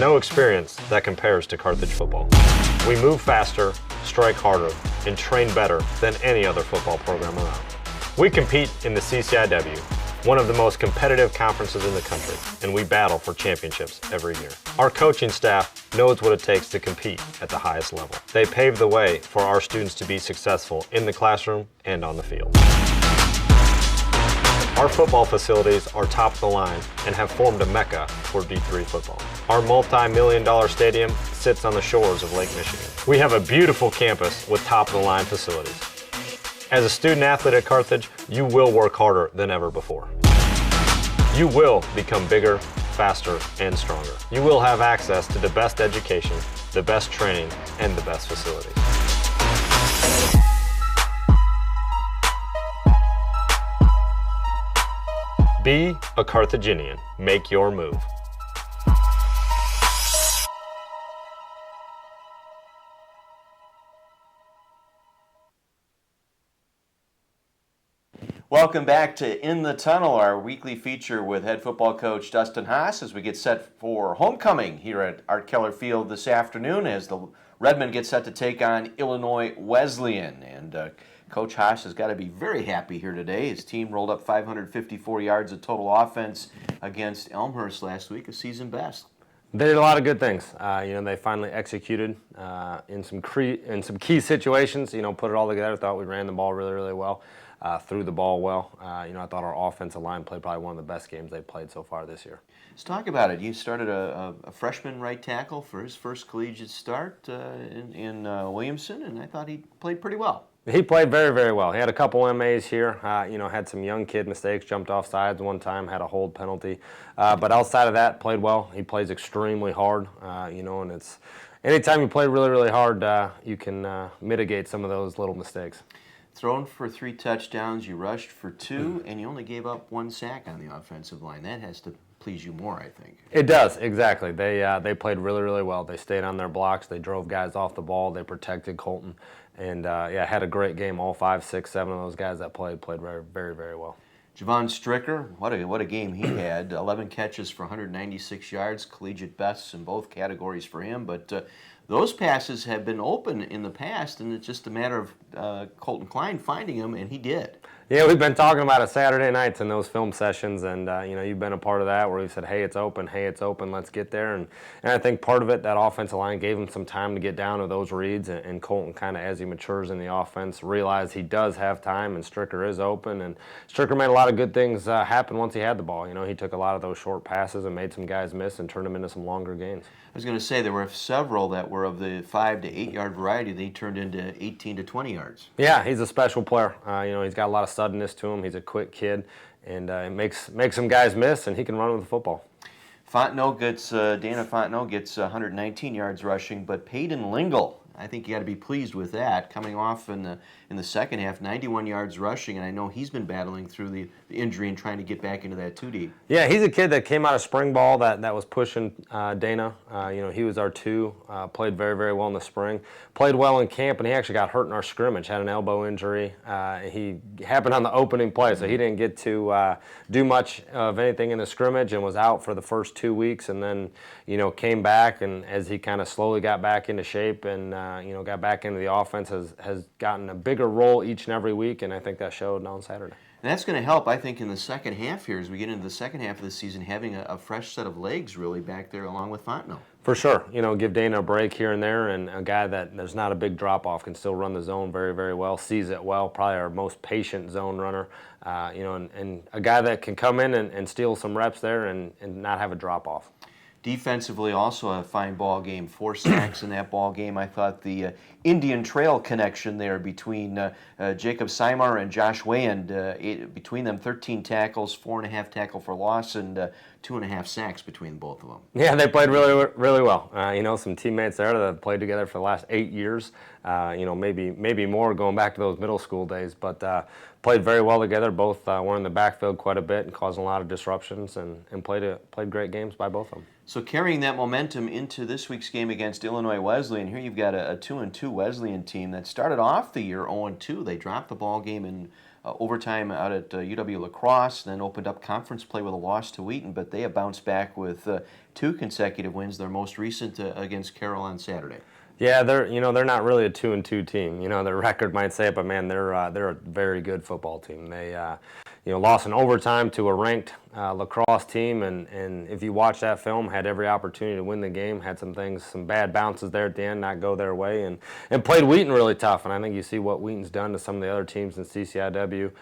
no experience that compares to Carthage football. We move faster, strike harder, and train better than any other football program around. We compete in the CCIW, one of the most competitive conferences in the country, and we battle for championships every year. Our coaching staff knows what it takes to compete at the highest level. They pave the way for our students to be successful in the classroom and on the field. Our football facilities are top of the line and have formed a mecca for D3 football. Our multi-million-dollar stadium sits on the shores of Lake Michigan. We have a beautiful campus with top-of-the-line facilities. As a student athlete at Carthage, you will work harder than ever before. You will become bigger, faster, and stronger. You will have access to the best education, the best training, and the best facilities. Be a Carthaginian. Make your move. Welcome back to In the Tunnel, our weekly feature with head football coach Dustin Haas as we get set for homecoming here at Art Keller Field this afternoon as the Redmen get set to take on Illinois Wesleyan. And Coach Haas has got to be very happy here today. His team rolled up 554 yards of total offense against Elmhurst last week, a season best. They did a lot of good things. They finally executed in some key situations. Put it all together. Thought we ran the ball really, really well. Threw the ball well. I thought our offensive line played probably one of the best games they've played so far this year. Let's talk about it. You started a freshman right tackle for his first collegiate start in Williamson, and I thought he played pretty well. He played very, very well. He had a couple MAs here. Had some young kid mistakes, jumped off sides one time, had a hold penalty. But outside of that, played well. He plays extremely hard, and it's anytime you play really, really hard, you can mitigate some of those little mistakes. Thrown for 3 touchdowns, you rushed for 2, and you only gave up 1 sack on the offensive line. That has to please you more, I think. It does, exactly. They played really, really well. They stayed on their blocks. They drove guys off the ball. They protected Colton. And, had a great game. All 5, 6, 7 of those guys that played very, very, very well. Javon Stricker, what a game he had. 11 catches for 196 yards, collegiate bests in both categories for him. But those passes have been open in the past, and it's just a matter of Colton Klein finding them, and he did. Yeah, we've been talking about it Saturday nights in those film sessions, and you've been a part of that where we said, hey, it's open, let's get there. And I think part of it, that offensive line gave him some time to get down to those reads, and Colton kind of, as he matures in the offense, realized he does have time, and Stricker is open. And Stricker made a lot of good things happen once he had the ball. He took a lot of those short passes and made some guys miss and turned them into some longer gains. I was going to say there were several that were of the 5 to 8 yard variety. They turned into 18 to 20 yards. Yeah, he's a special player. He's got a lot of suddenness to him. He's a quick kid, and it makes some guys miss, and he can run with the football. Dana Fontenot gets 119 yards rushing, but Peyton Lingle, I think you got to be pleased with that. Coming off in the second half, 91 yards rushing, and I know he's been battling through the injury and trying to get back into that 2 deep. Yeah, he's a kid that came out of spring ball that was pushing Dana. He was our 2, played very, very well in the spring. Played well in camp, and he actually got hurt in our scrimmage, had an elbow injury. He happened on the opening play, so he didn't get to do much of anything in the scrimmage and was out for the first 2 weeks, and then, came back, and as he kind of slowly got back into shape and, got back into the offense, has gotten a bigger role each and every week, and I think that showed on Saturday. And that's going to help, I think, in the second half here as we get into the second half of the season, having a fresh set of legs really back there along with Fontenot. For sure. Give Dana a break here and there, and a guy that there's not a big drop-off, can still run the zone very, very well, sees it well, probably our most patient zone runner, and a guy that can come in and steal some reps there and not have a drop-off. Defensively, also a fine ball game. 4 sacks in that ball game. I thought the Indian Trail connection there between Jacob Simar and Josh Wayand, between them 13 tackles, 4.5 tackle for loss, and 2.5 sacks between both of them. Yeah, they played really, really well. Some teammates there that have played together for the last 8 years. Maybe more going back to those middle school days, but played very well together. Both were in the backfield quite a bit and causing a lot of disruptions, and played great games by both of them. So carrying that momentum into this week's game against Illinois Wesleyan, here you've got a 2-2 Wesleyan team that started off the year 0-2. They dropped the ball game in overtime out at UW La Crosse, then opened up conference play with a loss to Wheaton, but they have bounced back with 2 consecutive wins, their most recent against Carroll on Saturday. Yeah, they're not really a 2-2 team. Their record might say it, but man, they're a very good football team. They lost in overtime to a ranked lacrosse team, and if you watch that film, had every opportunity to win the game. Had some bad bounces there at the end, not go their way, and played Wheaton really tough. And I think you see what Wheaton's done to some of the other teams in CCIW.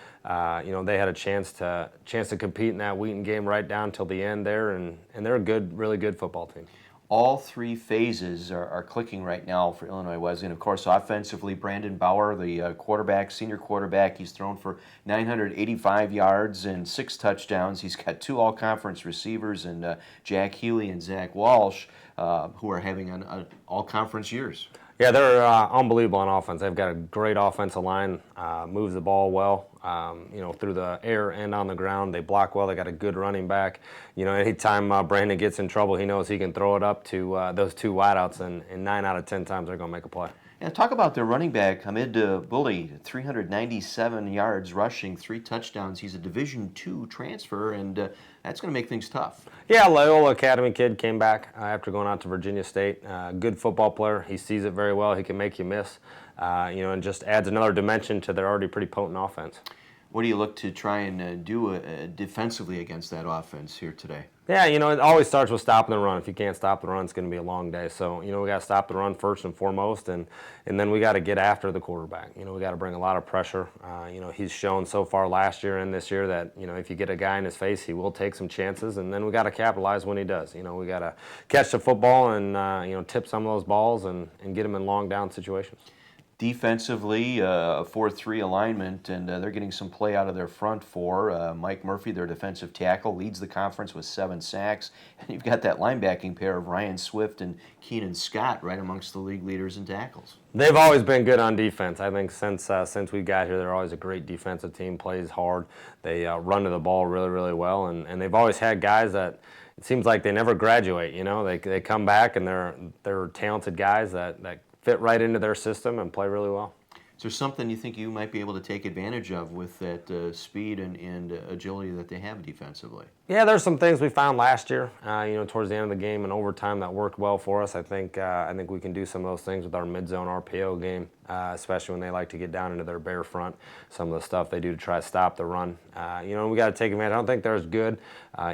They had a chance to compete in that Wheaton game right down till the end there, and they're a really good football team. All 3 phases are clicking right now for Illinois Wesleyan. Of course, offensively, Brandon Bauer, the senior quarterback, he's thrown for 985 yards and 6 touchdowns. He's got 2 all-conference receivers, and Jack Healy and Zach Walsh, who are having an all-conference years. Yeah, they're unbelievable on offense. They've got a great offensive line, moves the ball well, through the air and on the ground. They block well. They got a good running back. Anytime Brandon gets in trouble, he knows he can throw it up to those 2 wideouts, and 9 out of 10 times they're going to make a play. Yeah, talk about their running back, Hamid Bully, 397 yards rushing, 3 touchdowns. He's a Division II transfer, and that's going to make things tough. Yeah, Loyola Academy kid came back after going out to Virginia State. Good football player. He sees it very well. He can make you miss, and just adds another dimension to their already pretty potent offense. What do you look to try and do defensively against that offense here today? Yeah, it always starts with stopping the run. If you can't stop the run, it's going to be a long day. So, we got to stop the run first and foremost, and then we got to get after the quarterback. We got to bring a lot of pressure. He's shown so far last year and this year that, if you get a guy in his face, he will take some chances, and then we got to capitalize when he does. We got to catch the football and, tip some of those balls and get him in long down situations. Defensively, a 4-3 alignment, and they're getting some play out of their front 4. Mike Murphy, their defensive tackle, leads the conference with 7 sacks. And you've got that linebacking pair of Ryan Swift and Keenan Scott right amongst the league leaders in tackles. They've always been good on defense. I think since we got here, they're always a great defensive team, plays hard. They run to the ball really, really well, and they've always had guys that it seems like they never graduate. They come back, and they're talented guys that fit right into their system and play really well. Is there something you think you might be able to take advantage of with that speed and agility that they have defensively? Yeah, there's some things we found last year, towards the end of the game and overtime that worked well for us. I think we can do some of those things with our mid-zone RPO game, especially when they like to get down into their bare front. Some of the stuff they do to try to stop the run. We got to take advantage. I don't think they're as good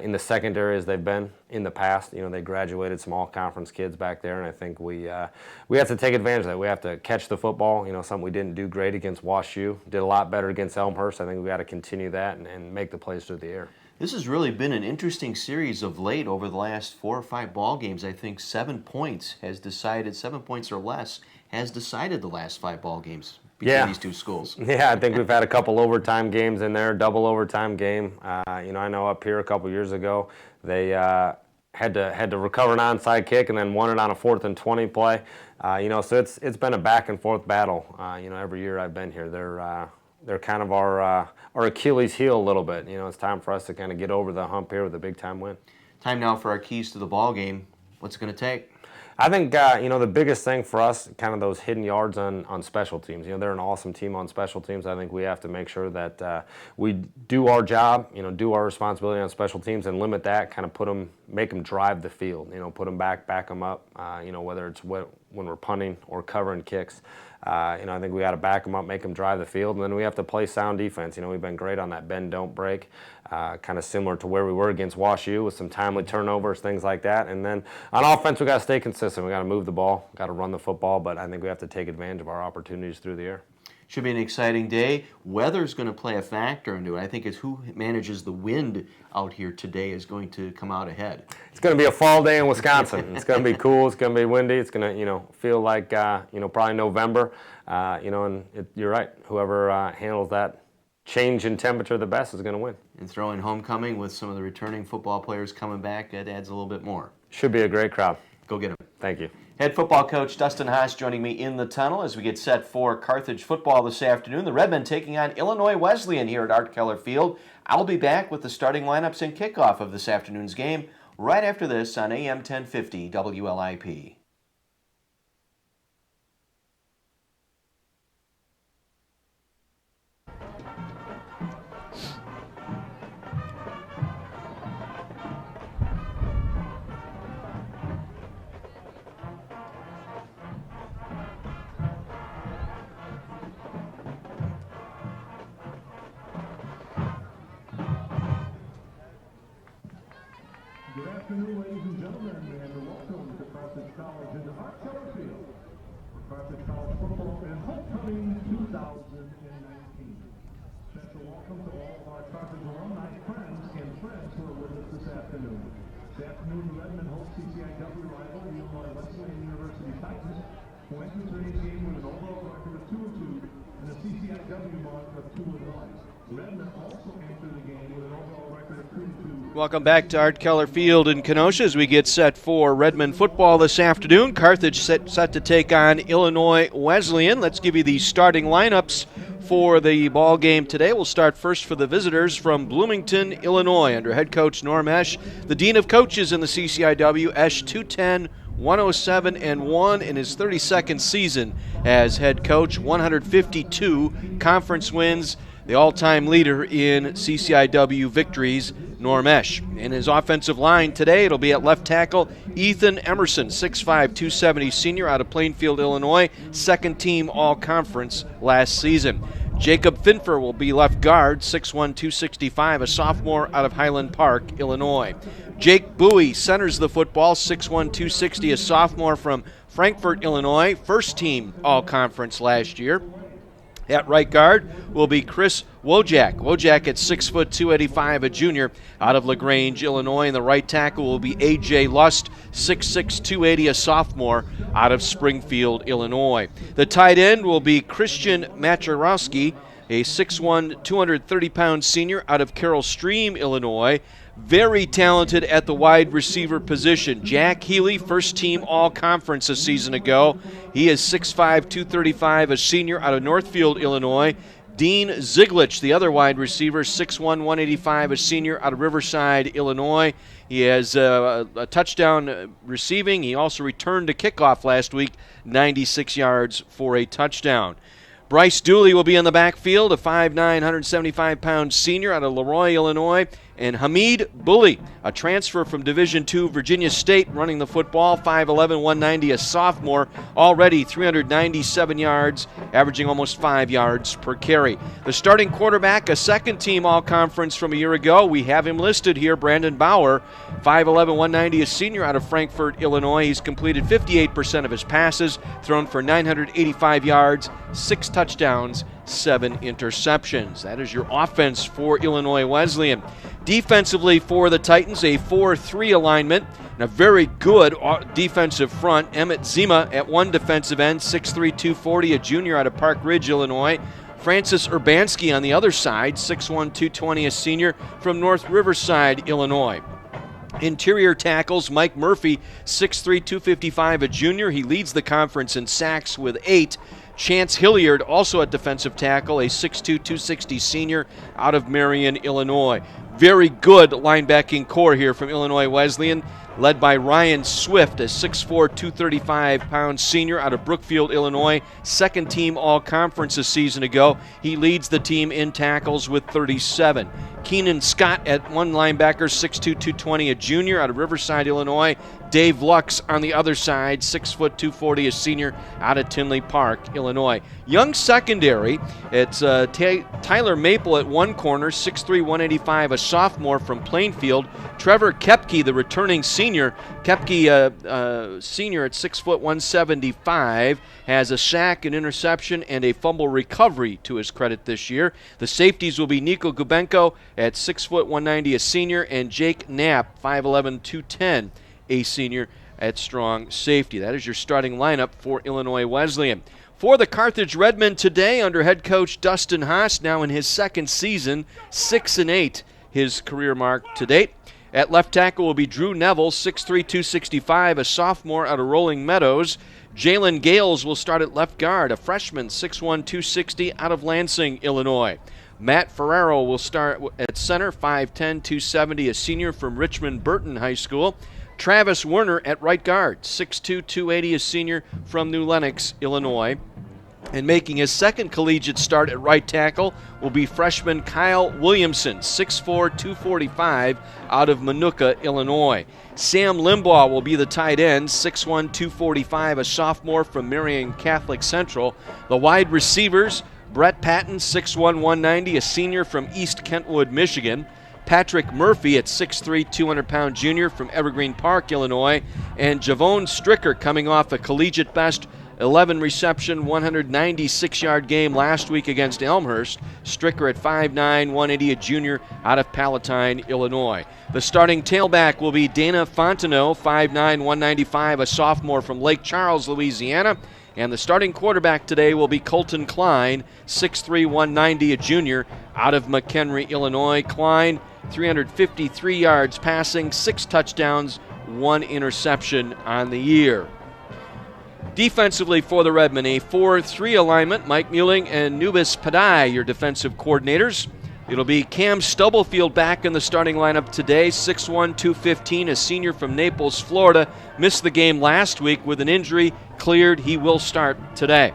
in the secondary as they've been in the past. They graduated some all-conference kids back there, and I think we have to take advantage of that. We have to catch the football. Something we didn't do great against WashU. Did a lot better against Elmhurst. I think we got to continue that and make the plays through the air. This has really been an interesting series of late over the last 4 or 5 ball games. I think 7 points or less has decided the last 5 ball games between these 2 schools. Yeah, I think we've had a couple overtime games in there, double overtime game. I know up here a couple years ago they had to recover an onside kick and then won it on a 4th and 20 play. So it's been a back and forth battle. Every year I've been here, they're kind of our Achilles heel a little bit. It's time for us to kind of get over the hump here with a big time win. Time now for our keys to the ball game. What's it going to take? I think, the biggest thing for us, kind of those hidden yards on special teams. They're an awesome team on special teams. I think we have to make sure that we do our job, do our responsibility on special teams and limit that, kind of make them drive the field, put them back them up, whether it's when we're punting or covering kicks. I think we got to back them up, make them drive the field, and then we have to play sound defense. We've been great on that bend, don't break, kind of similar to where we were against WashU with some timely turnovers, things like that. And then on offense, we got to stay consistent. We got to move the ball, got to run the football, but I think we have to take advantage of our opportunities through the air. Should be an exciting day. Weather's going to play a factor into it. I think it's who manages the wind out here today is going to come out ahead. It's going to be a fall day in Wisconsin. It's going to be cool. It's going to be windy. It's going to, feel like, probably November. You're right. Whoever handles that change in temperature the best is going to win. And throw in homecoming with some of the returning football players coming back, that adds a little bit more. Should be a great crowd. Go get them. Thank you. Head football coach Dustin Haas joining me in the tunnel as we get set for Carthage football this afternoon. The Redmen taking on Illinois Wesleyan here at Art Keller Field. I'll be back with the starting lineups and kickoff of this afternoon's game right after this on AM 1050 WLIP. afternoon, ladies and gentlemen, and welcome to Carthage College and Art Keller Field for Carthage College football and homecoming 2019. Special welcome to all of our Carthage alumni, friends, and friends who are with us this afternoon. This afternoon, Redmond hosts CCIW rival, the Illinois Wesleyan University Titans, who entered today's game with an overall record of 2-2 and a CCIW mark of 2-1. Redmond also entered the game with an overall record of 2-2. Welcome back to Art Keller Field in Kenosha as we get set for Redmond football this afternoon. Carthage set to take on Illinois Wesleyan. Let's give you the starting lineups for the ball game today. We'll start first for the visitors from Bloomington, Illinois, under head coach Norm Esch, the dean of coaches in the CCIW. Esch 210, 107-1 in his 32nd season as head coach, 152 conference wins, the all-time leader in CCIW victories, Norm Esch. In his offensive line today, it'll be at left tackle, Ethan Emerson, 6'5", 270 senior out of Plainfield, Illinois, second team all-conference last season. Jacob Finfer will be left guard, 6'1", 265, a sophomore out of Highland Park, Illinois. Jake Bowie centers the football, 6'1", 260, a sophomore from Frankfort, Illinois, first team all-conference last year. At right guard will be Chris Wojak. Wojak at 6', 285, a junior out of LaGrange, Illinois. And the right tackle will be A.J. Lust, 6'6", 280, a sophomore out of Springfield, Illinois. The tight end will be Christian Macharowski, a 6'1", 230-pound senior out of Carroll Stream, Illinois. Very talented at the wide receiver position. Jack Healy, first team all-conference a season ago. He is 6'5", 235, a senior out of Northfield, Illinois. Dean Ziglich, the other wide receiver, 6'1", 185, a senior out of Riverside, Illinois. He has a touchdown receiving. He also returned a kickoff last week, 96 yards for a touchdown. Bryce Dooley will be in the backfield, a 5'9", 175-pound senior out of Leroy, Illinois. And Hamid Bully, a transfer from Division II Virginia State, running the football, 5'11", 190, a sophomore, already 397 yards, averaging almost 5 yards per carry. The starting quarterback, a second-team all-conference from a year ago. We have him listed here, Brandon Bauer, 5'11", 190, a senior out of Frankfort, Illinois. He's completed 58% of his passes, thrown for 985 yards, 6 touchdowns, 7 interceptions. That is your offense for Illinois Wesleyan. Defensively for the Titans, a 4-3 alignment and a very good defensive front. Emmett Zima at one defensive end, 6'3", 240, a junior out of Park Ridge, Illinois. Francis Urbanski on the other side, 6'1", 220, a senior from North Riverside, Illinois. Interior tackles, Mike Murphy, 6'3", 255, a junior. He leads the conference in sacks with 8. Chance Hilliard, also at defensive tackle, a 6'2", 260 senior out of Marion, Illinois. Very good linebacking core here from Illinois Wesleyan, led by Ryan Swift, a 6'4", 235-pound senior out of Brookfield, Illinois, second team all-conference a season ago. He leads the team in tackles with 37. Keenan Scott at one linebacker, 6'2", 220, a junior out of Riverside, Illinois. Dave Lux on the other side, 6', 240, a senior out of Tinley Park, Illinois. Young secondary, it's Tyler Maple at one corner, 6'3", 185, a sophomore from Plainfield. Trevor Kepke, the returning senior. Kepke, senior at 6', 175, has a sack, an interception, and a fumble recovery to his credit this year. The safeties will be Nico Gubenko at 6', 190, a senior, and Jake Knapp, 5'11", 210, a senior at strong safety. That is your starting lineup for Illinois Wesleyan. For the Carthage Redmen today, under head coach Dustin Haas, now in his second season, 6-8, his career mark to date. At left tackle will be Drew Neville, 6'3", 265, a sophomore out of Rolling Meadows. Jalen Gales will start at left guard, a freshman, 6'1", 260, out of Lansing, Illinois. Matt Ferraro will start at center, 5'10", 270, a senior from Richmond Burton High School. Travis Werner at right guard, 6'2", 280, a senior from New Lenox, Illinois. And making his second collegiate start at right tackle will be freshman Kyle Williamson, 6'4", 245, out of Manuka, Illinois. Sam Limbaugh will be the tight end, 6'1", 245, a sophomore from Marion Catholic Central. The wide receivers, Brett Patton, 6'1", 190, a senior from East Kentwood, Michigan. Patrick Murphy at 6'3", 200-pound junior from Evergreen Park, Illinois. And Javon Stricker coming off a collegiate best 11 reception, 196-yard game last week against Elmhurst. Stricker at 5'9", 180, a junior out of Palatine, Illinois. The starting tailback will be Dana Fontenot, 5'9", 195, a sophomore from Lake Charles, Louisiana. And the starting quarterback today will be Colton Klein, 6'3", 190, a junior out of McHenry, Illinois. Klein, 353 yards passing, 6 touchdowns, 1 interception on the year. Defensively for the Redmen, a 4-3 alignment. Mike Muelling and Nubis Padai, your defensive coordinators. It'll be Cam Stubblefield back in the starting lineup today, 6'1", 215, a senior from Naples, Florida. Missed the game last week with an injury, cleared. He will start today.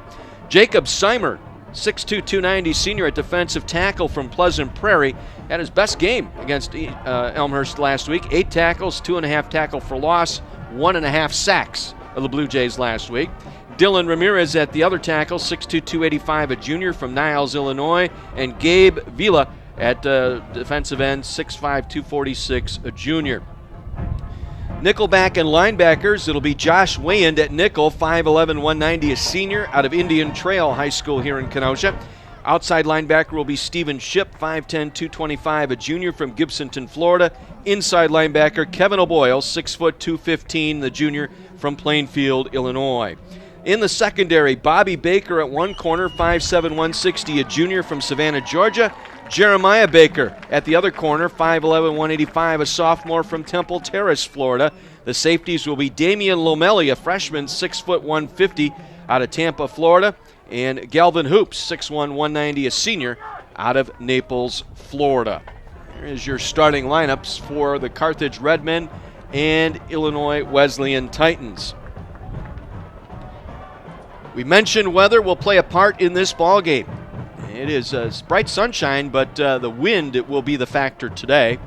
Jacob Seimer, 6'2", 290, senior at defensive tackle from Pleasant Prairie. Had his best game against Elmhurst last week. 8 tackles, 2.5 tackle for loss, 1.5 sacks of the Blue Jays last week. Dylan Ramirez at the other tackle, 6'2", 285, a junior from Niles, Illinois. And Gabe Vila at defensive end, 6'5", 246, a junior. Nickelback and linebackers, it'll be Josh Wayand at nickel, 5'11", 190, a senior out of Indian Trail High School here in Kenosha. Outside linebacker will be Stephen Shipp, 5'10", 225, a junior from Gibsonton, Florida. Inside linebacker Kevin O'Boyle, 6', 215, the junior from Plainfield, Illinois. In the secondary, Bobby Baker at one corner, 5'7", 160, a junior from Savannah, Georgia. Jeremiah Baker at the other corner, 5'11", 185, a sophomore from Temple Terrace, Florida. The safeties will be Damian Lomelli, a freshman, 6', 150, out of Tampa, Florida. And Galvin Hoops, 6'1", 190, a senior out of Naples, Florida. There is your starting lineups for the Carthage Redmen and Illinois Wesleyan Titans. We mentioned weather will play a part in this ball game. It is bright sunshine, but the wind will be the factor today.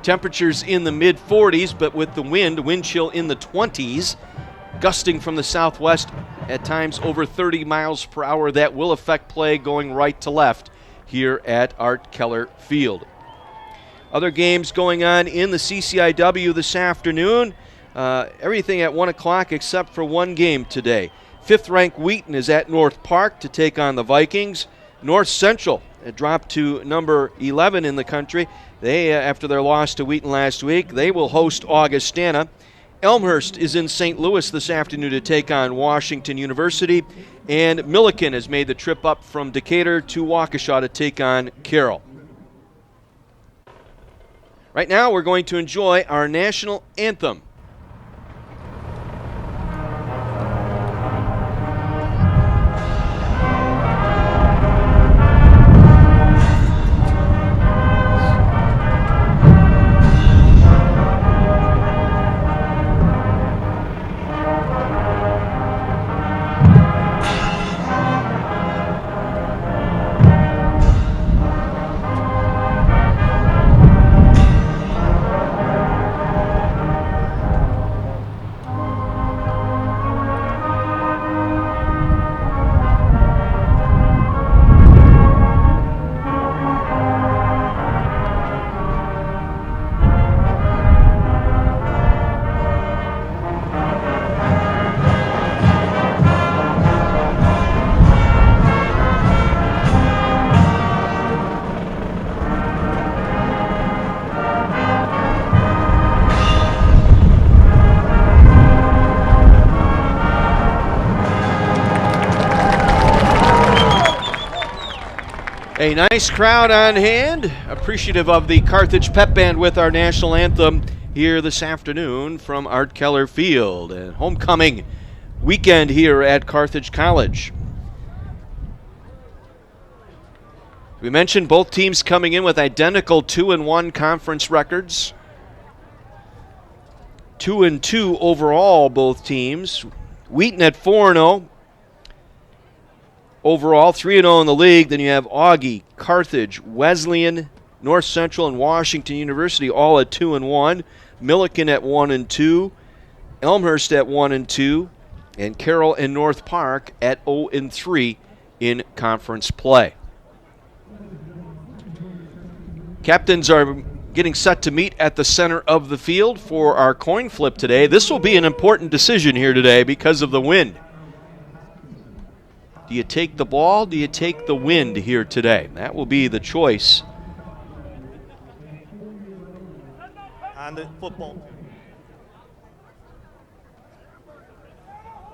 Temperatures in the mid-40s, but with the wind chill in the 20s, gusting from the southwest at times over 30 miles per hour. That will affect play going right to left here at Art Keller Field. Other games going on in the CCIW this afternoon. Everything at 1 o'clock except for one game today. 5th-ranked Wheaton is at North Park to take on the Vikings. North Central dropped to number 11 in the country. They, after their loss to Wheaton last week, they will host Augustana. Elmhurst is in St. Louis this afternoon to take on Washington University. And Milliken has made the trip up from Decatur to Waukesha to take on Carroll. Right now, we're going to enjoy our national anthem. A nice crowd on hand, appreciative of the Carthage Pep Band with our national anthem here this afternoon from Art Keller Field. And homecoming weekend here at Carthage College. We mentioned both teams coming in with identical 2-1 conference records. 2-2 overall, both teams. Wheaton at 4-0. Overall, 3-0 in the league. Then you have Augie, Carthage, Wesleyan, North Central, and Washington University all at 2-1. Milliken at 1-2. Elmhurst at 1-2. And Carroll and North Park at 0-3 in conference play. Captains are getting set to meet at the center of the field for our coin flip today. This will be an important decision here today because of the wind. Do you take the ball? Do you take the wind here today? That will be the choice. On the football.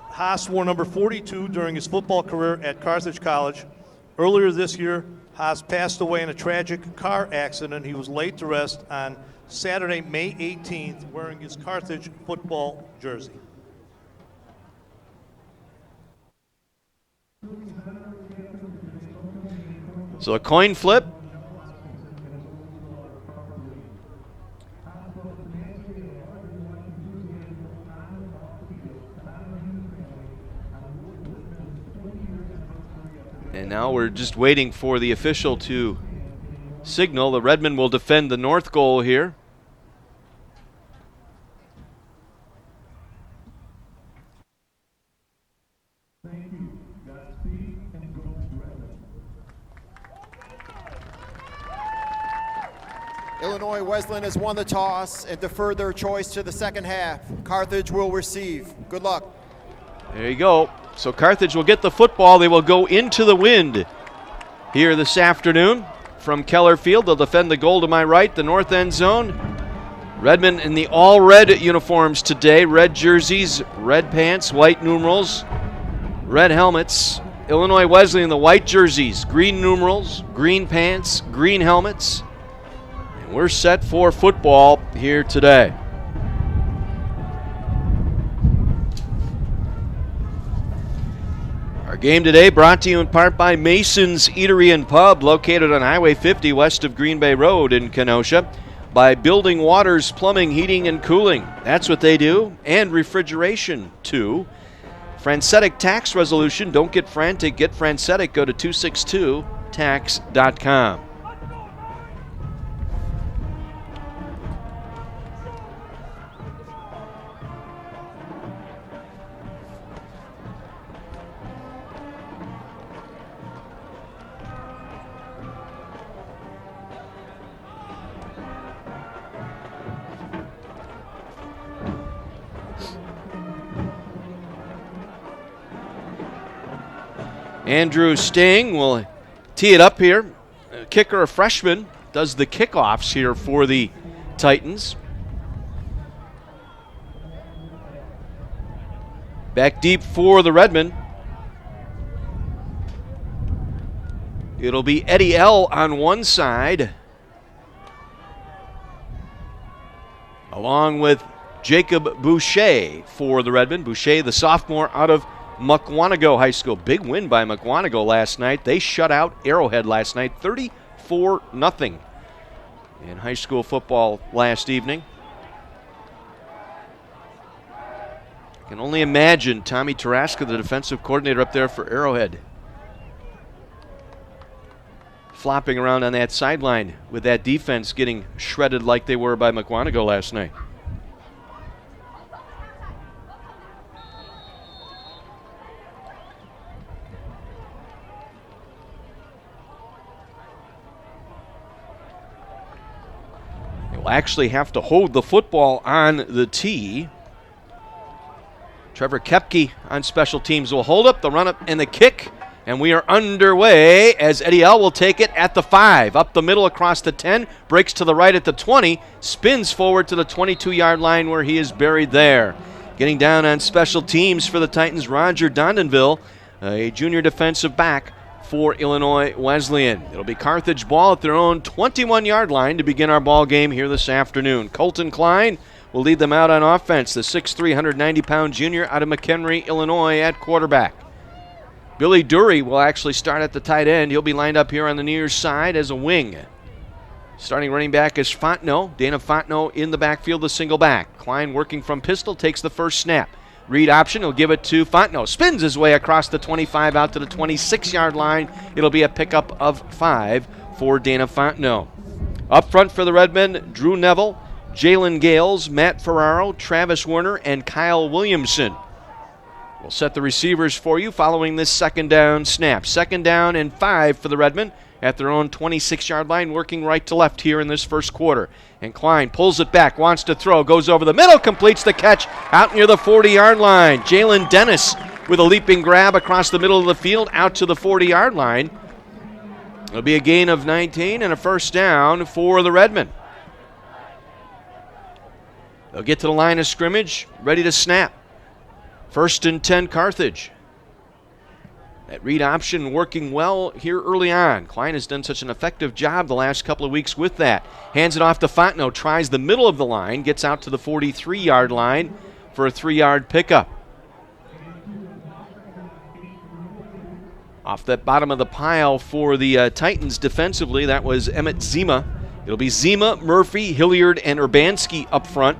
Haas wore number 42 during his football career at Carthage College. Earlier this year, Haas passed away in a tragic car accident. He was laid to rest on Saturday, May 18th, wearing his Carthage football jersey. So a coin flip. And now we're just waiting for the official to signal. The Redmen will defend the north goal here. Illinois Wesleyan has won the toss and deferred their choice to the second half. Carthage will receive. Good luck. There you go. So Carthage will get the football. They will go into the wind here this afternoon from Keller Field. They'll defend the goal to my right, the north end zone. Redmen in the all-red uniforms today. Red jerseys, red pants, white numerals, red helmets. Illinois Wesleyan in the white jerseys, green numerals, green pants, green helmets. And we're set for football here today. Our game today brought to you in part by Mason's Eatery and Pub, located on Highway 50 west of Green Bay Road in Kenosha. By Building Waters Plumbing, Heating, and Cooling. That's what they do. And refrigeration, too. Francetic Tax Resolution. Don't get frantic, get Francetic. Go to 262tax.com. Andrew Sting will tee it up here. Kicker, a freshman, does the kickoffs here for the Titans. Back deep for the Redmen. It'll be Eddie L. on one side, along with Jacob Boucher for the Redmen. Boucher, the sophomore out of Mukwonago High School. Big win by Mukwonago last night. They shut out Arrowhead last night, 34-0 in high school football last evening. I can only imagine Tommy Taraska, the defensive coordinator up there for Arrowhead, flopping around on that sideline with that defense getting shredded like they were by Mukwonago last night. Will actually have to hold the football on the tee. Trevor Kepke on special teams will hold up the run up and the kick, and we are underway as Eddie L. will take it at the 5, up the middle across the 10, breaks to the right at the 20, spins forward to the 22-yard line where he is buried there. Getting down on special teams for the Titans, Roger Dondonville, a junior defensive back for Illinois Wesleyan. It'll be Carthage ball at their own 21-yard line to begin our ball game here this afternoon. Colton Klein will lead them out on offense, the 6'3", 190-pound junior out of McHenry, Illinois at quarterback. Billy Dury will actually start at the tight end. He'll be lined up here on the near side as a wing. Starting running back is Fontenot. Dana Fontenot in the backfield, the single back. Klein working from pistol, takes the first snap. Read option, he'll give it to Fontenot. Spins his way across the 25 out to the 26-yard line. It'll be a pickup of 5 for Dana Fontenot. Up front for the Redmen, Drew Neville, Jalen Gales, Matt Ferraro, Travis Werner, and Kyle Williamson. We'll set the receivers for you following this second down snap. 2nd down and 5 for the Redmen. at their own 26-yard line, working right to left here in this first quarter. And Klein pulls it back, wants to throw, goes over the middle, completes the catch out near the 40-yard line. Jalen Dennis with a leaping grab across the middle of the field out to the 40-yard line. It'll be a gain of 19 and a first down for the Redmen. They'll get to the line of scrimmage, ready to snap. 1st and 10 Carthage. That read option working well here early on. Klein has done such an effective job the last couple of weeks with that. Hands it off to Fontenot, tries the middle of the line, gets out to the 43-yard line for a 3-yard pickup. Off that bottom of the pile for the Titans defensively, that was Emmett Zima. It'll be Zima, Murphy, Hilliard, and Urbanski up front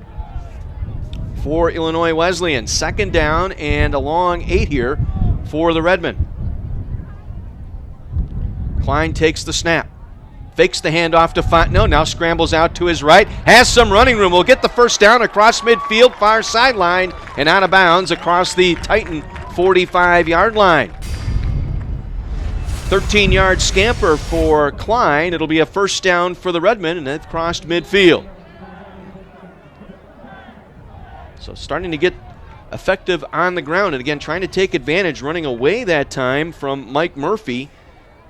for Illinois Wesleyan. 2nd down and a long 8 here for the Redmen. Klein takes the snap. Fakes the handoff to Fontenot. Now scrambles out to his right. Has some running room. Will get the first down across midfield, far sideline, and out of bounds across the Titan 45-yard line. 13-yard scamper for Klein. It'll be a first down for the Redmen, and they've crossed midfield. So starting to get effective on the ground, and again trying to take advantage, running away that time from Mike Murphy,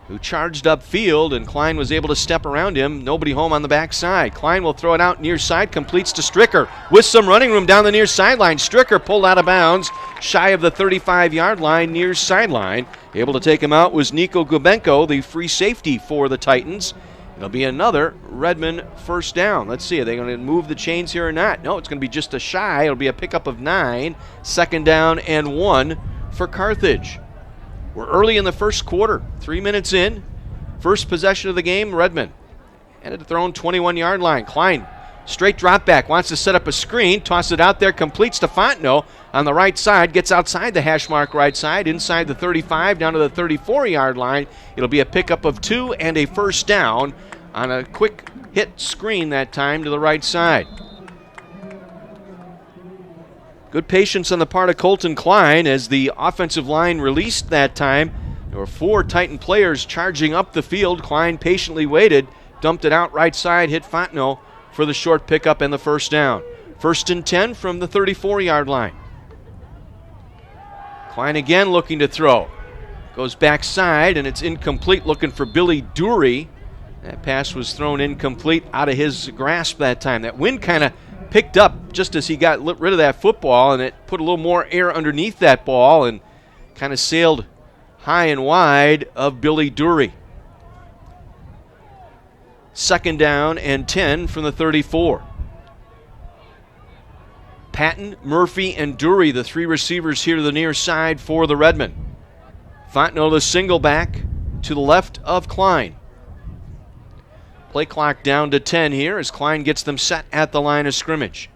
who charged upfield, and Klein was able to step around him. Nobody home on the backside. Klein will throw it out near side, completes to Stricker with some running room down the near sideline. Stricker pulled out of bounds, shy of the 35-yard line, near sideline. Able to take him out was Nico Gubenko, the free safety for the Titans. It'll be another Redmen first down. Let's see, are they going to move the chains here or not? No, it's going to be just a shy. It'll be a pickup of 9. 2nd down and 1 for Carthage. We're early in the first quarter, 3 minutes in. First possession of the game, Redmen. And at their own 21-yard line. Klein, straight drop back, wants to set up a screen, tosses it out there, completes to Fontenot on the right side, gets outside the hash mark right side, inside the 35, down to the 34-yard line. It'll be a pickup of 2 and a first down on a quick hit screen that time to the right side. Good patience on the part of Colton Klein as the offensive line released that time. There were 4 Titan players charging up the field. Klein patiently waited, dumped it out right side, hit Fontenot for the short pickup and the first down. 1st and 10 from the 34-yard line. Klein again looking to throw. Goes backside, and it's incomplete, looking for Billy Dury. That pass was thrown incomplete out of his grasp that time. That wind kind of picked up just as he got rid of that football, and it put a little more air underneath that ball and kind of sailed high and wide of Billy Dury. 2nd down and 10 from the 34. Patton, Murphy, and Dury, the 3 receivers here to the near side for the Redmen. Fontenot, the single back to the left of Klein. Play clock down to 10 here as Klein gets them set at the line of scrimmage.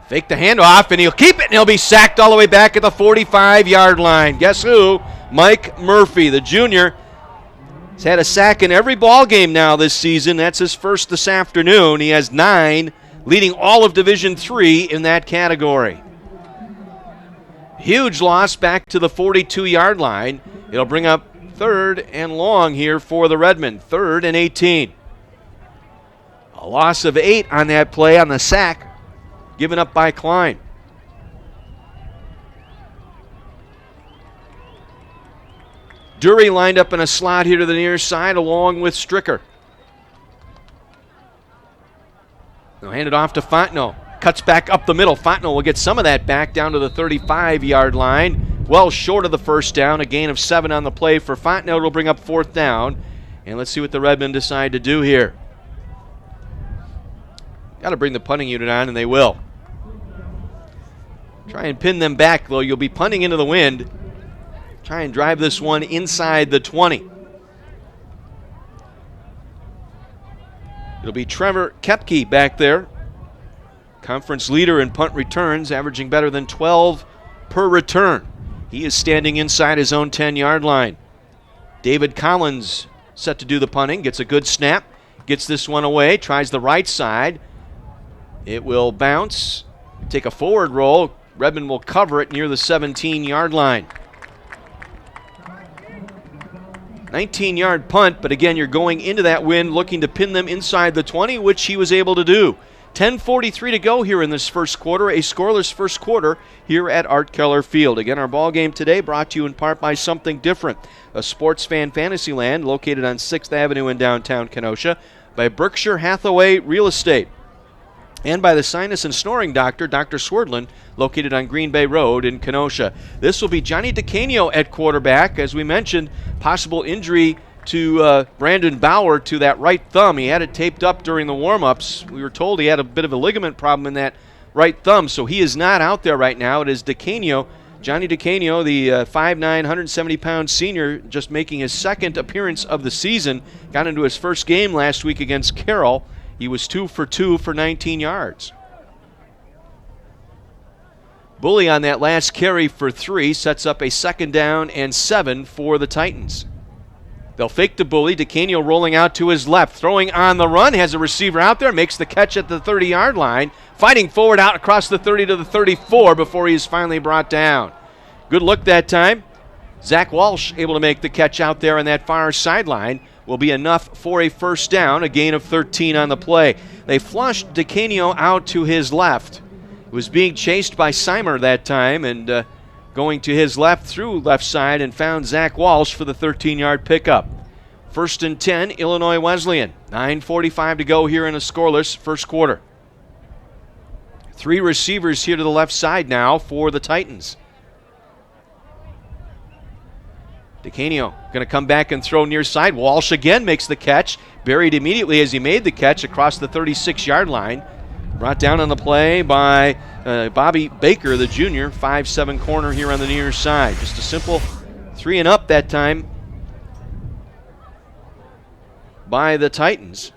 Fake the handoff, and he'll keep it, and he'll be sacked all the way back at the 45-yard line. Guess who? Mike Murphy, the junior. He's had a sack in every ball game now this season. That's his first this afternoon. He has 9, leading all of Division III in that category. Huge loss back to the 42-yard line. It'll bring up 3rd and long here for the Redmen. 3rd and 18. A loss of 8 on that play on the sack given up by Klein. Dury lined up in a slot here to the near side along with Stricker. They'll hand it off to Fontenot. Cuts back up the middle. Fontenot will get some of that back down to the 35-yard line. Well short of the first down. A gain of 7 on the play for Fontenot. It'll bring up 4th down. And let's see what the Redmen decide to do here. Got to bring the punting unit on, and they will. Try and pin them back, though. You'll be punting into the wind. Try and drive this one inside the 20. It'll be Trevor Kepke back there. Conference leader in punt returns, averaging better than 12 per return. He is standing inside his own 10-yard line. David Collins set to do the punting, gets a good snap, gets this one away, tries the right side. It will bounce, take a forward roll. Redmond will cover it near the 17-yard line. 19-yard punt, but again, you're going into that win looking to pin them inside the 20, which he was able to do. 10:43 to go here in this first quarter, a scoreless first quarter here at Art Keller Field. Again, our ball game today brought to you in part by Something Different, a sports fan fantasy land located on 6th Avenue in downtown Kenosha, by Berkshire Hathaway Real Estate, and by the sinus and snoring doctor, Dr. Swerdlin, located on Green Bay Road in Kenosha. This will be Johnny DeCanio at quarterback. As we mentioned, possible injury to Brandon Bauer to that right thumb. He had it taped up during the warm-ups. We were told he had a bit of a ligament problem in that right thumb, so he is not out there right now. It is DeCanio, Johnny DeCanio, the 5'9", 170-pound senior, just making his second appearance of the season. Got into his first game last week against Carroll. He was 2 for 2 for 19 yards. Bully on that last carry for 3 sets up a 2nd down and 7 for the Titans. They'll fake the Bully. DeCanio rolling out to his left, throwing on the run, has a receiver out there, makes the catch at the 30-yard line, fighting forward out across the 30 to the 34 before he is finally brought down. Good look that time. Zach Walsh able to make the catch out there on that far sideline. Will be enough for a 1st down, a gain of 13 on the play. They flushed DeCanio out to his left. He was being chased by Seimer that time, and going to his left through left side, and found Zach Walsh for the 13-yard pickup. 1st and 10, Illinois Wesleyan. 9:45 to go here in a scoreless first quarter. 3 receivers here to the left side now for the Titans. DeCanio going to come back and throw near side. Walsh again makes the catch. Buried immediately as he made the catch across the 36-yard line. Brought down on the play by Bobby Baker, the junior, 5'7" corner here on the near side. Just a simple 3 and up that time by the Titans.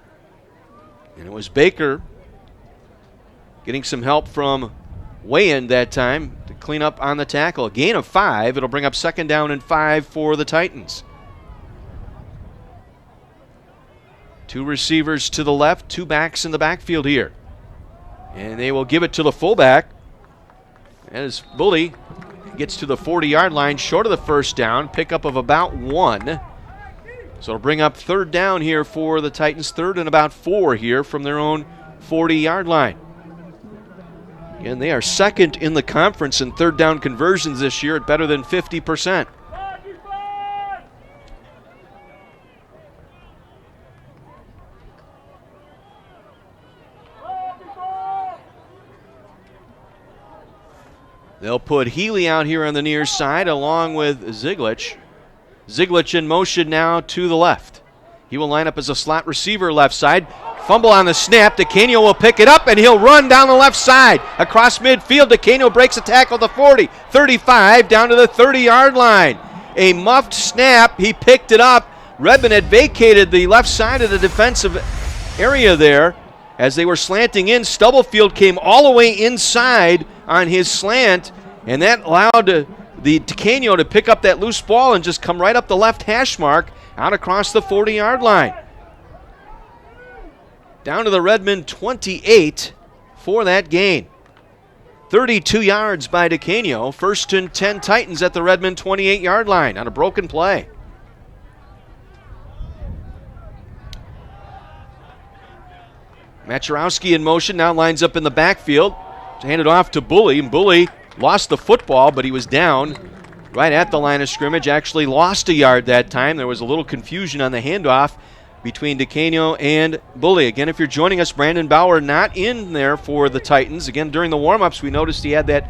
And it was Baker getting some help from Wesleyan that time to clean up on the tackle. A gain of 5. It'll bring up 2nd down and 5 for the Titans. 2 receivers to the left, 2 backs in the backfield here. And they will give it to the fullback as Bully gets to the 40-yard line, short of the 1st down, pickup of about 1. So it'll bring up 3rd down here for the Titans, 3rd and about 4 here from their own 40-yard line. And they are 2nd in the conference in 3rd down conversions this year at better than 50%. They'll put Healy out here on the near side along with Ziglich. Ziglich in motion now to the left. He will line up as a slot receiver left side. Fumble on the snap. DeCanio will pick it up, and he'll run down the left side. Across midfield, DeCanio breaks a tackle at the 40, 35, down to the 30-yard line. A muffed snap. He picked it up. Redmond had vacated the left side of the defensive area there as they were slanting in. Stubblefield came all the way inside on his slant, and that allowed the DeCanio to pick up that loose ball and just come right up the left hash mark out across the 40-yard line. Down to the Redmond 28 for that gain. 32 yards by DeCanio. 1st and 10 Titans at the Redmond 28-yard line on a broken play. Macherowski in motion, now lines up in the backfield. Handed off to Bully, and Bully lost the football, but he was down right at the line of scrimmage. Actually lost a yard that time. There was a little confusion on the handoff between DeCanio and Bully. Again, if you're joining us, Brandon Bauer not in there for the Titans. Again, during the warm-ups, we noticed he had that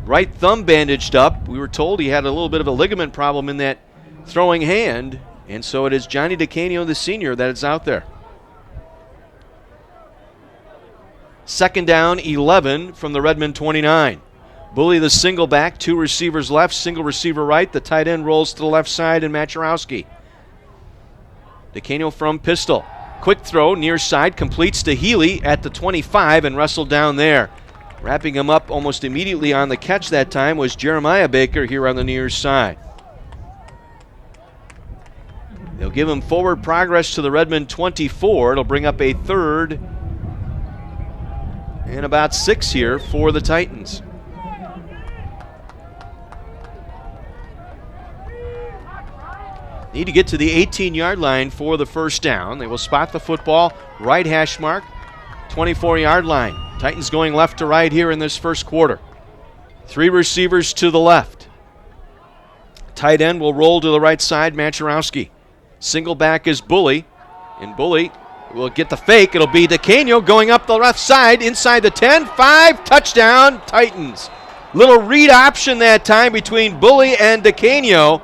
right thumb bandaged up. We were told he had a little bit of a ligament problem in that throwing hand, and so it is Johnny DeCanio, the senior, that is out there. 2nd down, 11 from the Redmond 29. Bully the single back, 2 receivers left, single receiver right. The tight end rolls to the left side, and Macherowski. DeCanio from pistol. Quick throw, near side, completes to Healy at the 25 and wrestled down there. Wrapping him up almost immediately on the catch that time was Jeremiah Baker here on the near side. They'll give him forward progress to the Redmond 24. It'll bring up a 3rd and about 6 here for the Titans. Need to get to the 18-yard line for the first down. They will spot the football, right hash mark, 24-yard line. Titans going left to right here in this first quarter. 3 receivers to the left. Tight end will roll to the right side, Machorowski. Single back is Bully, and Bully will get the fake. It'll be DeCanio going up the left side, inside the 10, 5, touchdown, Titans. Little read option that time between Bully and DeCanio,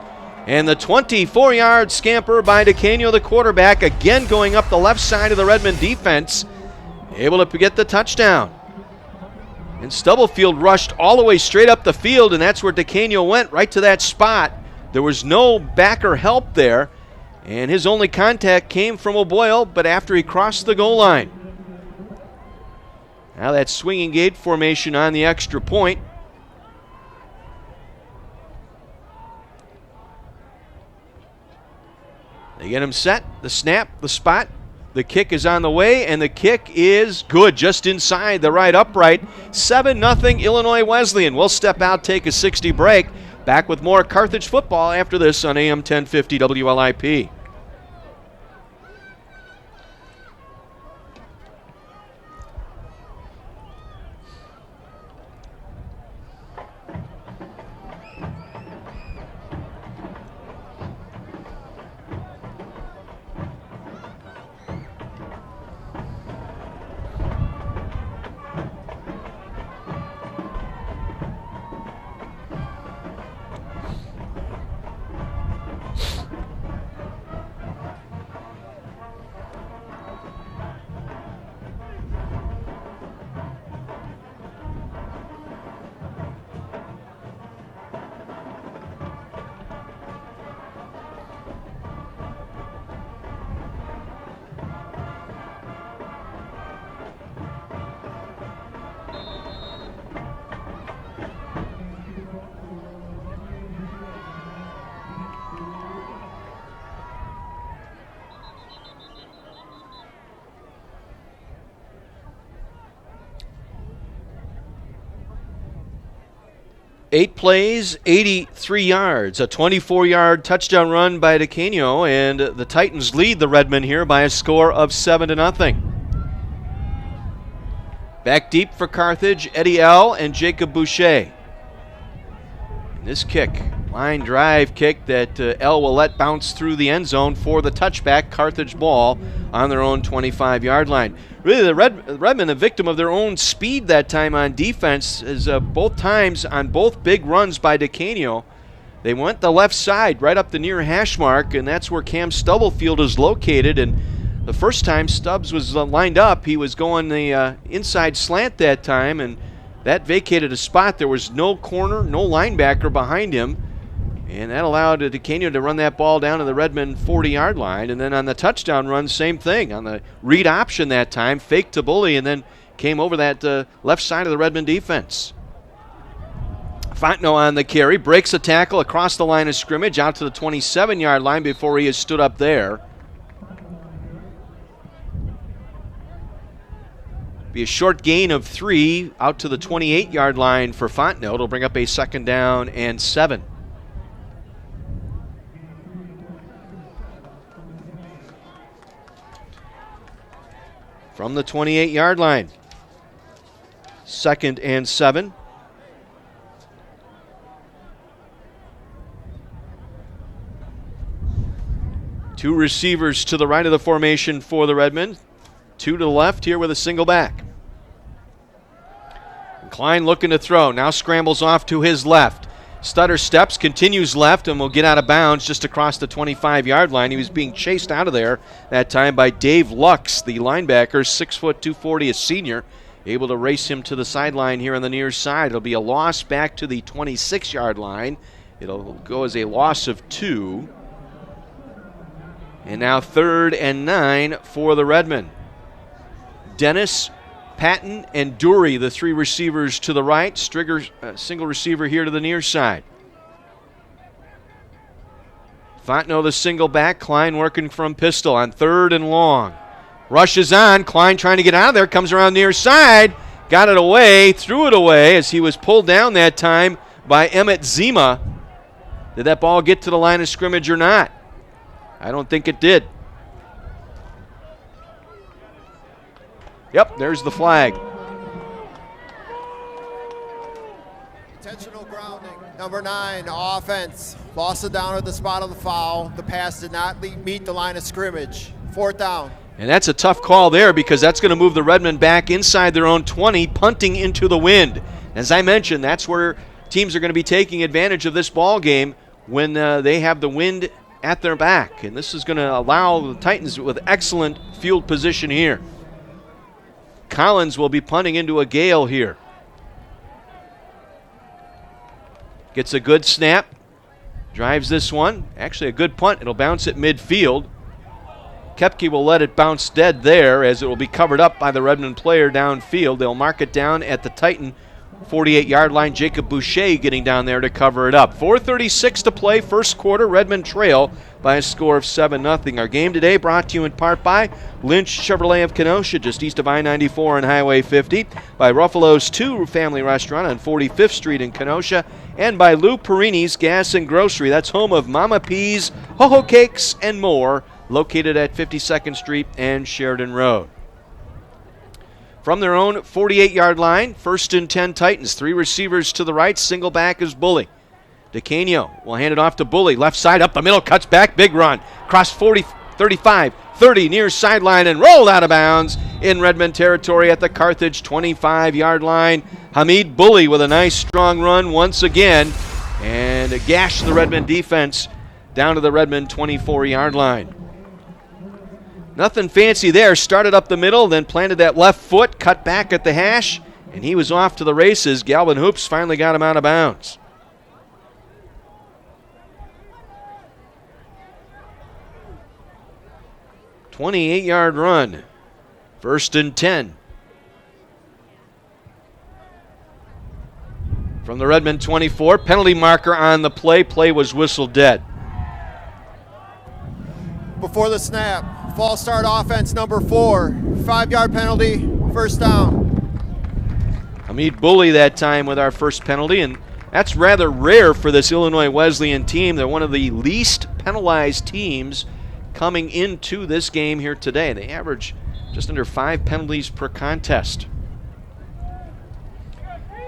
and the 24-yard scamper by DeCanio, the quarterback, again going up the left side of the Redmond defense, able to get the touchdown. And Stubblefield rushed all the way straight up the field, and that's where DeCanio went, right to that spot. There was no backer help there, and his only contact came from O'Boyle, but after he crossed the goal line. Now that swinging gate formation on the extra point. They get him set, the snap, the spot. The kick is on the way, and the kick is good, just inside the right upright. 7-0 Illinois Wesleyan. We'll step out, take a 60 break. Back with more Carthage football after this on AM 1050 WLIP. Eight plays, 83 yards, a 24-yard touchdown run by DeCanio, and the Titans lead the Redmen here by a score of 7-0. Back deep for Carthage, Eddie L. and Jacob Boucher. And this kick, line drive kick that L will let bounce through the end zone for the touchback. Carthage ball on their own 25-yard line. Really, the Redmen, a victim of their own speed that time on defense, is both times on both big runs by DeCanio. They went the left side right up the near hash mark, and that's where Cam Stubblefield is located. And the first time Stubbs was lined up, he was going the inside slant that time, and that vacated a spot. There was no corner, no linebacker behind him, and that allowed DeCanio to run that ball down to the Redmond 40-yard line. And then on the touchdown run, same thing. On the read option that time, fake to Bully, and then came over that left side of the Redmond defense. Fontenot on the carry, breaks a tackle across the line of scrimmage out to the 27-yard line before he is stood up there. Be a short gain of 3 out to the 28-yard line for Fontenot. It'll bring up a 2nd down and 7. From the 28-yard line. 2nd and 7. Two receivers to the right of the formation for the Redmen. 2 to the left here with a single back. And Klein looking to throw. Now scrambles off to his left. Stutter steps, continues left, and will get out of bounds just across the 25-yard line. He was being chased out of there that time by Dave Lux, the linebacker, 6 foot 240, a senior, able to race him to the sideline here on the near side. It'll be a loss back to the 26-yard line. It'll go as a loss of 2. And now 3rd and 9 for the Redmen. Dennis, Patton, and Dury, the 3 receivers to the right. Strigger, single receiver here to the near side. Fontenot, the single back. Klein working from pistol on 3rd and long. Rushes on. Klein trying to get out of there. Comes around near side. Got it away. Threw it away as he was pulled down that time by Emmett Zima. Did that ball get to the line of scrimmage or not? I don't think it did. Yep, there's the flag. Intentional grounding. Number 9, offense. Lost it down at the spot of the foul. The pass did not meet the line of scrimmage. 4th down. And that's a tough call there because that's going to move the Redmen back inside their own 20, punting into the wind. As I mentioned, that's where teams are going to be taking advantage of this ball game when they have the wind at their back. And this is going to allow the Titans with excellent field position here. Collins will be punting into a gale here. Gets a good snap. Drives this one. Actually a good punt. It'll bounce at midfield. Koepke will let it bounce dead there as it will be covered up by the Redmond player downfield. They'll mark it down at the Titan 48-yard line. Jacob Boucher getting down there to cover it up. 4:36 to play, first quarter. Redmond trail by a score of 7-0. Our game today brought to you in part by Lynch Chevrolet of Kenosha, just east of I-94 and Highway 50, by Ruffalo's 2 Family Restaurant on 45th Street in Kenosha, and by Lou Perini's Gas and Grocery. That's home of Mama P's, Ho-Ho Cakes, and more, located at 52nd Street and Sheridan Road. From their own 48-yard line, 1st and 10 Titans. 3 receivers to the right, single back is Bully. DeCanio will hand it off to Bully. Left side, up the middle, cuts back, big run. Cross 40, 35, 30, near sideline, and rolled out of bounds in Redmond territory at the Carthage 25-yard line. Hamid Bully with a nice strong run once again, and a gash the Redmond defense down to the Redmond 24-yard line. Nothing fancy there. Started up the middle, then planted that left foot, cut back at the hash, and he was off to the races. Galvin Hoops finally got him out of bounds. "28-yard run. 1st and 10. From the Redmond 24, penalty marker on the play. Play was whistled dead. Before the snap, false start offense number 4. 5-yard penalty, 1st down. Hamid Bully that time with our first penalty, and that's rather rare for this Illinois Wesleyan team. They're one of the least penalized teams coming into this game here today. They average just under 5 penalties per contest.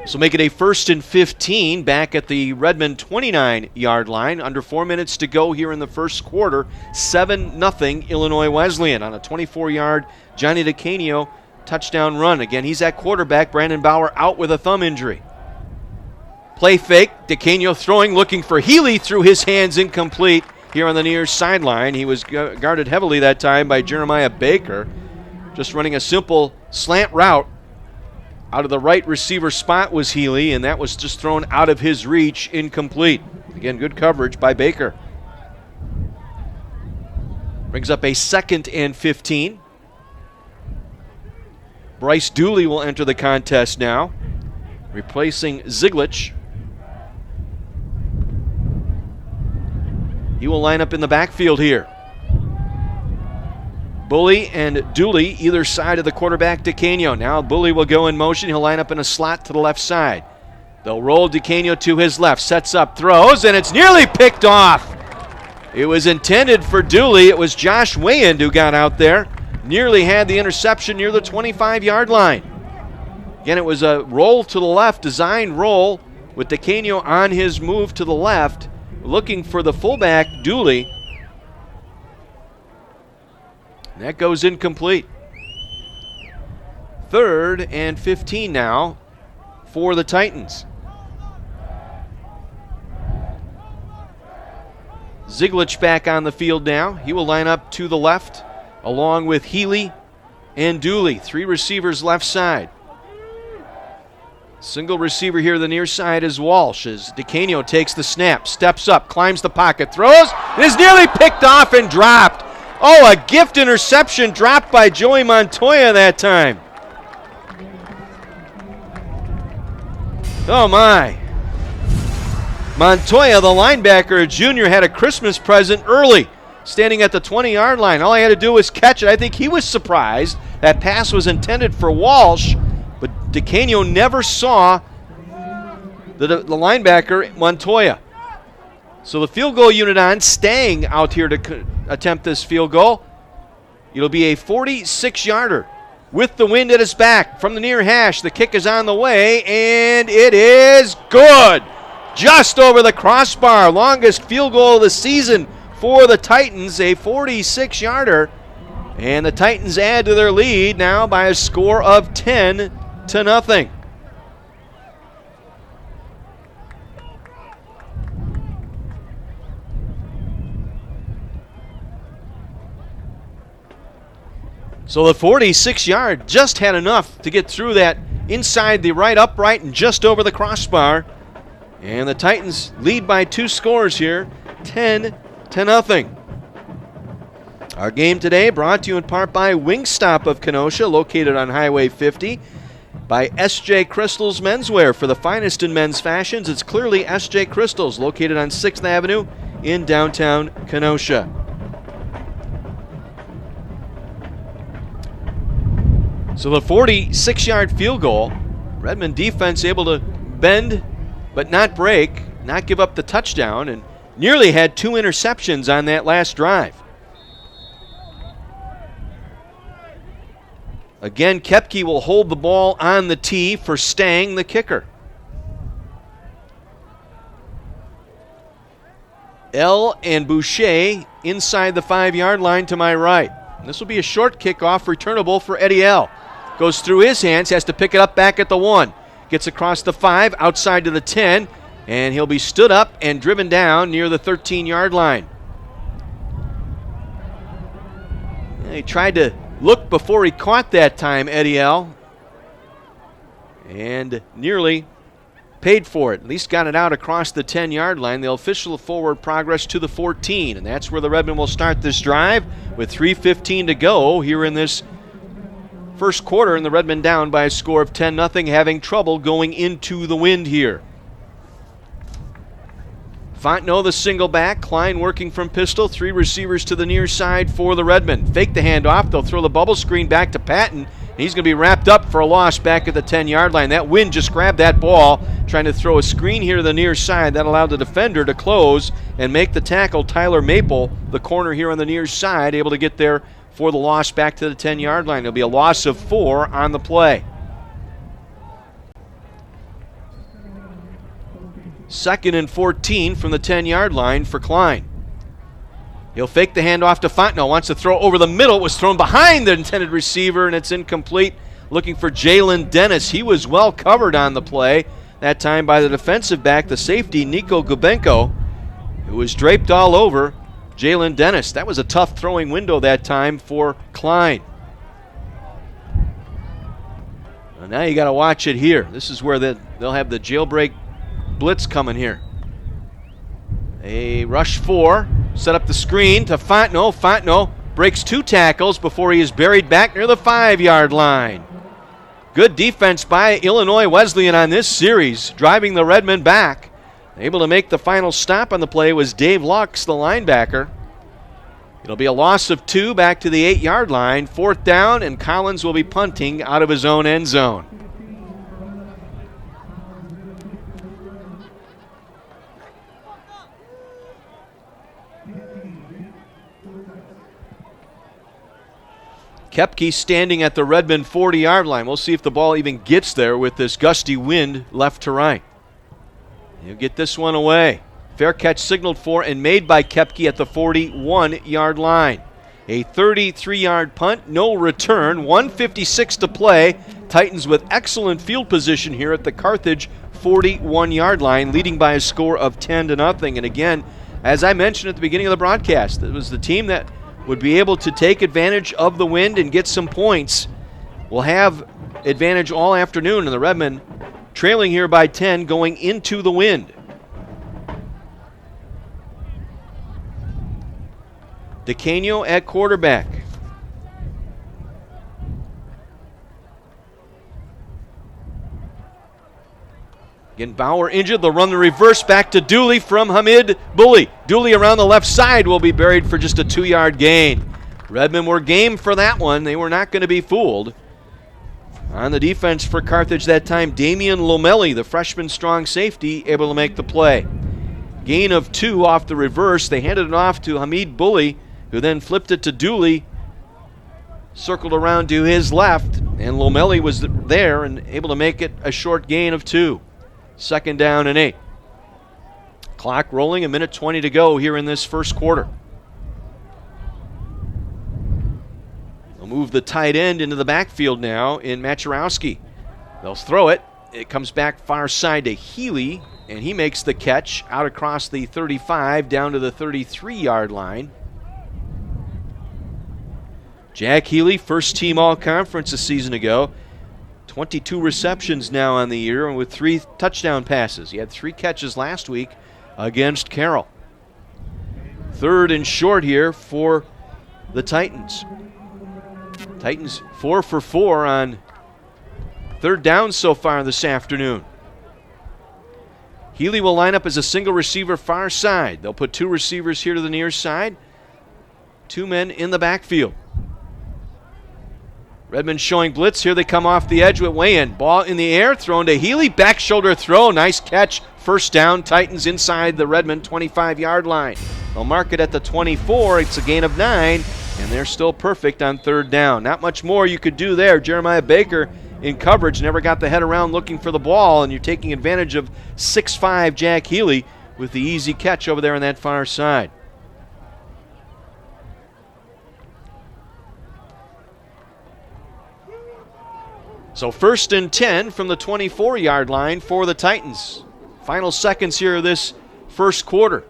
This will make it a 1st and 15 back at the Redmond 29-yard line. Under 4 minutes to go here in the first quarter. 7-0 Illinois Wesleyan on a 24-yard Johnny DeCanio touchdown run. Again, he's at quarterback. Brandon Bauer out with a thumb injury. Play fake. DeCanio throwing, looking for Healy, through his hands, incomplete here on the near sideline. He was guarded heavily that time by Jeremiah Baker. Just running a simple slant route. Out of the right receiver spot was Healy, and that was just thrown out of his reach, incomplete. Again, good coverage by Baker. Brings up a 2nd and 15. Bryce Dooley will enter the contest now, replacing Ziglich. He will line up in the backfield here. Bully and Dooley either side of the quarterback, DeCanio. Now Bully will go in motion. He'll line up in a slot to the left side. They'll roll DeCanio to his left. Sets up, throws, and it's nearly picked off. It was intended for Dooley. It was Josh Wayand who got out there. Nearly had the interception near the 25-yard line. Again, it was a roll to the left, designed roll with DeCanio on his move to the left, looking for the fullback, Dooley. That goes incomplete. 3rd and 15 now for the Titans. Ziglich back on the field now. He will line up to the left along with Healy and Dooley. 3 receivers left side. Single receiver here the near side is Walsh as DeCanio takes the snap, steps up, climbs the pocket, throws, and is nearly picked off and dropped. Oh, a gift interception dropped by Joey Montoya that time. Oh, my. Montoya, the linebacker, a junior, had a Christmas present early, standing at the 20-yard line. All he had to do was catch it. I think he was surprised. That pass was intended for Walsh, but DeCanio never saw the linebacker, Montoya. So the field goal unit on, staying out here to attempt this field goal. It'll be a 46-yarder with the wind at his back from the near hash. The kick is on the way, and it is good. Just over the crossbar. Longest field goal of the season for the Titans, a 46-yarder. And the Titans add to their lead now by a score of 10-0. So the 46-yard just had enough to get through that inside the right upright and just over the crossbar. And the Titans lead by 2 scores here, 10-0. Our game today brought to you in part by Wingstop of Kenosha, located on Highway 50. By S.J. Crystal's Menswear. For the finest in men's fashions, it's clearly S.J. Crystal's, located on 6th Avenue in downtown Kenosha. So the 46-yard field goal, Redmond defense able to bend but not break, not give up the touchdown, and nearly had 2 interceptions on that last drive. Again, Kepke will hold the ball on the tee for Stang, the kicker. L and Boucher inside the 5-yard line to my right. This will be a short kickoff, returnable for Eddie L. Goes through his hands, has to pick it up back at the 1. Gets across the 5, outside to the 10, and he'll be stood up and driven down near the 13-yard line. He tried to look before he caught that time, Eddie L. And nearly paid for it. At least got it out across the 10-yard line. The official forward progress to the 14. And that's where the Redmen will start this drive with 3:15 to go here in this first quarter. And the Redmen down by a score of 10-0, having trouble going into the wind here. Fontenot the single back, Klein working from pistol, 3 receivers to the near side for the Redmen. Fake the handoff, they'll throw the bubble screen back to Patton. He's going to be wrapped up for a loss back at the 10-yard line. That wind just grabbed that ball, trying to throw a screen here to the near side. That allowed the defender to close and make the tackle. Tyler Maple, the corner here on the near side, able to get there for the loss back to the 10-yard line. There'll be a loss of 4 on the play. 2nd and 14 from the 10-yard line for Klein. He'll fake the handoff to Fontenot. Wants to throw over the middle. It was thrown behind the intended receiver, and it's incomplete. Looking for Jalen Dennis. He was well covered on the play, that time by the defensive back, the safety, Nico Gubenko, who was draped all over Jalen Dennis. That was a tough throwing window that time for Klein. Well, now you got to watch it here. This is where they'll have the jailbreak blitz coming here. A rush 4, set up the screen to Fontenot. Fontenot breaks 2 tackles before he is buried back near the 5-yard line. Good defense by Illinois Wesleyan on this series, driving the Redmen back. Able to make the final stop on the play was Dave Lux, the linebacker. It'll be a loss of 2 back to the 8-yard line. 4th down, and Collins will be punting out of his own end zone. Kepke standing at the Redmen 40-yard line. We'll see if the ball even gets there with this gusty wind left to right. He'll get this one away. Fair catch signaled for and made by Kepke at the 41-yard line. A 33-yard punt, no return, 1:56 to play. Titans with excellent field position here at the Carthage 41-yard line, leading by a score of 10-0. And again, as I mentioned at the beginning of the broadcast, it was the team that would be able to take advantage of the wind and get some points. Will have advantage all afternoon, and the Redmen trailing here by 10 going into the wind. DeCanio at quarterback. Again, Bauer injured. They'll run the reverse back to Dooley from Hamid Bully. Dooley around the left side will be buried for just a 2-yard gain. Redmen were game for that one. They were not going to be fooled. On the defense for Carthage that time, Damian Lomelli, the freshman strong safety, able to make the play. Gain of 2 off the reverse. They handed it off to Hamid Bully who then flipped it to Dooley, circled around to his left, and Lomeli was there and able to make it a short gain of 2. 2nd down and 8. Clock rolling, 1:20 to go here in this first quarter. They'll move the tight end into the backfield now in Maturowski. They'll throw it. It comes back far side to Healy, and he makes the catch out across the 35 down to the 33-yard line. Jack Healy, first team all-conference a season ago. 22 receptions now on the year, and with 3 touchdown passes. He had 3 catches last week against Carroll. 3rd and short here for the Titans. Titans 4 for 4 on 3rd down so far this afternoon. Healy will line up as a single receiver far side. They'll put 2 receivers here to the near side. 2 men in the backfield. Redmond showing blitz. Here they come off the edge with Wesleyan. Ball in the air, thrown to Healy. Back shoulder throw. Nice catch. First down. Titans inside the Redmond 25-yard line. They'll mark it at the 24. It's a gain of 9, and they're still perfect on 3rd down. Not much more you could do there. Jeremiah Baker in coverage never got the head around looking for the ball, and you're taking advantage of 6'5" Jack Healy with the easy catch over there on that far side. So 1st and 10 from the 24-yard line for the Titans. Final seconds here of this first quarter.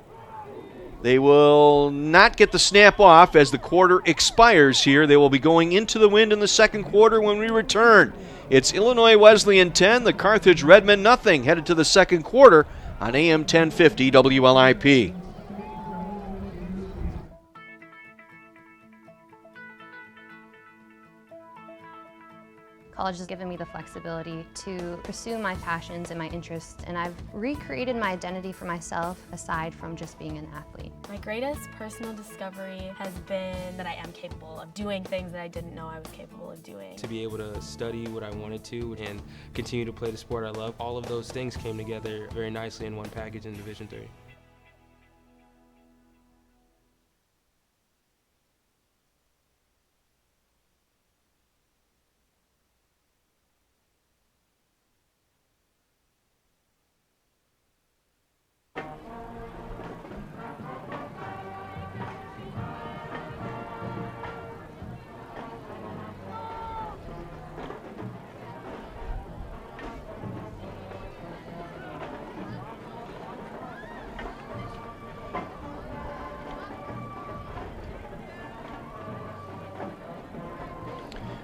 They will not get the snap off as the quarter expires here. They will be going into the wind in the second quarter when we return. It's Illinois Wesleyan 10, the Carthage Redmond nothing, headed to the second quarter on AM 1050 WLIP. College has given me the flexibility to pursue my passions and my interests, and I've recreated my identity for myself aside from just being an athlete. My greatest personal discovery has been that I am capable of doing things that I didn't know I was capable of doing. To be able to study what I wanted to and continue to play the sport I love, all of those things came together very nicely in one package in Division III.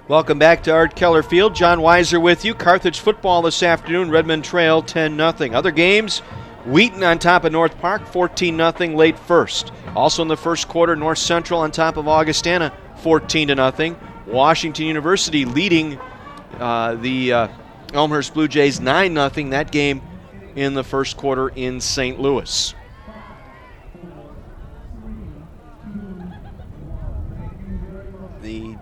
Welcome back to Art Keller Field. John Weiser with you. Carthage football this afternoon. Redmond trail 10-0. Other games, Wheaton on top of North Park, 14-0 late first. Also in the first quarter, North Central on top of Augustana, 14-0. Washington University leading the Elmhurst Blue Jays 9-0. That game in the first quarter in St. Louis. The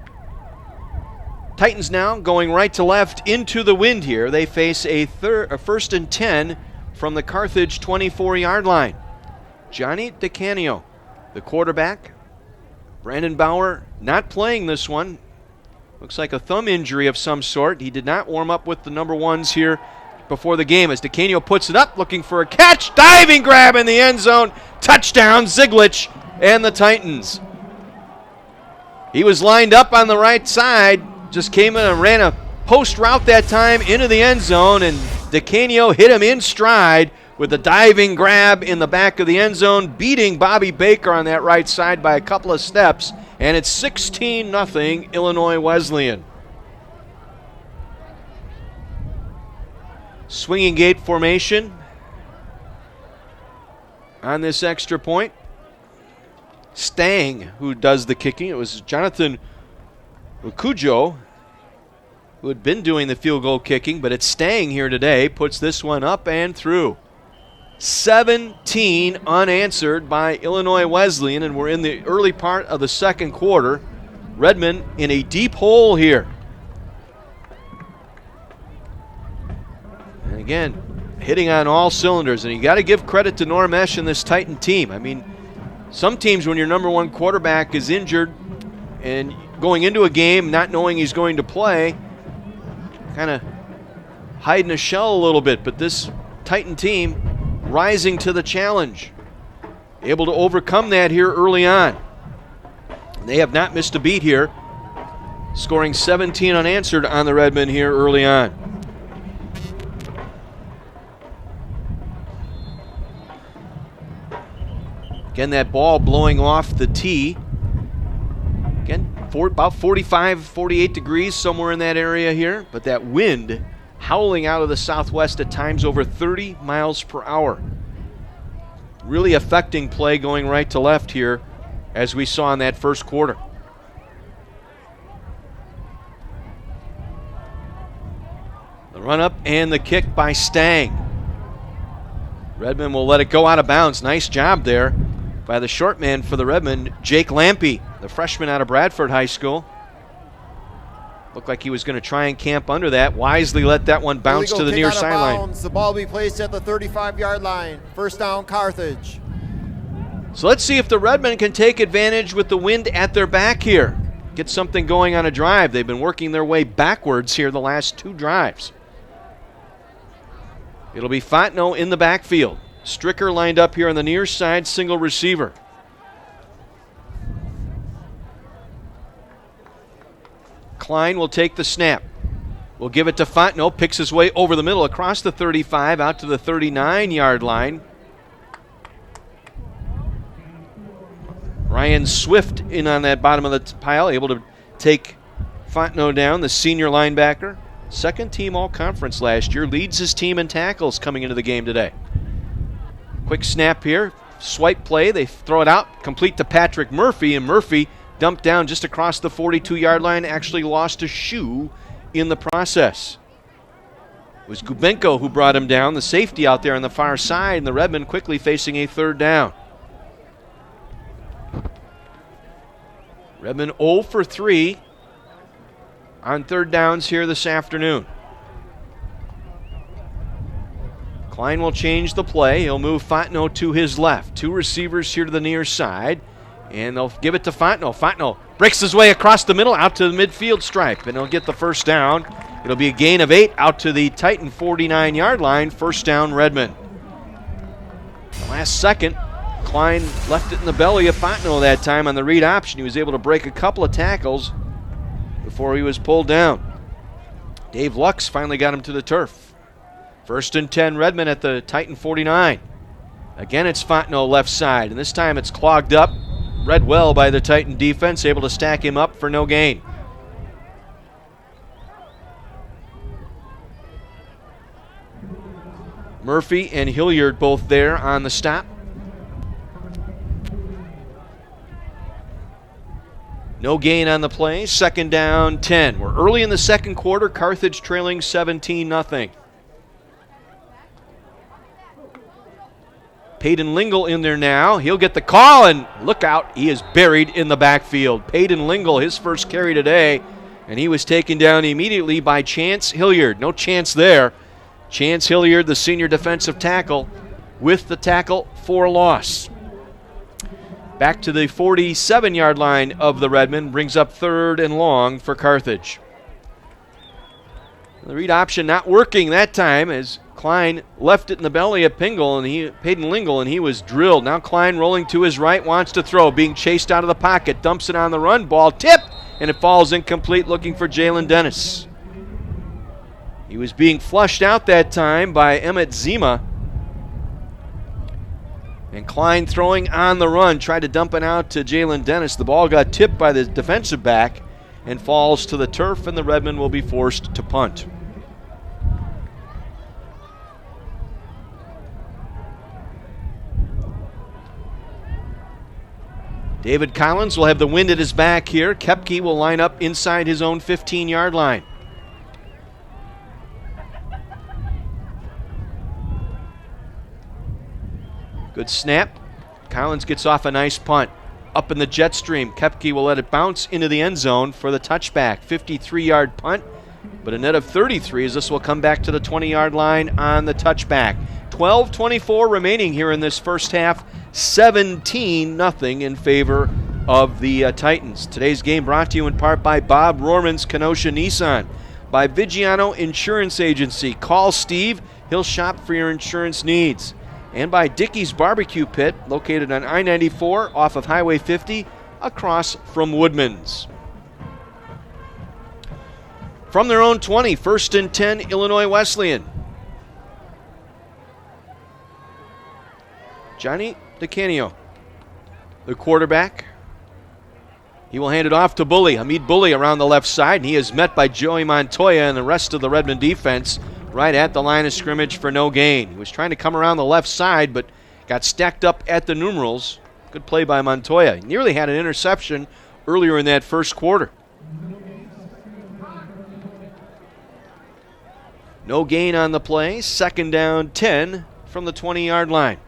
Titans now going right to left into the wind here. They face a 1st and 10 from the Carthage 24-yard line. Johnny DeCanio, the quarterback. Brandon Bauer not playing this one. Looks like a thumb injury of some sort. He did not warm up with the number ones here before the game as DeCanio puts it up, looking for a catch. Diving grab in the end zone. Touchdown, Ziglich and the Titans. He was lined up on the right side. Just came in and ran a post route that time into the end zone, and DeCanio hit him in stride with a diving grab in the back of the end zone, beating Bobby Baker on that right side by a couple of steps, and it's 16-0 Illinois Wesleyan. Swinging gate formation on this extra point. Stang, who does the kicking. It was Jonathan Ukujo, who had been doing the field goal kicking, but it's Stang here today, puts this one up and through. 17 unanswered by Illinois Wesleyan, and we're in the early part of the second quarter. Redmond in a deep hole here. And again, hitting on all cylinders, and you got to give credit to Normesh and this Titan team. I mean, Some teams, when your number one quarterback is injured and going into a game not knowing he's going to play, kind of hide in a shell a little bit. But this Titan team rising to the challenge, able to overcome that here early on. They have not missed a beat here, scoring 17 unanswered on the Redmen here early on. Again, that ball blowing off the tee. Again, about 45, 48 degrees, somewhere in that area here. But that wind howling out of the southwest at times over 30 miles per hour. Really affecting play going right to left here, as we saw in that first quarter. The run up and the kick by Stang. Redmen will let it go out of bounds. Nice job there by the short man for the Redmen, Jake Lampy, the freshman out of Bradford High School. Looked like he was going to try and camp under that. Wisely let that one bounce to the near sideline. The ball will be placed at the 35-yard line. First down, Carthage. So let's see if the Redmen can take advantage with the wind at their back here. Get something going on a drive. They've been working their way backwards here the last two drives. It'll be Fontenot in the backfield. Stricker lined up here on the near side, single receiver. Klein will take the snap. We'll give it to Fontenot, picks his way over the middle across the 35 out to the 39-yard line. Ryan Swift in on that bottom of the pile, able to take Fontenot down, the senior linebacker. Second team all-conference last year, leads his team in tackles coming into the game today. Quick snap here, swipe play, they throw it out, complete to Patrick Murphy, and Murphy dumped down just across the 42-yard line, actually lost a shoe in the process. It was Gubenko who brought him down, the safety out there on the far side, and the Redmen quickly facing a third down. Redmen 0 for 3 on third downs here this afternoon. Klein will change the play. He'll move Fontenot to his left. Two receivers here to the near side, and they'll give it to Fontenot. Fontenot breaks his way across the middle out to the midfield stripe, and he'll get the first down. It'll be a gain of 8 out to the Titan 49-yard line. First down, Redmen. The last second, Klein left it in the belly of Fontenot that time on the read option. He was able to break a couple of tackles before he was pulled down. Dave Lux finally got him to the turf. First and 10, Redmen at the Titan 49. Again, it's Fontenot left side, and this time it's clogged up. Read well by the Titan defense, able to stack him up for no gain. Murphy and Hilliard both there on the stop. No gain on the play. Second down, 10. We're early in the second quarter. Carthage trailing 17-0. Peyton Lingle in there now. He'll get the call, and look out. He is buried in the backfield. Peyton Lingle, his first carry today, and he was taken down immediately by Chance Hilliard. No chance there. Chance Hilliard, the senior defensive tackle, with the tackle for loss. Back to the 47-yard line of the Redmen, brings up third and long for Carthage. The read option not working that time as Klein left it in the belly of Peyton Lingle, and he was drilled. Now Klein rolling to his right, wants to throw, being chased out of the pocket, dumps it on the run, ball tipped, and it falls incomplete, looking for Jalen Dennis. He was being flushed out that time by Emmett Zima. And Klein throwing on the run, tried to dump it out to Jalen Dennis. The ball got tipped by the defensive back and falls to the turf, and the Redmen will be forced to punt. David Collins will have the wind at his back here. Kepke will line up inside his own 15-yard line. Good snap. Collins gets off a nice punt. Up in the jet stream. Kepke will let it bounce into the end zone for the touchback. 53-yard punt, but a net of 33 as this will come back to the 20-yard line on the touchback. 12:24 remaining here in this first half. 17-0 in favor of the Titans. Today's game brought to you in part by Bob Rohrman's Kenosha Nissan, by Vigiano Insurance Agency. Call Steve, he'll shop for your insurance needs. And by Dickey's Barbecue Pit, located on I-94 off of Highway 50 across from Woodman's. From their own 20, 1st and 10, Illinois Wesleyan. Johnny DeCanio, the quarterback. He will hand it off to Bully. Hamid Bully around the left side, and he is met by Joey Montoya and the rest of the Redmond defense right at the line of scrimmage for no gain. He was trying to come around the left side, but got stacked up at the numerals. Good play by Montoya. He nearly had an interception earlier in that first quarter. No gain on the play. 2nd down, 10 from the 20-yard line.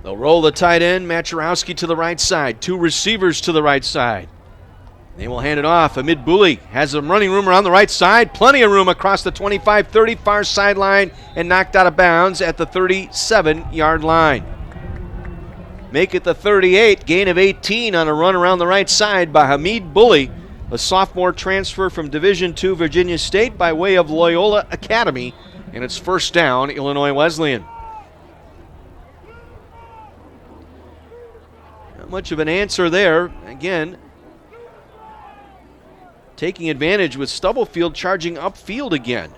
They'll roll the tight end, Maczarowski to the right side. 2 receivers to the right side. They will hand it off. Hamid Bully has some running room around the right side. Plenty of room across the 25-30 far sideline and knocked out of bounds at the 37-yard line. Make it the 38, gain of 18 on a run around the right side by Hamid Bully, a sophomore transfer from Division II Virginia State by way of Loyola Academy, and it's 1st down, Illinois Wesleyan. Not much of an answer there. Again, taking advantage with Stubblefield charging upfield again.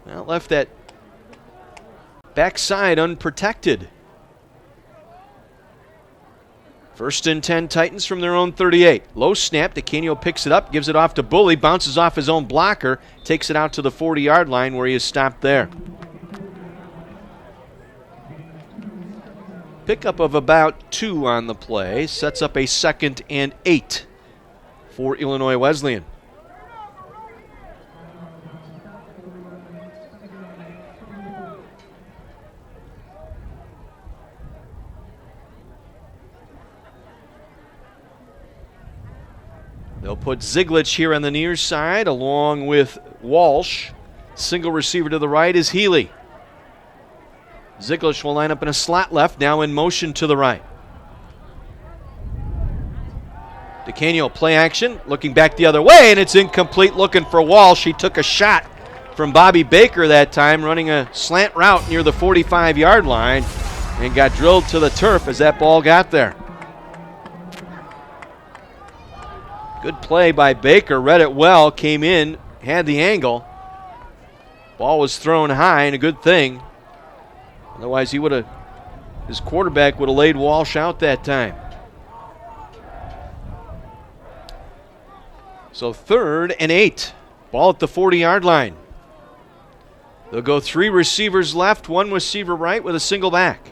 Well, left that backside unprotected. 1st and 10 Titans from their own 38. Low snap, DeCanio picks it up, gives it off to Bully, bounces off his own blocker, takes it out to the 40-yard line where he is stopped there. Pickup of about 2 on the play, sets up a 2nd and 8 for Illinois Wesleyan. They'll put Ziglich here on the near side along with Walsh. Single receiver to the right is Healy. Ziglich will line up in a slot left, now in motion to the right. DeCanio play action, looking back the other way, and it's incomplete, looking for Walsh. He took a shot from Bobby Baker that time, running a slant route near the 45-yard line, and got drilled to the turf as that ball got there. Good play by Baker, read it well, came in, had the angle. Ball was thrown high, and a good thing. Otherwise, his quarterback would have laid Walsh out that time. So 3rd and 8. Ball at the 40-yard line. They'll go 3 receivers left, 1 receiver right with a single back.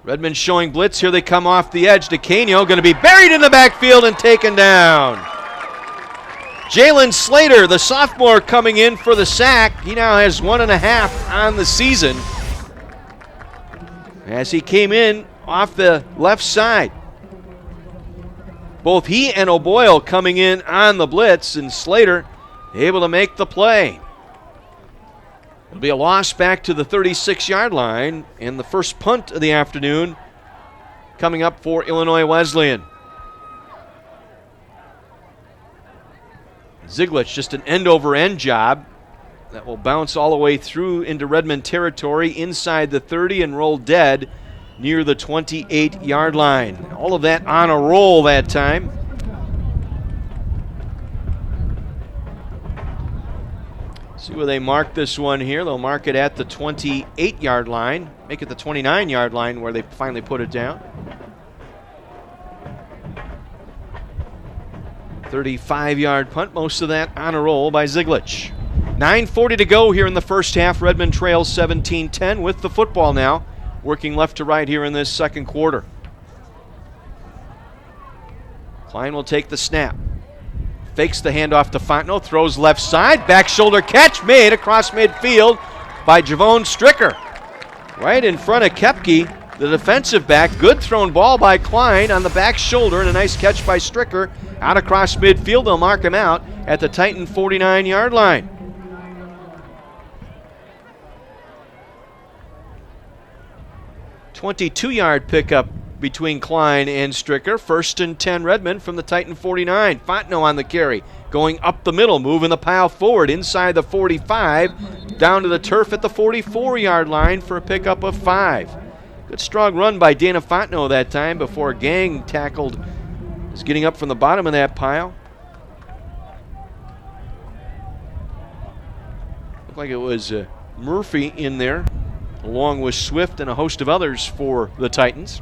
Redmond showing blitz. Here they come off the edge. DeCanio going to be buried in the backfield and taken down. Jalen Slater, the sophomore, coming in for the sack. He now has 1.5 on the season as he came in off the left side. Both he and O'Boyle coming in on the blitz, and Slater able to make the play. It'll be a loss back to the 36-yard line, and the first punt of the afternoon coming up for Illinois Wesleyan. Ziglich, just an end-over-end job that will bounce all the way through into Redmond territory inside the 30 and roll dead near the 28-yard line. All of that on a roll that time. See where they mark this one here. They'll mark it at the 28-yard line. Make it the 29-yard line where they finally put it down. 35-yard punt, most of that on a roll by Ziglich. 9:40 to go here in the first half. Redmond trails 17-10 with the football now, working left to right here in this second quarter. Klein will take the snap. Fakes the handoff to Fontenot, throws left side, back shoulder catch made across midfield by Javon Stricker. Right in front of Kepke, the defensive back. Good thrown ball by Klein on the back shoulder, and a nice catch by Stricker out across midfield. They'll mark him out at the Titan 49-yard line. "22-yard pickup between Klein and Stricker. 1st and 10 Redmond from the Titan 49. Fontenot on the carry, going up the middle, moving the pile forward inside the 45, down to the turf at the 44-yard line for a pickup of 5. Good strong run by Dana Fontenot that time before Gang tackled, is getting up from the bottom of that pile. Looked like it was Murphy in there, along with Swift and a host of others for the Titans.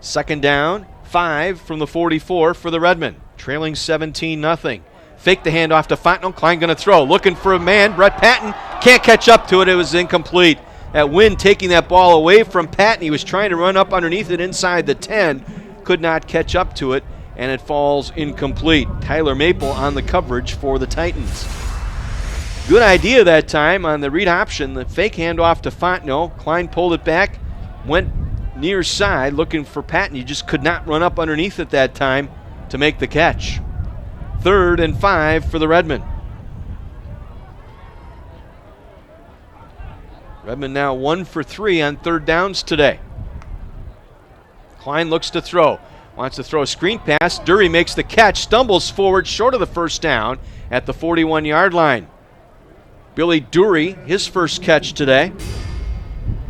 Second down, 5 from the 44 for the Redmen, trailing 17-0. Fake the handoff to Fontenot. Klein going to throw, looking for a man. Brett Patton can't catch up to it. It was incomplete. That wind taking that ball away from Patton. He was trying to run up underneath it inside the 10. Could not catch up to it, and it falls incomplete. Tyler Maple on the coverage for the Titans. Good idea that time on the read option. The fake handoff to Fontenot. Klein pulled it back, went near side looking for Patton. He just could not run up underneath it that time to make the catch. 3rd and 5 for the Redmen. Redmen now 1 for 3 on 3rd downs today. Klein looks to throw. Wants to throw a screen pass. Dury makes the catch, stumbles forward short of the first down at the 41-yard line. Billy Dury, his first catch today.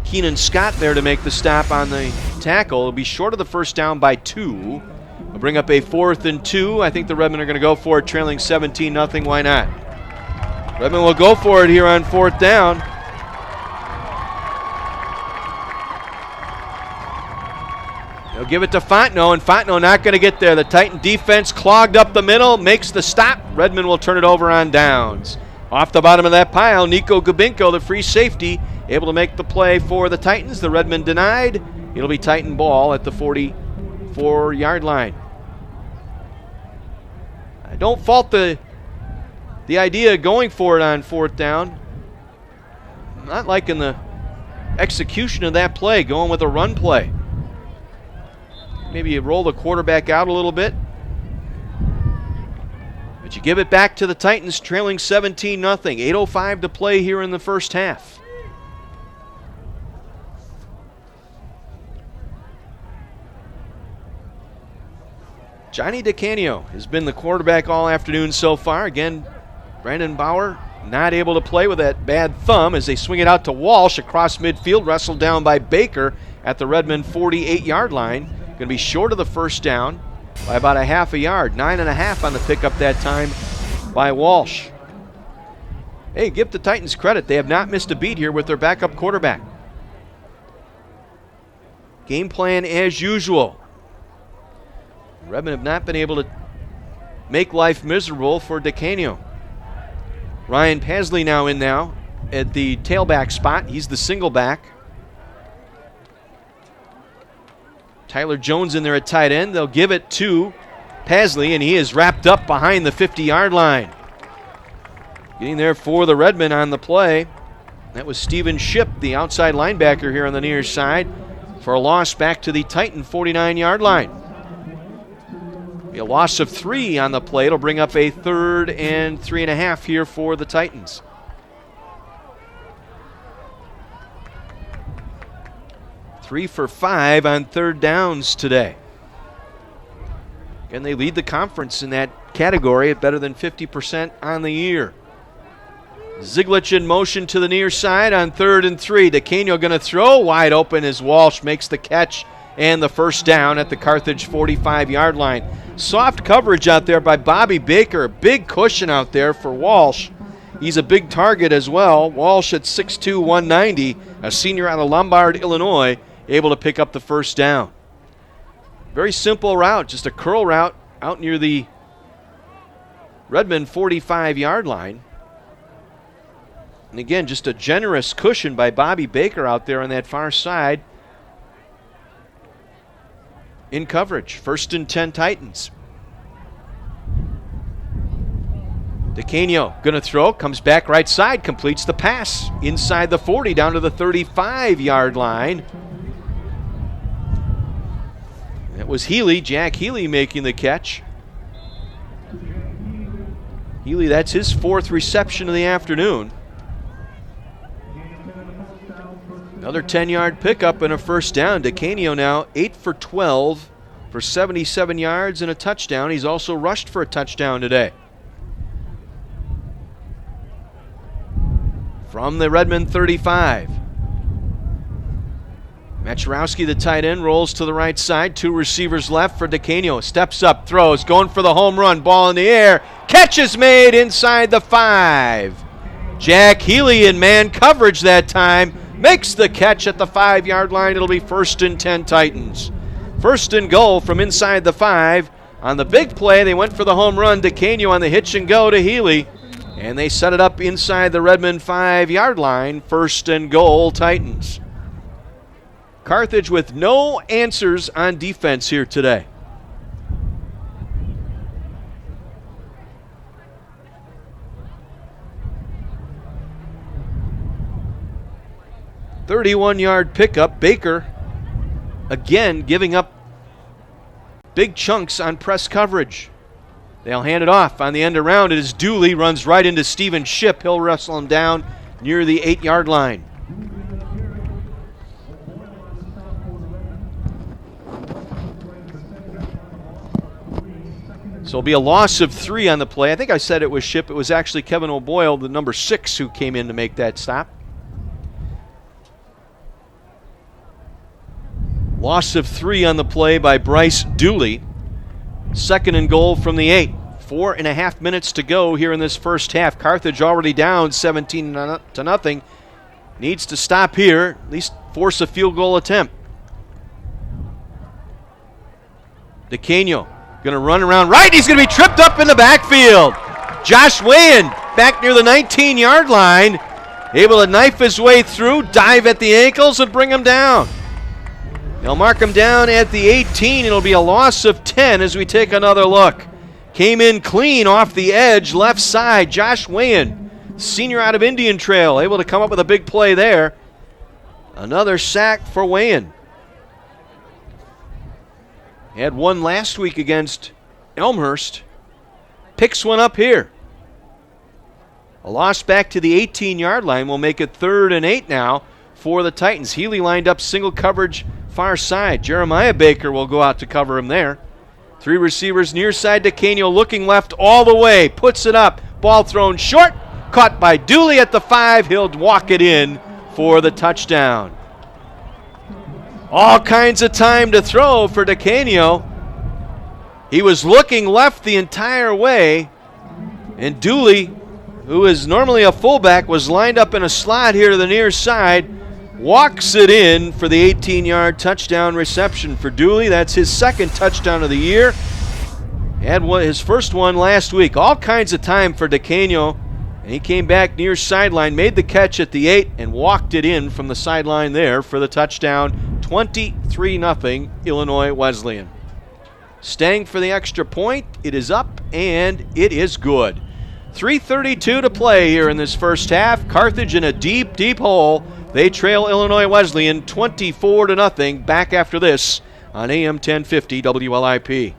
Keenan Scott there to make the stop on the tackle. It'll be short of the first down by 2. We'll bring up a 4th and 2. I think the Redmen are going to go for it, trailing 17-0. Why not? Redmen will go for it here on 4th down. They'll give it to Fontenot, and Fontenot not going to get there. The Titan defense clogged up the middle, makes the stop. Redmen will turn it over on downs. Off the bottom of that pile, Nico Gabinko, the free safety, able to make the play for the Titans. The Redmen denied. It'll be Titan ball at the 44-yard line. I don't fault the idea of going for it on 4th down. Not liking the execution of that play, going with a run play. Maybe you roll the quarterback out a little bit. But you give it back to the Titans, trailing 17-0. 8:05 to play here in the first half. Johnny DeCanio has been the quarterback all afternoon so far. Again, Brandon Bauer not able to play with that bad thumb as they swing it out to Walsh across midfield, wrestled down by Baker at the Redmond 48-yard line. Going to be short of the first down by about a half a yard. 9.5 on the pickup that time by Walsh. Hey, give the Titans credit. They have not missed a beat here with their backup quarterback. Game plan as usual. Redmond have not been able to make life miserable for DeCanio. Ryan Pasley now in at the tailback spot. He's the single back. Tyler Jones in there at tight end. They'll give it to Pasley, and he is wrapped up behind the 50-yard line. Getting there for the Redmen on the play. That was Steven Shipp, the outside linebacker here on the near side, for a loss back to the Titan 49-yard line. A loss of 3 on the play. It'll bring up a 3rd and 3.5 here for the Titans. Three for 5 on 3rd downs today. Again, they lead the conference in that category at better than 50% on the year. Ziglich in motion to the near side on 3rd and 3. DeCanio going to throw wide open as Walsh makes the catch and the first down at the Carthage 45-yard line. Soft coverage out there by Bobby Baker. Big cushion out there for Walsh. He's a big target as well. Walsh at 6'2", 190, a senior out of Lombard, Illinois, able to pick up the first down. Very simple route, just a curl route out near the Redmond 45-yard line. And again, just a generous cushion by Bobby Baker out there on that far side. In coverage, 1st and 10 Titans. DeCanio gonna throw, comes back right side, completes the pass inside the 40 down to the 35-yard line. That was Healy, Jack Healy making the catch. Healy, that's his 4th reception of the afternoon. Another 10-yard pickup and a first down. DeCanio now 8 for 12 for 77 yards and a touchdown. He's also rushed for a touchdown today. From the Redmond 35. Maczarowski, the tight end, rolls to the right side. 2 receivers left for DeCanio. Steps up, throws, going for the home run. Ball in the air. Catch is made inside the 5. Jack Healy in man coverage that time. Makes the catch at the 5-yard line. It'll be 1st and 10 Titans. 1st and goal from inside the 5. On the big play, they went for the home run. DeCanio on the hitch and go to Healy. And they set it up inside the Redmond 5-yard line. 1st and goal Titans. Carthage with no answers on defense here today. "31-yard pickup. Baker again giving up big chunks on press coverage. They'll hand it off on the end around. It is Dooley, runs right into Steven Shipp. He'll wrestle him down near the 8-yard line. So it'll be a loss of 3 on the play. I think I said it was Shipp. It was actually Kevin O'Boyle, the number 6, who came in to make that stop. Loss of 3 on the play by Bryce Dooley. 2nd and goal from the 8. 4.5 minutes to go here in this first half. Carthage already down 17-0. Needs to stop here, at least force a field goal attempt. DeCanio going to run around right. He's going to be tripped up in the backfield. Josh Wesleyan back near the 19-yard line. Able to knife his way through, dive at the ankles, and bring him down. They'll mark him down at the 18. It'll be a loss of 10 as we take another look. Came in clean off the edge, left side. Josh Wesleyan, senior out of Indian Trail, able to come up with a big play there. Another sack for Wesleyan. Had one last week against Elmhurst. Picks one up here. A loss back to the 18-yard line will make it 3rd and 8 now for the Titans. Healy lined up single coverage far side. Jeremiah Baker will go out to cover him there. 3 receivers near side. DeCanio looking left all the way. Puts it up. Ball thrown short. Caught by Dooley at the 5. He'll walk it in for the touchdown. All kinds of time to throw for DeCanio. He was looking left the entire way, and Dooley, who is normally a fullback, was lined up in a slot here to the near side, walks it in for the 18-yard touchdown reception for Dooley. That's his 2nd touchdown of the year. Had his first one last week. All kinds of time for DeCanio, and he came back near sideline, made the catch at the 8, and walked it in from the sideline there for the touchdown. 23-0 Illinois Wesleyan. Staying for the extra point. It is up, and it is good. 3:32 to play here in this first half. Carthage in a deep, deep hole. They trail Illinois Wesleyan 24-0. Back after this on AM 1050 WLIP.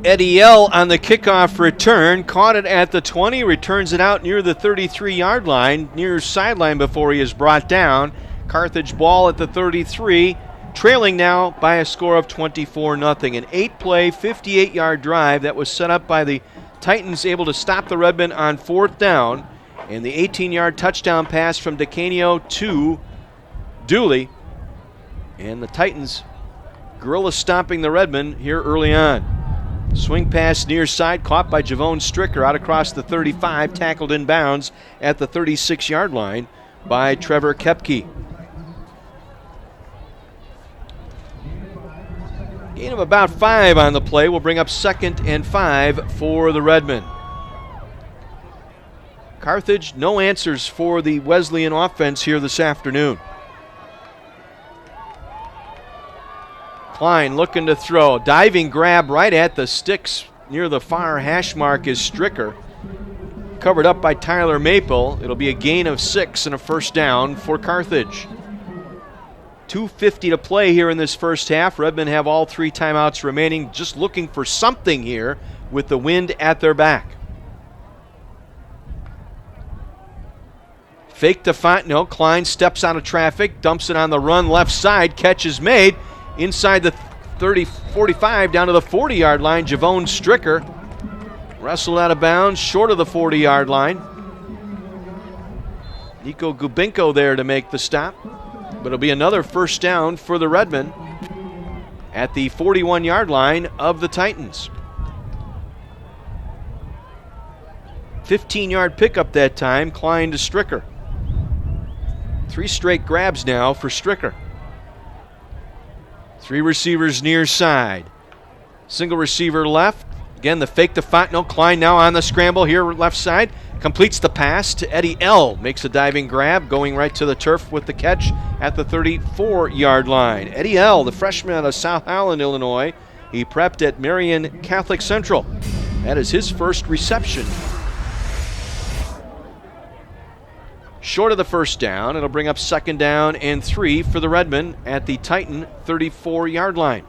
Eddie L. on the kickoff return, caught it at the 20, returns it out near the 33-yard line, near sideline before he is brought down. Carthage ball at the 33, trailing now by a score of 24-0. An 8-play, 58-yard drive that was set up by the Titans, able to stop the Redmen on 4th down, and the 18-yard touchdown pass from DeCanio to Dooley. And the Titans guerrilla stomping the Redmen here early on. Swing pass near side, caught by Javon Stricker out across the 35, tackled in bounds at the 36-yard line by Trevor Kepke. Gain of about 5 on the play will bring up 2nd and 5 for the Redmen. Carthage, no answers for the Wesleyan offense here this afternoon. Klein looking to throw. Diving grab right at the sticks near the far hash mark is Stricker. Covered up by Tyler Maple. It'll be a gain of 6 and a first down for Carthage. 2:50 to play here in this first half. Redmen have all 3 timeouts remaining, just looking for something here with the wind at their back. Fake to Fontenot. Klein steps out of traffic, dumps it on the run left side. Catch is made. Inside the 30-45 down to the 40-yard line, Javon Stricker wrestled out of bounds short of the 40-yard line. Nico Gubinko there to make the stop, but it'll be another first down for the Redmen at the 41-yard line of the Titans. 15-yard pickup that time, Klein to Stricker. 3 straight grabs now for Stricker. 3 receivers near side. Single receiver left. Again, the fake to Fontenot. Klein now on the scramble here left side. Completes the pass to Eddie L. Makes a diving grab, going right to the turf with the catch at the 34-yard line. Eddie L., the freshman out of South Holland, Illinois. He prepped at Marion Catholic Central. That is his first reception. Short of the first down, it'll bring up 2nd down and 3 for the Redmen at the Titan 34-yard line.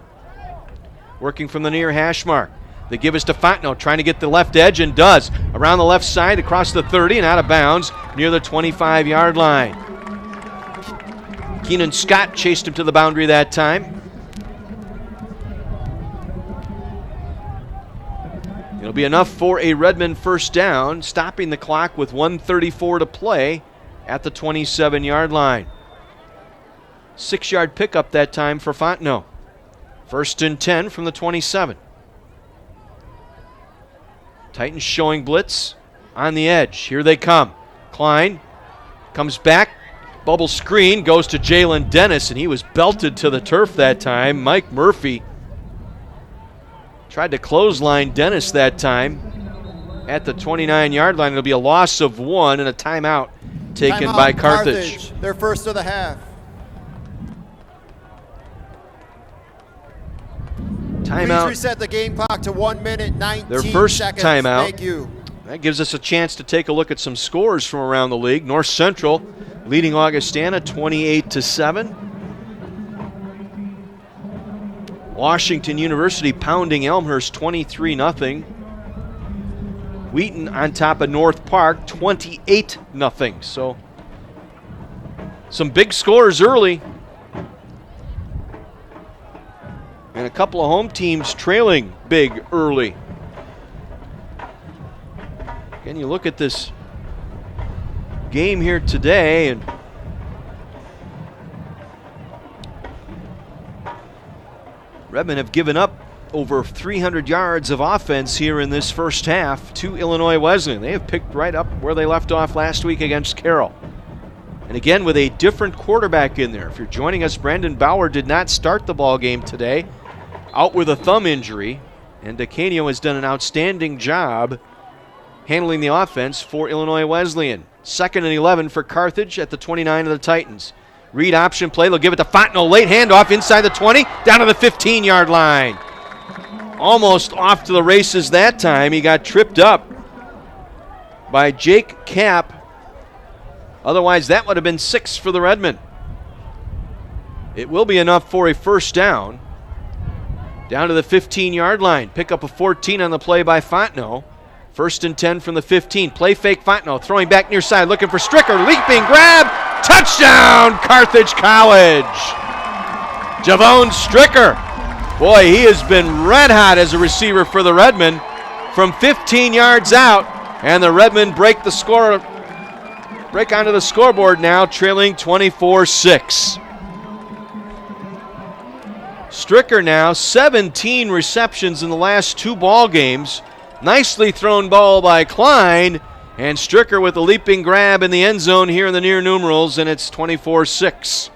Working from the near hash mark. They give us to Fontenot, trying to get the left edge, and does. Around the left side, across the 30, and out of bounds near the 25-yard line. Keenan Scott chased him to the boundary that time. It'll be enough for a Redmen first down, stopping the clock with 1:34 to play at the 27-yard line. 6-yard pickup that time for Fontenot. 1st and 10 from the 27. Titans showing blitz on the edge. Here they come. Klein comes back. Bubble screen goes to Jalen Dennis, and he was belted to the turf that time. Mike Murphy tried to clothesline Dennis that time at the 29-yard line. It'll be a loss of 1 and a timeout taken by Carthage. Their first of the half. Timeout. Please reset the game clock to 1 minute 19 Their first seconds. timeout. Thank you. That gives us a chance to take a look at some scores from around the league. North Central leading Augustana 28-7. Washington University pounding Elmhurst 23-0. Wheaton on top of North Park 28-0. So some big scores early. And a couple of home teams trailing big early. Again, you look at this game here today, and Redmen have given up over 300 yards of offense here in this first half to Illinois Wesleyan. They have picked right up where they left off last week against Carroll. And again, with a different quarterback in there. If you're joining us, Brandon Bauer did not start the ball game today, out with a thumb injury, and DeCanio has done an outstanding job handling the offense for Illinois Wesleyan. 2nd and 11 for Carthage at the 29 of the Titans. Read option play. They'll give it to Fontenot. Late handoff inside the 20, down to the 15-yard line. Almost off to the races that time. He got tripped up by Jake Kapp. Otherwise, that would have been 6 for the Redmen. It will be enough for a first down. Down to the 15-yard line. Pick up a 14 on the play by Fontenot. 1st and 10 from the 15. Play fake Fontenot. Throwing back near side. Looking for Stricker. Leaping grab. Touchdown, Carthage College. Javon Stricker. Boy, he has been red hot as a receiver for the Redmen from 15 yards out. And the Redmen break onto the scoreboard now, trailing 24-6. Stricker now 17 receptions in the last 2 ball games. Nicely thrown ball by Klein, and Stricker with a leaping grab in the end zone here in the near numerals, and it's 24-6.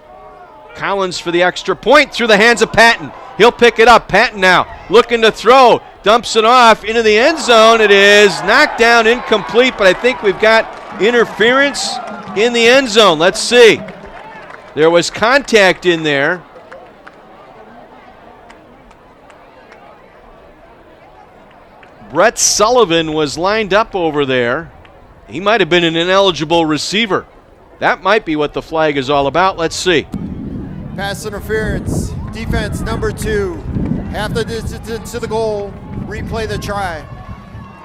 Collins for the extra point through the hands of Patton. He'll pick it up. Patton now looking to throw, dumps it off into the end zone. It is knocked down, incomplete, but I think we've got interference in the end zone. Let's see. There was contact in there. Brett Sullivan was lined up over there. He might have been an ineligible receiver. That might be what the flag is all about. Let's see. Pass interference. Defense number 2. Half the distance to the goal. Replay the try.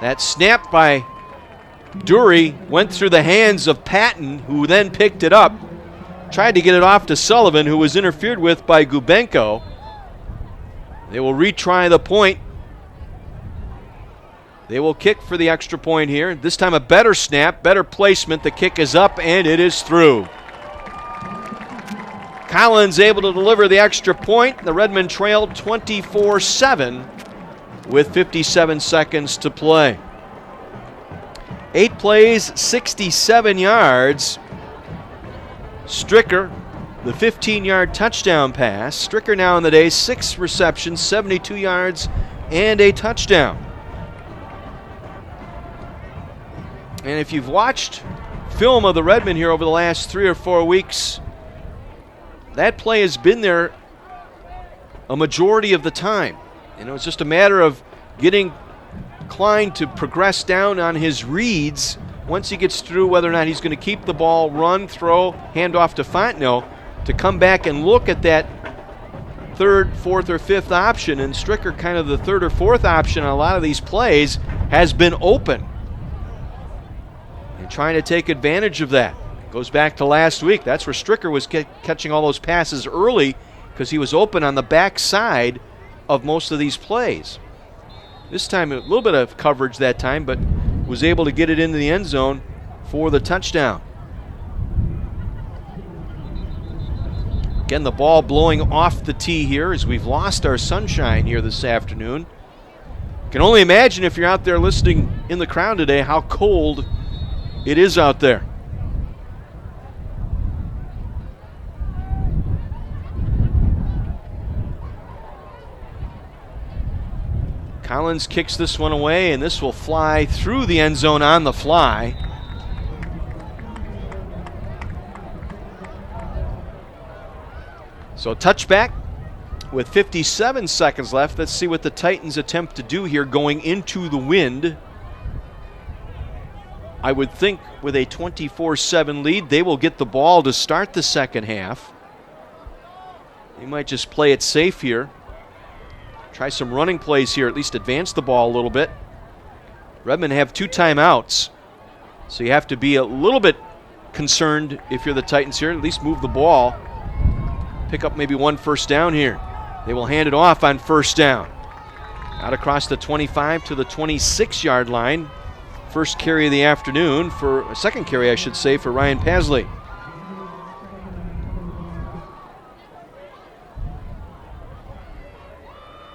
That snap by Dury went through the hands of Patton, who then picked it up. Tried to get it off to Sullivan, who was interfered with by Gubenko. They will retry the point. They will kick for the extra point here. This time a better snap, better placement. The kick is up and it is through. Collins able to deliver the extra point. The Redmen trailed 24-7 with 57 seconds to play. 8 plays, 67 yards. Stricker, the 15-yard touchdown pass. Stricker now in the day, 6 receptions, 72 yards, and a touchdown. And if you've watched film of the Redmen here over the last 3 or 4 weeks, that play has been there a majority of the time. You know, it's just a matter of getting Klein to progress down on his reads once he gets through whether or not he's going to keep the ball, run, throw, hand off to Fontenot, to come back and look at that 3rd, 4th, or 5th option. And Stricker, kind of the 3rd or 4th option on a lot of these plays, has been open. Trying to take advantage of that. Goes back to last week. That's where Stricker was catching all those passes early because he was open on the back side of most of these plays. This time, a little bit of coverage that time, but was able to get it into the end zone for the touchdown. Again, the ball blowing off the tee here as we've lost our sunshine here this afternoon. Can only imagine if you're out there listening in the crowd today how cold it is out there. Collins kicks this one away, and this will fly through the end zone on the fly. So touchback with 57 seconds left. Let's see what the Titans attempt to do here going into the wind. I would think with a 24-7 lead, they will get the ball to start the second half. They might just play it safe here. Try some running plays here, at least advance the ball a little bit. Redmen have 2 timeouts, so you have to be a little bit concerned if you're the Titans here. At least move the ball. Pick up maybe 1 first down here. They will hand it off on first down. Out across the 25 to the 26-yard line. First carry of the afternoon, for a second carry, I should say, for Ryan Pasley.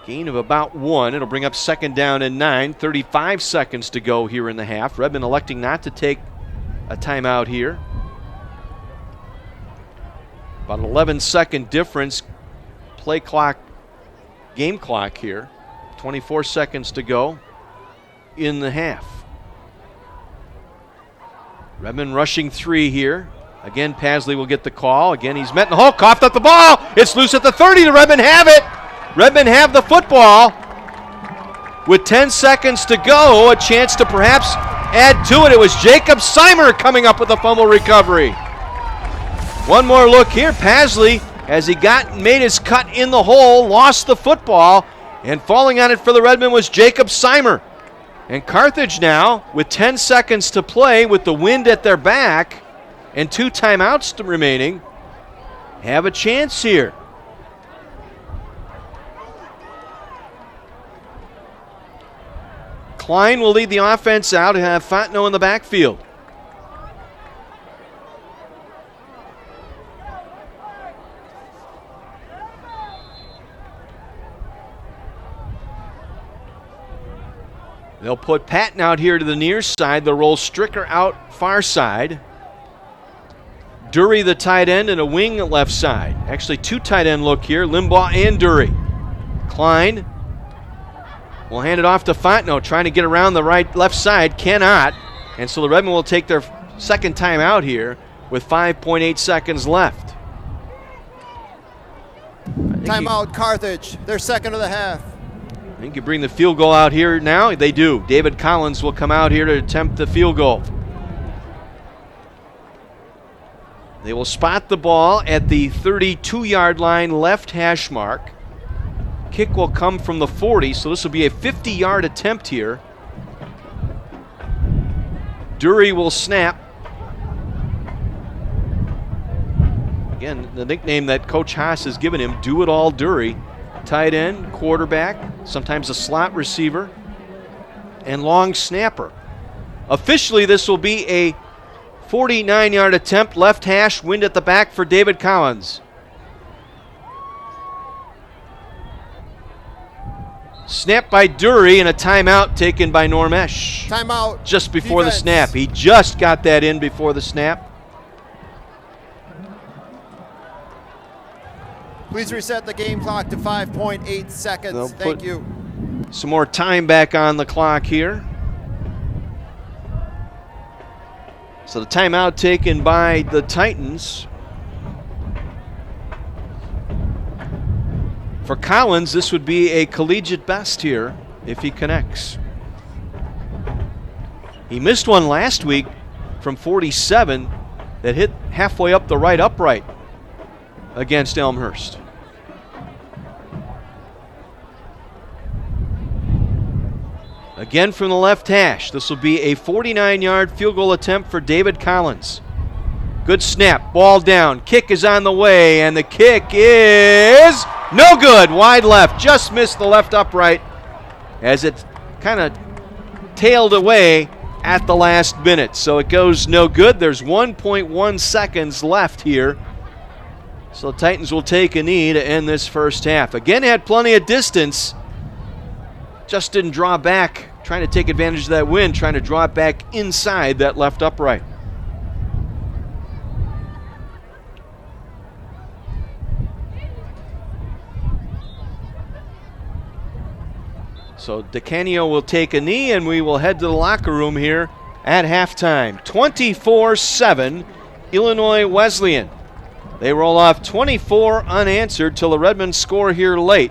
Gain of about 1. It'll bring up second down and 9. 35 seconds to go here in the half. Redmen electing not to take a timeout here. About an 11-second difference. Play clock, game clock here. 24 seconds to go in the half. Redmen rushing 3 here. Again, Pasley will get the call. Again, he's met in the hole, coughed up the ball. It's loose at the 30. The Redmen have it. Redmen have the football. With 10 seconds to go, a chance to perhaps add to it. It was Jacob Seimer coming up with a fumble recovery. One more look here. Pasley, as he made his cut in the hole, lost the football, And falling on it for the Redmen was Jacob Seimer. And Carthage now, with 10 seconds to play, with the wind at their back and 2 timeouts remaining, have a chance here. Klein will lead the offense out and have Fontenot in the backfield. They'll put Patton out here to the near side. They'll roll Stricker out far side. Dury the tight end and a wing left side. Actually 2 tight end look here, Limbaugh and Dury. Klein will hand it off to Fontenot, trying to get around the left side, cannot. And so the Redmen will take their second time out here with 5.8 seconds left. Timeout, Carthage. Their second of the half. I think you bring the field goal out here now. They do. David Collins will come out here to attempt the field goal. They will spot the ball at the 32-yard line left hash mark. Kick will come from the 40, so this will be a 50-yard attempt here. Dury will snap. Again, the nickname that Coach Haas has given him, Do It All Dury. Tight end, quarterback, sometimes a slot receiver, and long snapper. Officially, this will be a 49-yard attempt, left hash, wind at the back for David Collins. Snap by Dury and a timeout taken by Normesh. Timeout. Just before Defense. the snap. He just got that in before the snap. Please reset the game clock to 5.8 seconds. They'll Thank put you. some more time back on the clock here. So the timeout taken by the Titans. For Collins, this would be a collegiate best here if he connects. He missed one last week from 47 that hit halfway up the right upright against Elmhurst. Again from the left hash. This will be a 49-yard field goal attempt for David Collins. Good snap, ball down, kick is on the way, and the kick is no good. Wide left, just missed the left upright as it kind of tailed away at the last minute. So it goes no good. There's 1.1 seconds left here. So the Titans will take a knee to end this first half. Again, had plenty of distance. Just didn't draw back, trying to take advantage of that wind, trying to draw it back inside that left upright. So DeCanio will take a knee, and we will head to the locker room here at halftime. 24-7, Illinois Wesleyan. They roll off 24 unanswered till the Redmen score here late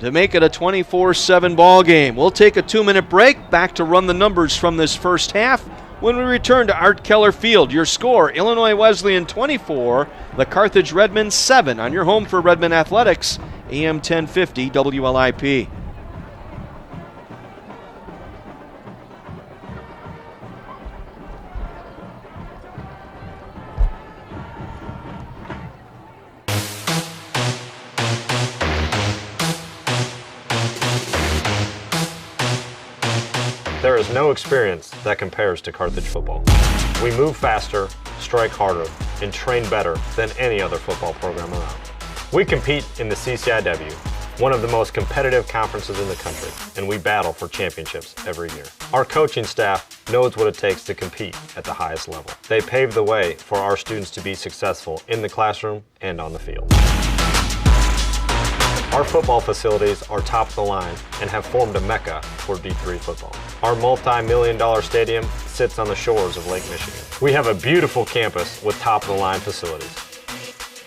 to make it a 24-7 ball game. We'll take a 2-minute break, back to run the numbers from this first half when we return to Art Keller Field. Your score, Illinois Wesleyan 24, the Carthage Redmen 7 on your home for Redmen Athletics, AM 1050 WLIP. There is no experience that compares to Carthage football. We move faster, strike harder, and train better than any other football program around. We compete in the CCIW, one of the most competitive conferences in the country, and we battle for championships every year. Our coaching staff knows what it takes to compete at the highest level. They pave the way for our students to be successful in the classroom and on the field. Our football facilities are top of the line and have formed a mecca for D3 football. Our multi-million-dollar stadium sits on the shores of Lake Michigan. We have a beautiful campus with top-of-the-line facilities.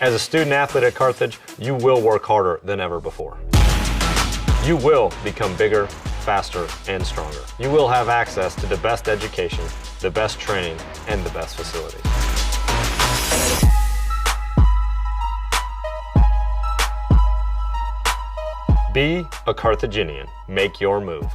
As a student athlete at Carthage, you will work harder than ever before. You will become bigger, faster, and stronger. You will have access to the best education, the best training, and the best facilities. Be a Carthaginian. Make your move.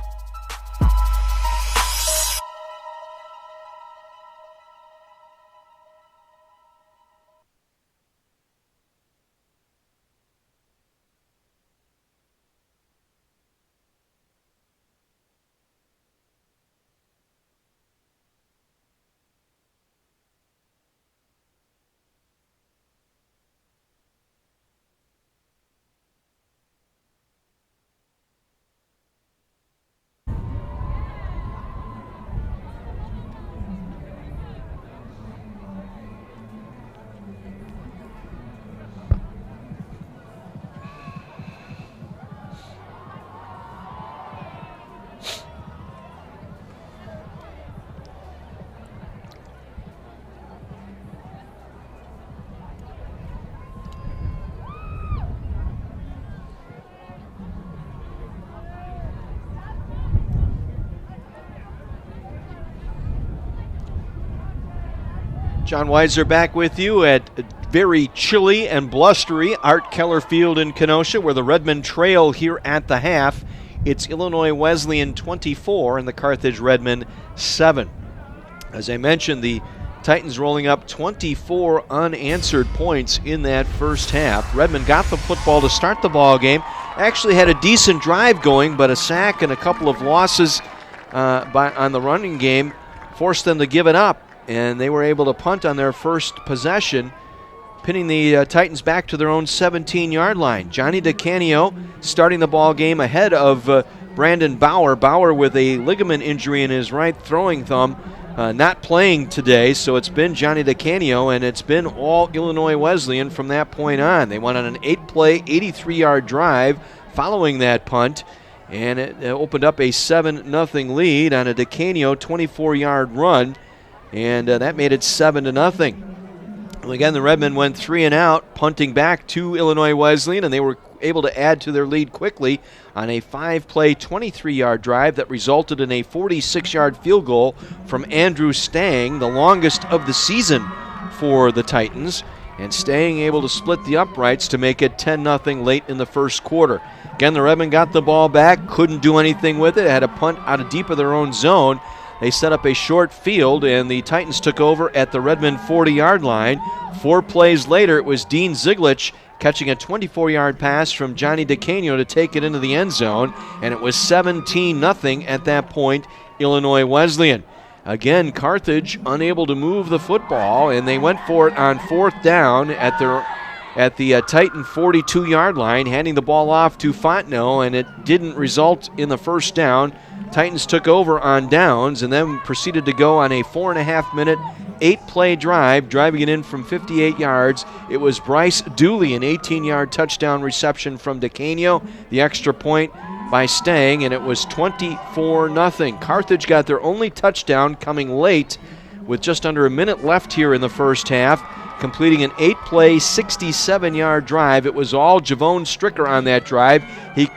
John Weiser back with you at very chilly and blustery Art Keller Field in Kenosha, where the Redmen trail here at the half. It's Illinois Wesleyan 24 and the Carthage Redmen 7. As I mentioned, the Titans rolling up 24 unanswered points in that first half. Redmen got the football to start the ball game. Actually had a decent drive going, but a sack and a couple of losses on the running game forced them to give it up. And they were able to punt on their first possession, pinning the Titans back to their own 17-yard line. Johnny DeCanio starting the ball game ahead of Brandon Bauer. Bauer with a ligament injury in his right throwing thumb, not playing today, so it's been Johnny DeCanio, and it's been all Illinois Wesleyan from that point on. They went on an 8-play, 83-yard drive following that punt, and it opened up a 7-0 lead on a DeCanio 24-yard run. And that made it 7-0. Well, again, the Redmen went 3 and out, punting back to Illinois Wesleyan, and they were able to add to their lead quickly on a 5-play, 23-yard drive that resulted in a 46-yard field goal from Andrew Stang, the longest of the season for the Titans, and Stang able to split the uprights to make it 10-0 late in the first quarter. Again, the Redmen got the ball back, couldn't do anything with it, had a punt out of deep of their own zone. They set up a short field, and the Titans took over at the Redmen 40-yard line. 4 plays later, it was Dean Ziglich catching a 24-yard pass from Johnny DeCanio to take it into the end zone, and it was 17-0 at that point, Illinois Wesleyan. Again, Carthage unable to move the football, and they went for it on 4th down at the Titan 42-yard line, handing the ball off to Fontenot, and it didn't result in the first down. Titans took over on downs and then proceeded to go on a 4.5-minute, 8-play drive, driving it in from 58 yards. It was Bryce Dooley, an 18-yard touchdown reception from DeCanio, the extra point by Stang, and it was 24-0. Carthage got their only touchdown coming late with just under a minute left here in the first half, completing an 8-play, 67-yard drive. It was all Javon Stricker on that drive. He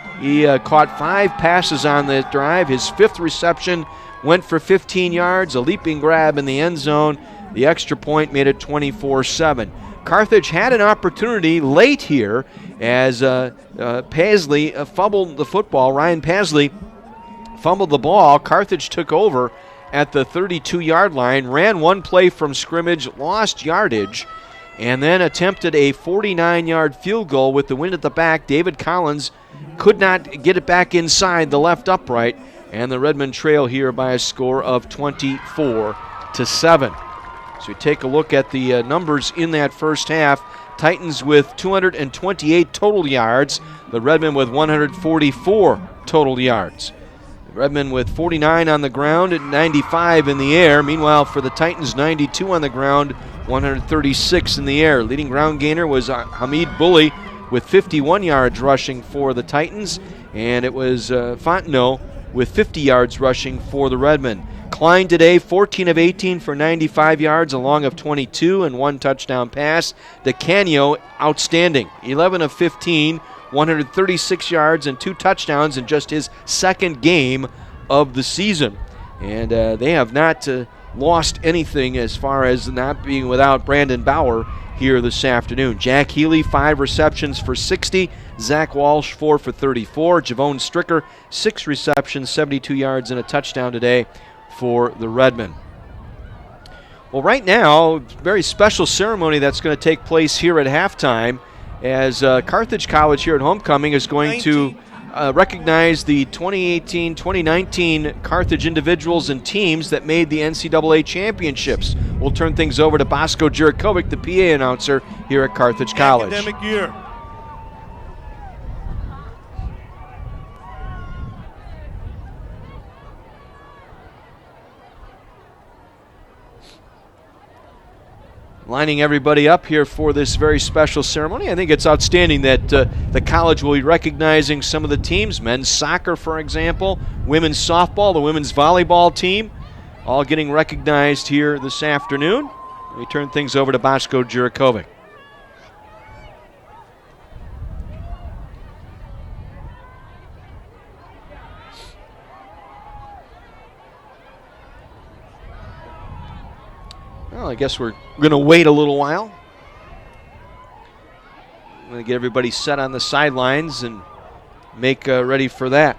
caught 5 passes on that drive. His 5th reception went for 15 yards, a leaping grab in the end zone. The extra point made it 24-7. Carthage had an opportunity late here as Pasley fumbled the football. Ryan Pasley fumbled the ball. Carthage took over at the 32-yard line, ran 1 play from scrimmage, lost yardage, and then attempted a 49-yard field goal with the wind at the back. David Collins could not get it back inside the left upright, and the Redmen trail here by a score of 24-7. So we take a look at the numbers in that first half. Titans with 228 total yards, the Redmen with 144 total yards. Redmen with 49 on the ground and 95 in the air. Meanwhile, for the Titans, 92 on the ground, 136 in the air. Leading ground gainer was Hamid Bully with 51 yards rushing for the Titans, and it was Fontenot with 50 yards rushing for the Redmen. Klein today, 14 of 18 for 95 yards, a long of 22 and 1 touchdown pass. DeCanio, outstanding, 11 of 15, 136 yards and 2 touchdowns in just his second game of the season. And they have not lost anything as far as not being without Brandon Bauer here this afternoon. Jack Healy, 5 receptions for 60. Zach Walsh, 4 for 34. Javone Stricker, 6 receptions, 72 yards, and a touchdown today for the Redmen. Well, right now, very special ceremony that's going to take place here at halftime as Carthage College here at homecoming is going to recognize the 2018-2019 Carthage individuals and teams that made the NCAA championships. We'll turn things over to Bosco Jurikovic, the PA announcer here at Carthage College. Academic year. Lining everybody up here for this very special ceremony. I think it's outstanding that the college will be recognizing some of the teams. Men's soccer, for example, women's softball, the women's volleyball team, all getting recognized here this afternoon. We turn things over to Bosco Jurikovic. Well, I guess we're going to wait a little while. I'm going to get everybody set on the sidelines and make ready for that.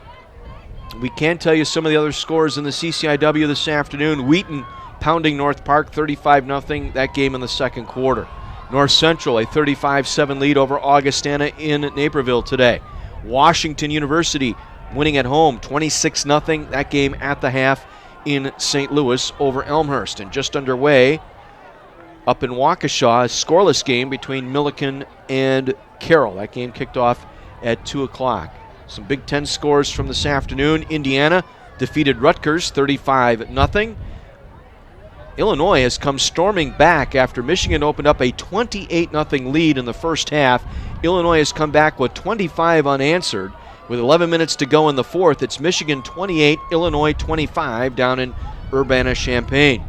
We can tell you some of the other scores in the CCIW this afternoon. Wheaton pounding North Park 35-0, that game in the second quarter. North Central, a 35-7 lead over Augustana in Naperville today. Washington University winning at home 26-0, that game at the half in St. Louis over Elmhurst. And just underway up in Waukesha, a scoreless game between Milliken and Carroll. That game kicked off at 2 o'clock. Some Big Ten scores from this afternoon. Indiana defeated Rutgers 35-0. Illinois has come storming back after Michigan opened up a 28-0 lead in the first half. Illinois has come back with 25 unanswered. With 11 minutes to go in the fourth, it's Michigan 28, Illinois 25 down in Urbana-Champaign.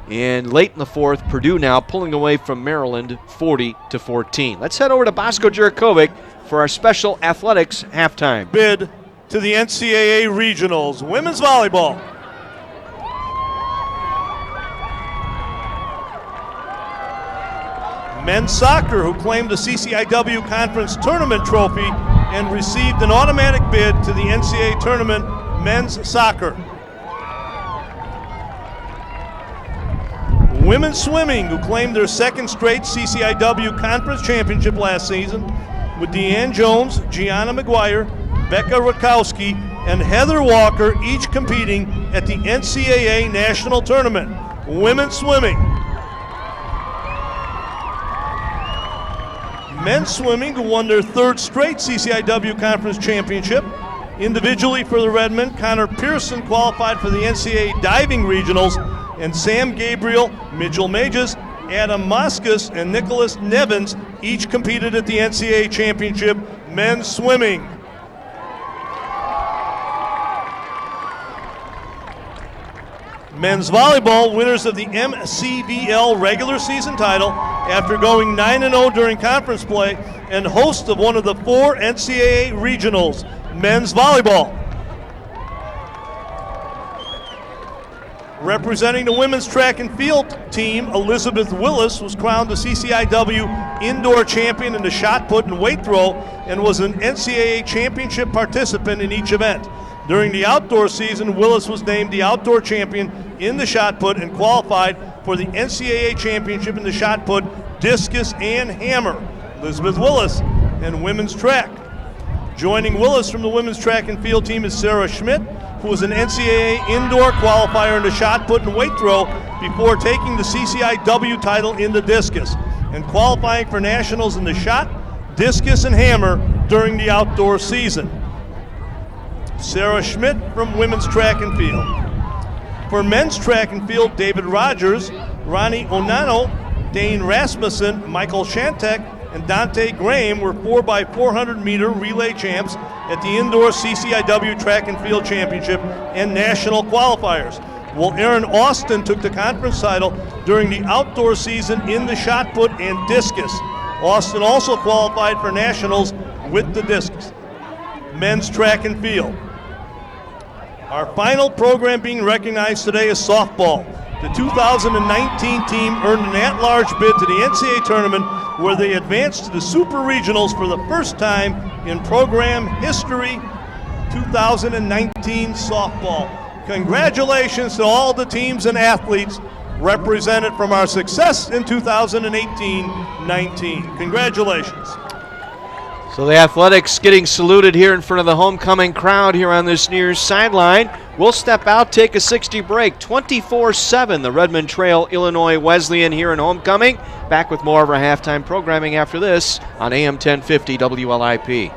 And late in the fourth, Purdue now pulling away from Maryland 40-14. Let's head over to Bosco Jurikovic for our special athletics halftime. Bid to the NCAA Regionals. Women's volleyball. Men's soccer, who claimed the CCIW Conference Tournament trophy and received an automatic bid to the NCAA Tournament men's soccer. Women's swimming, who claimed their second straight CCIW Conference Championship last season, with Deanne Jones, Gianna McGuire, Becca Rakowski, and Heather Walker each competing at the NCAA National Tournament. Women's swimming. Men's swimming, who won their third straight CCIW Conference Championship. Individually for the Redmen, Connor Pearson qualified for the NCAA Diving Regionals, and Sam Gabriel, Mitchell Mages, Adam Moskus, and Nicholas Nevins each competed at the NCAA Championship men's swimming. Men's volleyball, winners of the MCVL regular season title after going 9-0 during conference play, and hosts of one of the 4 NCAA regionals. Men's volleyball. Representing the women's track and field team, Elizabeth Willis was crowned the CCIW indoor champion in the shot put and weight throw and was an NCAA championship participant in each event. During the outdoor season, Willis was named the outdoor champion in the shot put and qualified for the NCAA championship in the shot put, discus, and hammer. Elizabeth Willis and women's track. Joining Willis from the women's track and field team is Sarah Schmidt, who was an NCAA indoor qualifier in the shot put and weight throw before taking the CCIW title in the discus and qualifying for nationals in the shot, discus, and hammer during the outdoor season. Sarah Schmidt from women's track and field. For men's track and field, David Rogers, Ronnie Onano, Dane Rasmussen, Michael Shantek, and Dante Graham were 4x400 meter relay champs at the indoor CCIW track and field championship and national qualifiers. While Aaron Austin took the conference title during the outdoor season in the shot put and discus. Austin also qualified for nationals with the discus. Men's track and field. Our final program being recognized today is softball. The 2019 team earned an at-large bid to the NCAA tournament where they advanced to the Super Regionals for the first time in program history. 2019 softball. Congratulations to all the teams and athletes represented from our success in 2018-19. Congratulations. So the Athletics getting saluted here in front of the homecoming crowd here on this near sideline. We'll step out, take a 60 break. 24-7, the Redmond Trail Illinois Wesleyan here in homecoming. Back with more of our halftime programming after this on AM 1050 WLIP.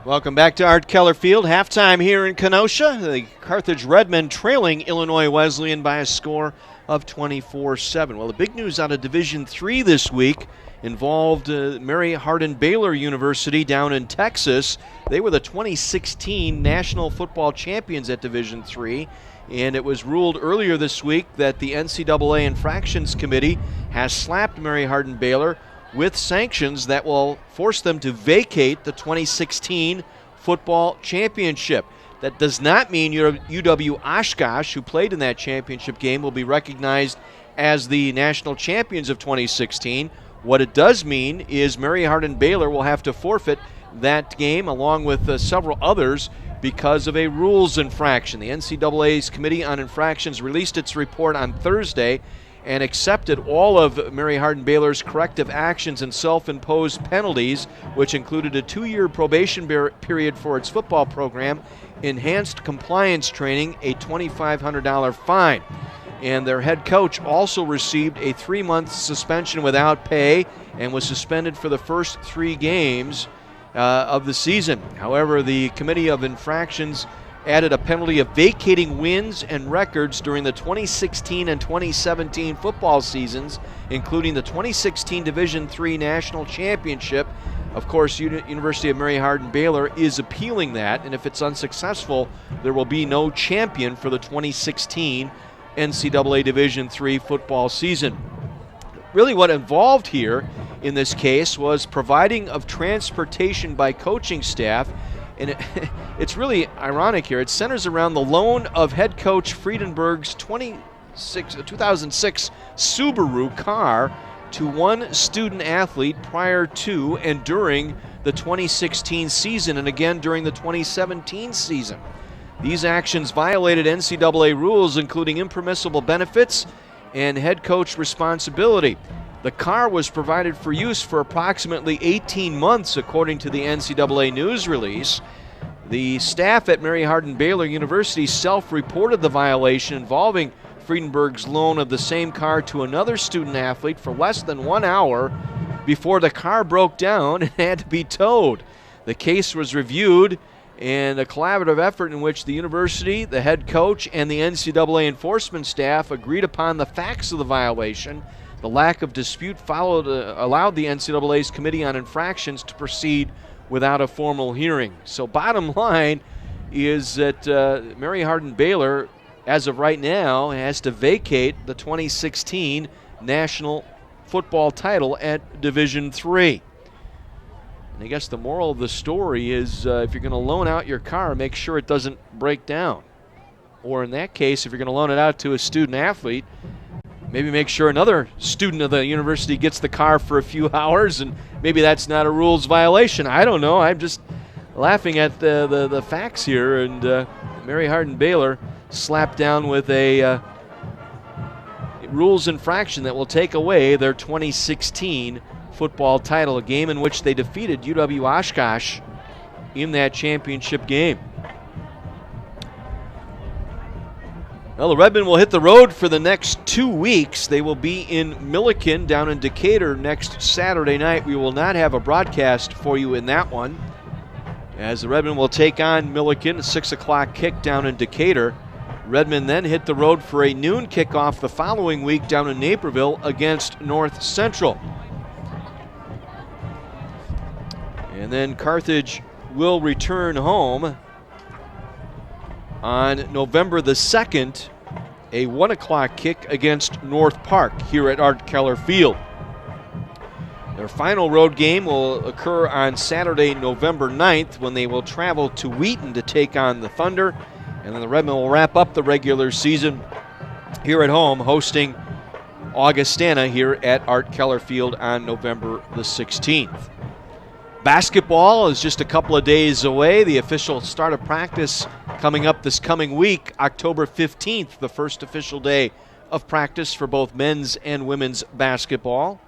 Welcome back to Art Keller Field. Halftime here in Kenosha. The Carthage Redmond trailing Illinois Wesleyan by a score of 24-7. Well, the big news out of Division III this week involved Mary Hardin Baylor University down in Texas. They were the 2016 National Football Champions at Division III, and it was ruled earlier this week that the NCAA Infractions Committee has slapped Mary Hardin Baylor with sanctions that will force them to vacate the 2016 football championship. That does not mean UW Oshkosh, who played in that championship game, will be recognized as the national champions of 2016. What it does mean is Mary Hardin Baylor will have to forfeit that game along with several others because of a rules infraction. The NCAA's Committee on Infractions released its report on Thursday and accepted all of Mary Hardin Baylor's corrective actions and self-imposed penalties, which included a 2-year probation period for its football program, enhanced compliance training, a $2,500 fine. And their head coach also received a 3-month suspension without pay and was suspended for the first 3 games of the season. However, the Committee of Infractions added a penalty of vacating wins and records during the 2016 and 2017 football seasons, including the 2016 Division III National Championship. Of course, University of Mary Hardin Baylor is appealing that, and if it's unsuccessful, there will be no champion for the 2016 NCAA Division III football season. Really what involved here in this case was providing of transportation by coaching staff. And it's really ironic here. It centers around the loan of head coach Friedenberg's 2006 Subaru car to one student athlete prior to and during the 2016 season and again during the 2017 season. These actions violated NCAA rules, including impermissible benefits and head coach responsibility. The car was provided for use for approximately 18 months, according to the NCAA news release. The staff at Mary Hardin Baylor University self-reported the violation involving Friedenberg's loan of the same car to another student athlete for less than 1 hour before the car broke down and had to be towed. The case was reviewed in a collaborative effort in which the university, the head coach, and the NCAA enforcement staff agreed upon the facts of the violation. The lack of dispute allowed the NCAA's Committee on Infractions to proceed without a formal hearing. So bottom line is that Mary Hardin Baylor, as of right now, has to vacate the 2016 National Football title at Division III. And I guess the moral of the story is if you're going to loan out your car, make sure it doesn't break down. Or in that case, if you're going to loan it out to a student athlete, maybe make sure another student of the university gets the car for a few hours, and maybe that's not a rules violation. I don't know. I'm just laughing at the facts here. And Mary Hardin-Baylor slapped down with a rules infraction that will take away their 2016 football title, a game in which they defeated UW Oshkosh in that championship game. Well, the Redmen will hit the road for the next 2 weeks. They will be in Milliken down in Decatur next Saturday night. We will not have a broadcast for you in that one, as the Redmen will take on Milliken, a 6 o'clock kick down in Decatur. Redmen then hit the road for a noon kickoff the following week down in Naperville against North Central. And then Carthage will return home on November the 2nd, a 1 o'clock kick against North Park here at Art Keller Field. Their final road game will occur on Saturday, November 9th, when they will travel to Wheaton to take on the Thunder. And then the Redmen will wrap up the regular season here at home, hosting Augustana here at Art Keller Field on November the 16th. Basketball is just a couple of days away. The official start of practice coming up this coming week, October 15th, the first official day of practice for both men's and women's basketball.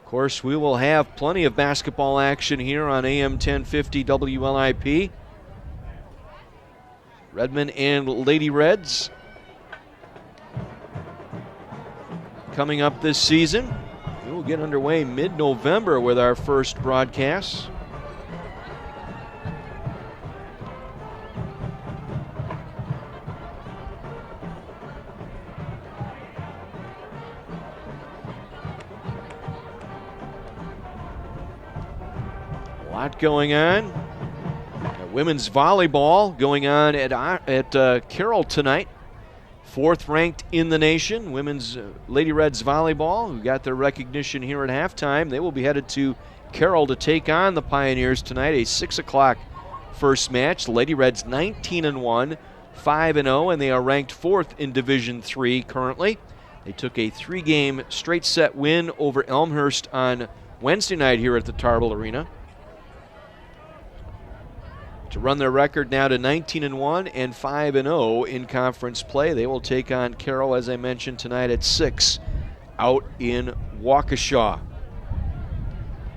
Of course, we will have plenty of basketball action here on AM 1050 WLIP. Redmen and Lady Reds coming up this season. We will get underway mid-November with our first broadcast. A lot going on. Women's volleyball going on at Carroll tonight. 4th ranked in the nation. Women's Lady Reds volleyball, who got their recognition here at halftime. They will be headed to Carroll to take on the Pioneers tonight. A 6 o'clock first match. The Lady Reds 19-1, 5-0, and they are ranked 4th in Division III currently. They took a 3-game straight set win over Elmhurst on Wednesday night here at the Tarbell Arena to run their record now to 19-1 and 5-0 in conference play. They will take on Carroll, as I mentioned, tonight at 6 out in Waukesha.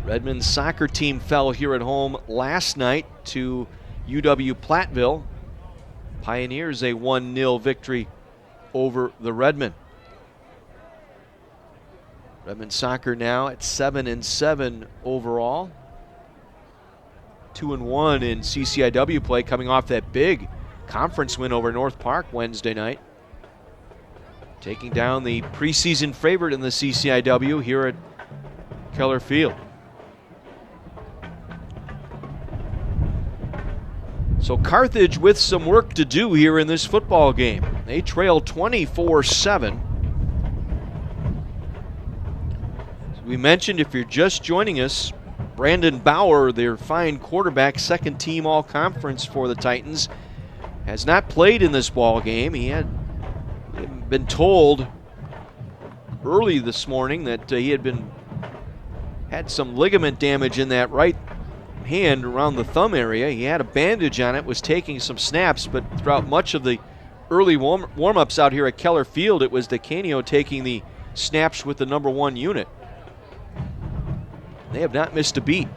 Redmond's soccer team fell here at home last night to UW Platteville. Pioneers a 1-0 victory over the Redmen. Redmond soccer now at 7-7 overall. 2-1 in CCIW play, coming off that big conference win over North Park Wednesday night. Taking down the preseason favorite in the CCIW here at Keller Field. So Carthage with some work to do here in this football game. They trail 24-7. As we mentioned, if you're just joining us, Brandon Bauer, their fine quarterback, second team all-conference for the Titans, has not played in this ball game. He had been told early this morning that he had some ligament damage in that right hand around the thumb area. He had a bandage on it, was taking some snaps, but throughout much of the early warm-ups out here at Keller Field, it was DeCanio taking the snaps with the number 1 unit. They have not missed a beat.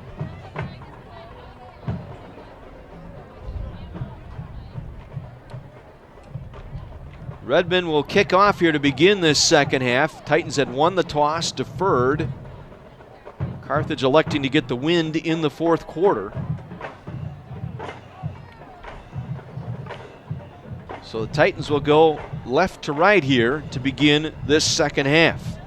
Redmen will kick off here to begin this second half. Titans had won the toss, deferred. Carthage electing to get the wind in the fourth quarter. So the Titans will go left to right here to begin this second half.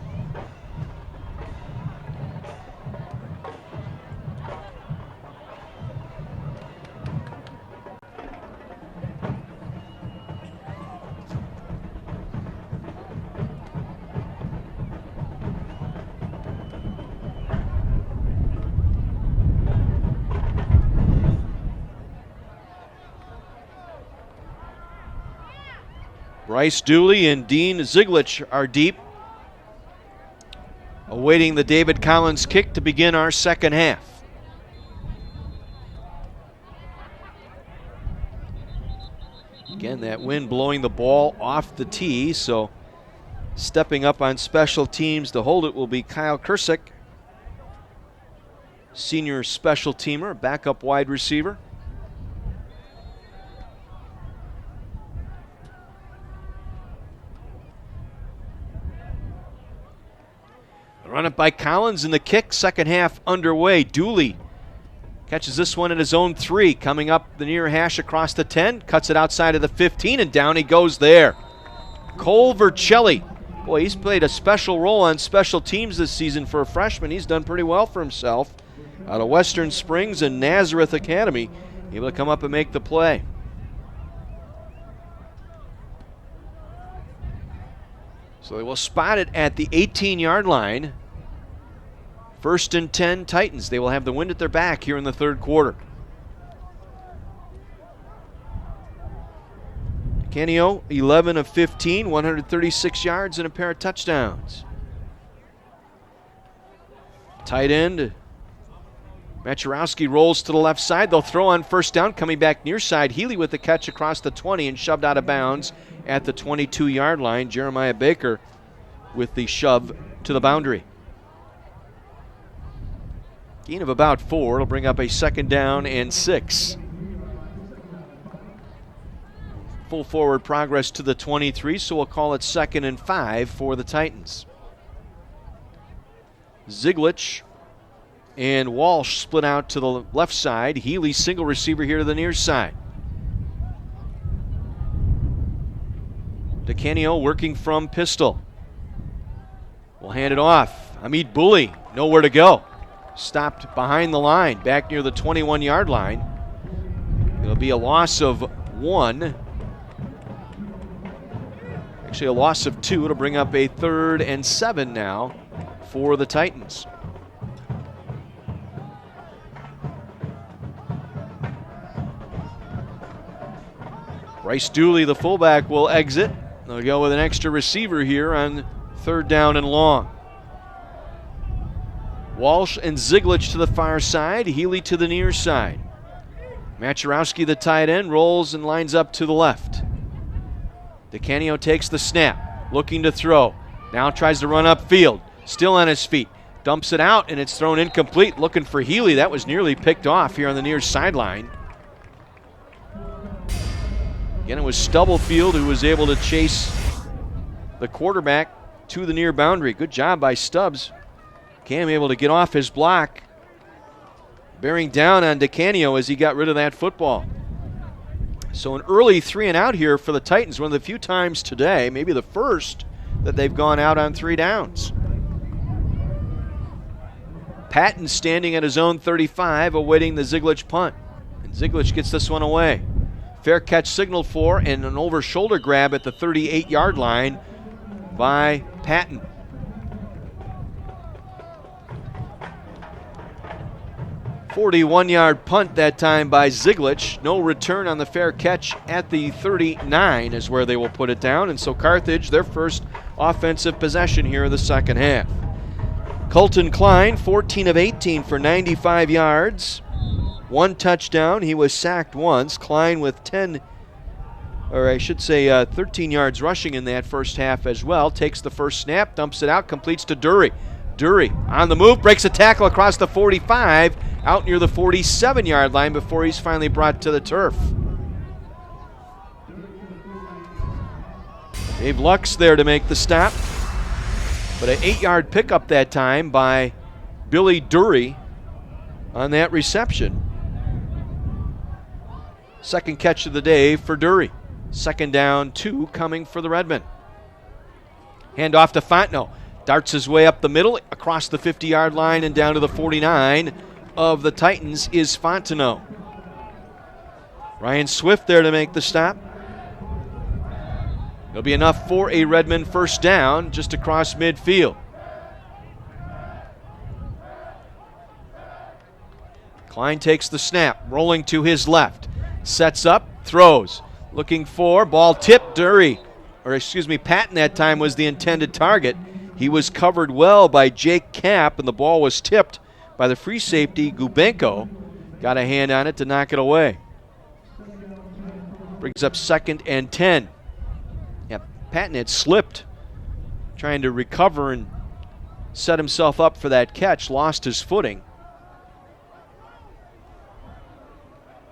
Bryce Dooley and Dean Ziglich are deep, awaiting the David Collins kick to begin our second half. Again, that wind blowing the ball off the tee, so stepping up on special teams to hold it will be Kyle Kursick, senior special teamer, backup wide receiver. The run up by Collins and the kick, second half underway. Dooley catches this one at his own 3, coming up the near hash across the 10, cuts it outside of the 15, and down he goes there. Cole Vercelli. Boy, he's played a special role on special teams this season for a freshman. He's done pretty well for himself. Out of Western Springs and Nazareth Academy, able to come up and make the play. So they will spot it at the 18-yard line. 1st and 10 Titans. They will have the wind at their back here in the third quarter. Canio, 11 of 15, 136 yards and a pair of touchdowns. Tight end, Maturowski rolls to the left side. They'll throw on first down, coming back near side. Healy with the catch across the 20 and shoved out of bounds at the 22-yard line. Jeremiah Baker with the shove to the boundary. Gain of about 4. It'll bring up a 2nd down and 6. Full forward progress to the 23, so we'll call it 2nd and 5 for the Titans. Ziglich and Walsh split out to the left side. Healy single receiver here to the near side. DeCanio working from pistol. We'll hand it off. Hamid Bully, nowhere to go. Stopped behind the line, back near the 21-yard line. It'll be a loss of 1. Actually, a loss of 2. It'll bring up a 3rd and 7 now for the Titans. Bryce Dooley, the fullback, will exit. They'll go with an extra receiver here on 3rd down and long. Walsh and Ziglich to the far side, Healy to the near side. Maturowski, the tight end, rolls and lines up to the left. DeCanio takes the snap, looking to throw. Now tries to run upfield, still on his feet. Dumps it out, and it's thrown incomplete. Looking for Healy. That was nearly picked off here on the near sideline. Again, it was Stubblefield who was able to chase the quarterback to the near boundary. Good job by Stubbs. Cam able to get off his block, bearing down on DeCanio as he got rid of that football. So an early 3 and out here for the Titans, one of the few times today, maybe the first, that they've gone out on 3 downs. Patton standing at his own 35, awaiting the Ziglich punt. And Ziglich gets this one away. Fair catch signaled for, and an over-shoulder grab at the 38-yard line by Patton. "41-yard punt that time by Ziglich. No return on the fair catch at the 39 is where they will put it down. And so Carthage, their first offensive possession here in the second half. Colton Klein, 14 of 18 for 95 yards. 1 touchdown. He was sacked once. Klein with 13 yards rushing in that first half as well. Takes the first snap, dumps it out, completes to Dury. Dury on the move, breaks a tackle across the 45, out near the 47-yard line before he's finally brought to the turf. Dave Lux there to make the stop. But an 8-yard pickup that time by Billy Dury on that reception. Second catch of the day for Dury. 2nd down, 2 coming for the Redmen. Hand off to Fontenot. Darts his way up the middle, across the 50-yard line and down to the 49 of the Titans is Fontenot. Ryan Swift there to make the stop. It'll be enough for a Redmond first down just across midfield. Klein takes the snap, rolling to his left. Sets up, throws. Looking for, ball tipped. Dury Patton that time was the intended target. He was covered well by Jake Kapp, and the ball was tipped by the free safety, Gubenko. Got a hand on it to knock it away. Brings up 2nd and 10. Yeah, Patton had slipped, trying to recover and set himself up for that catch, lost his footing.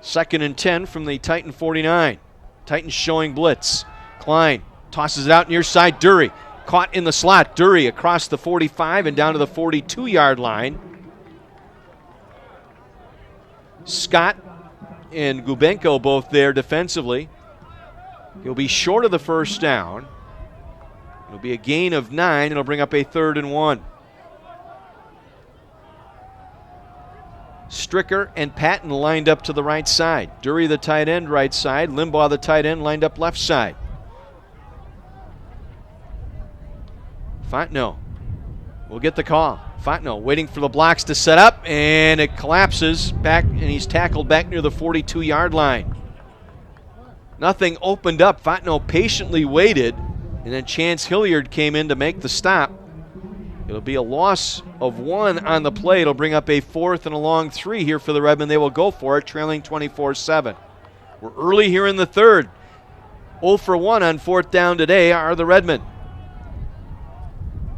2nd and 10 from the Titan 49. Titans showing blitz. Klein tosses it out near side. Dury caught in the slot. Dury across the 45 and down to the 42-yard line. Scott and Gubenko both there defensively. He'll be short of the first down. It'll be a gain of 9. It'll bring up a 3rd and 1. Stricker and Patton lined up to the right side. Dury, the tight end, right side. Limbaugh, the tight end, lined up left side. Fontenot will get the call. Fontenot waiting for the blocks to set up, and it collapses back, and he's tackled back near the 42-yard line. Nothing opened up. Fontenot patiently waited, and then Chance Hilliard came in to make the stop. It'll be a loss of 1 on the play. It'll bring up a 4th and a long 3 here for the Redmen. They will go for it, trailing 24-7. We're early here in the 3rd. 0 for 1 on 4th down today are the Redmen.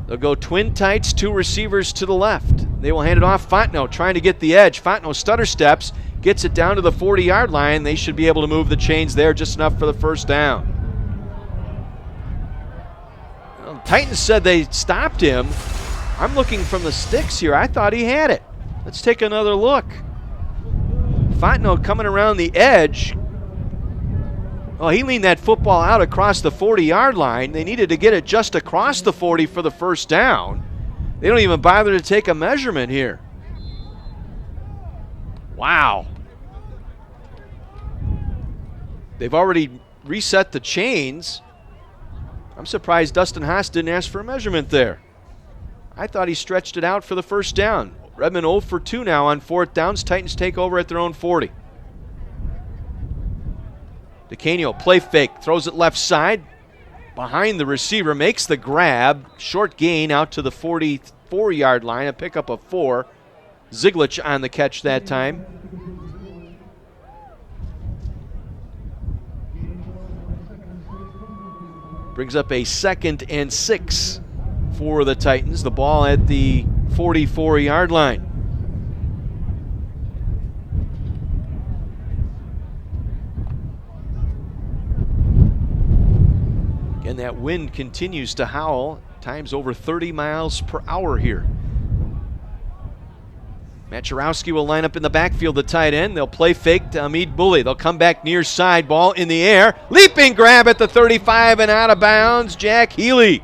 They'll go twin tights, 2 receivers to the left. They will hand it off. Fontenot trying to get the edge. Fontenot stutter steps, gets it down to the 40-yard line. They should be able to move the chains there just enough for the first down. Well, Titans said they stopped him. I'm looking from the sticks here. I thought he had it. Let's take another look. Fontenot coming around the edge. Well, he leaned that football out across the 40-yard line. They needed to get it just across the 40 for the first down. They don't even bother to take a measurement here. Wow. They've already reset the chains. I'm surprised Dustin Haas didn't ask for a measurement there. I thought he stretched it out for the first down. Redmond 0 for 2 now on 4th downs. Titans take over at their own 40. DeCanio, play fake, throws it left side. Behind the receiver, makes the grab. Short gain out to the 44-yard line, a pickup of 4. Ziglich on the catch that time. Brings up a 2nd and 6 for the Titans. The ball at the 44-yard line. Again, that wind continues to howl, times over 30 miles per hour here. Macherowski will line up in the backfield, the tight end. They'll play fake to Hamid Bully. They'll come back near side, ball in the air. Leaping grab at the 35 and out of bounds. Jack Healy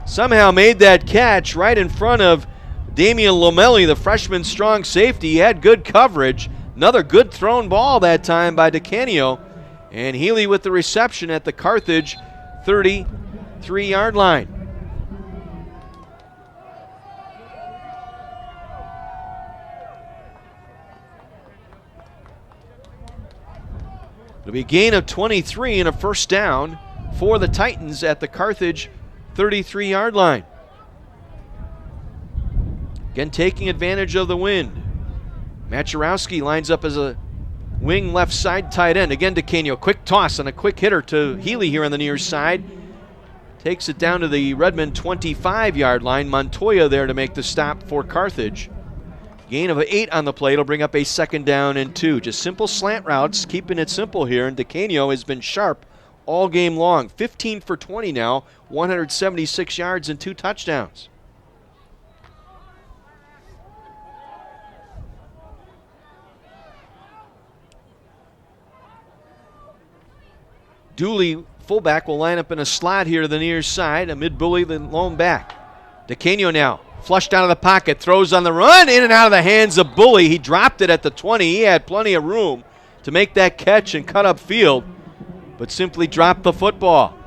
somehow made that catch right in front of Damian Lomelli, the freshman strong safety. He had good coverage. Another good thrown ball that time by DeCanio. And Healy with the reception at the Carthage 33-yard line. It'll be a gain of 23 and a first down for the Titans at the Carthage 33-yard line. Again, taking advantage of the wind. Macherowski lines up as a wing left side tight end. Again, DeCanio, quick toss and a quick hitter to Healy here on the near side. Takes it down to the Redmond 25-yard line. Montoya there to make the stop for Carthage. Gain of 8 on the play. It'll bring up a 2nd down and 2. Just simple slant routes, keeping it simple here. And DeCanio has been sharp all game long. 15 for 20 now, 176 yards and 2 touchdowns. Dooley, fullback, will line up in a slot here to the near side. Amid Bully, the lone back. DeCanio now, flushed out of the pocket, throws on the run, in and out of the hands of Bully. He dropped it at the 20. He had plenty of room to make that catch and cut up field, but simply dropped the football.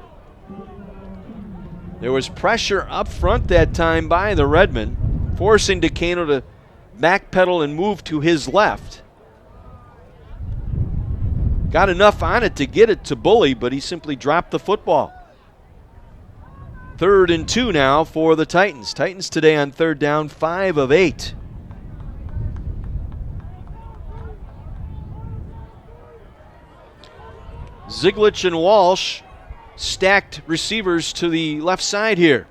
There was pressure up front that time by the Redmen, forcing DeCanio to backpedal and move to his left. Got enough on it to get it to Bully, but he simply dropped the football. 3rd and 2 now for the Titans. Titans today on 3rd down, 5 of 8. Ziglich and Walsh stacked receivers to the left side here.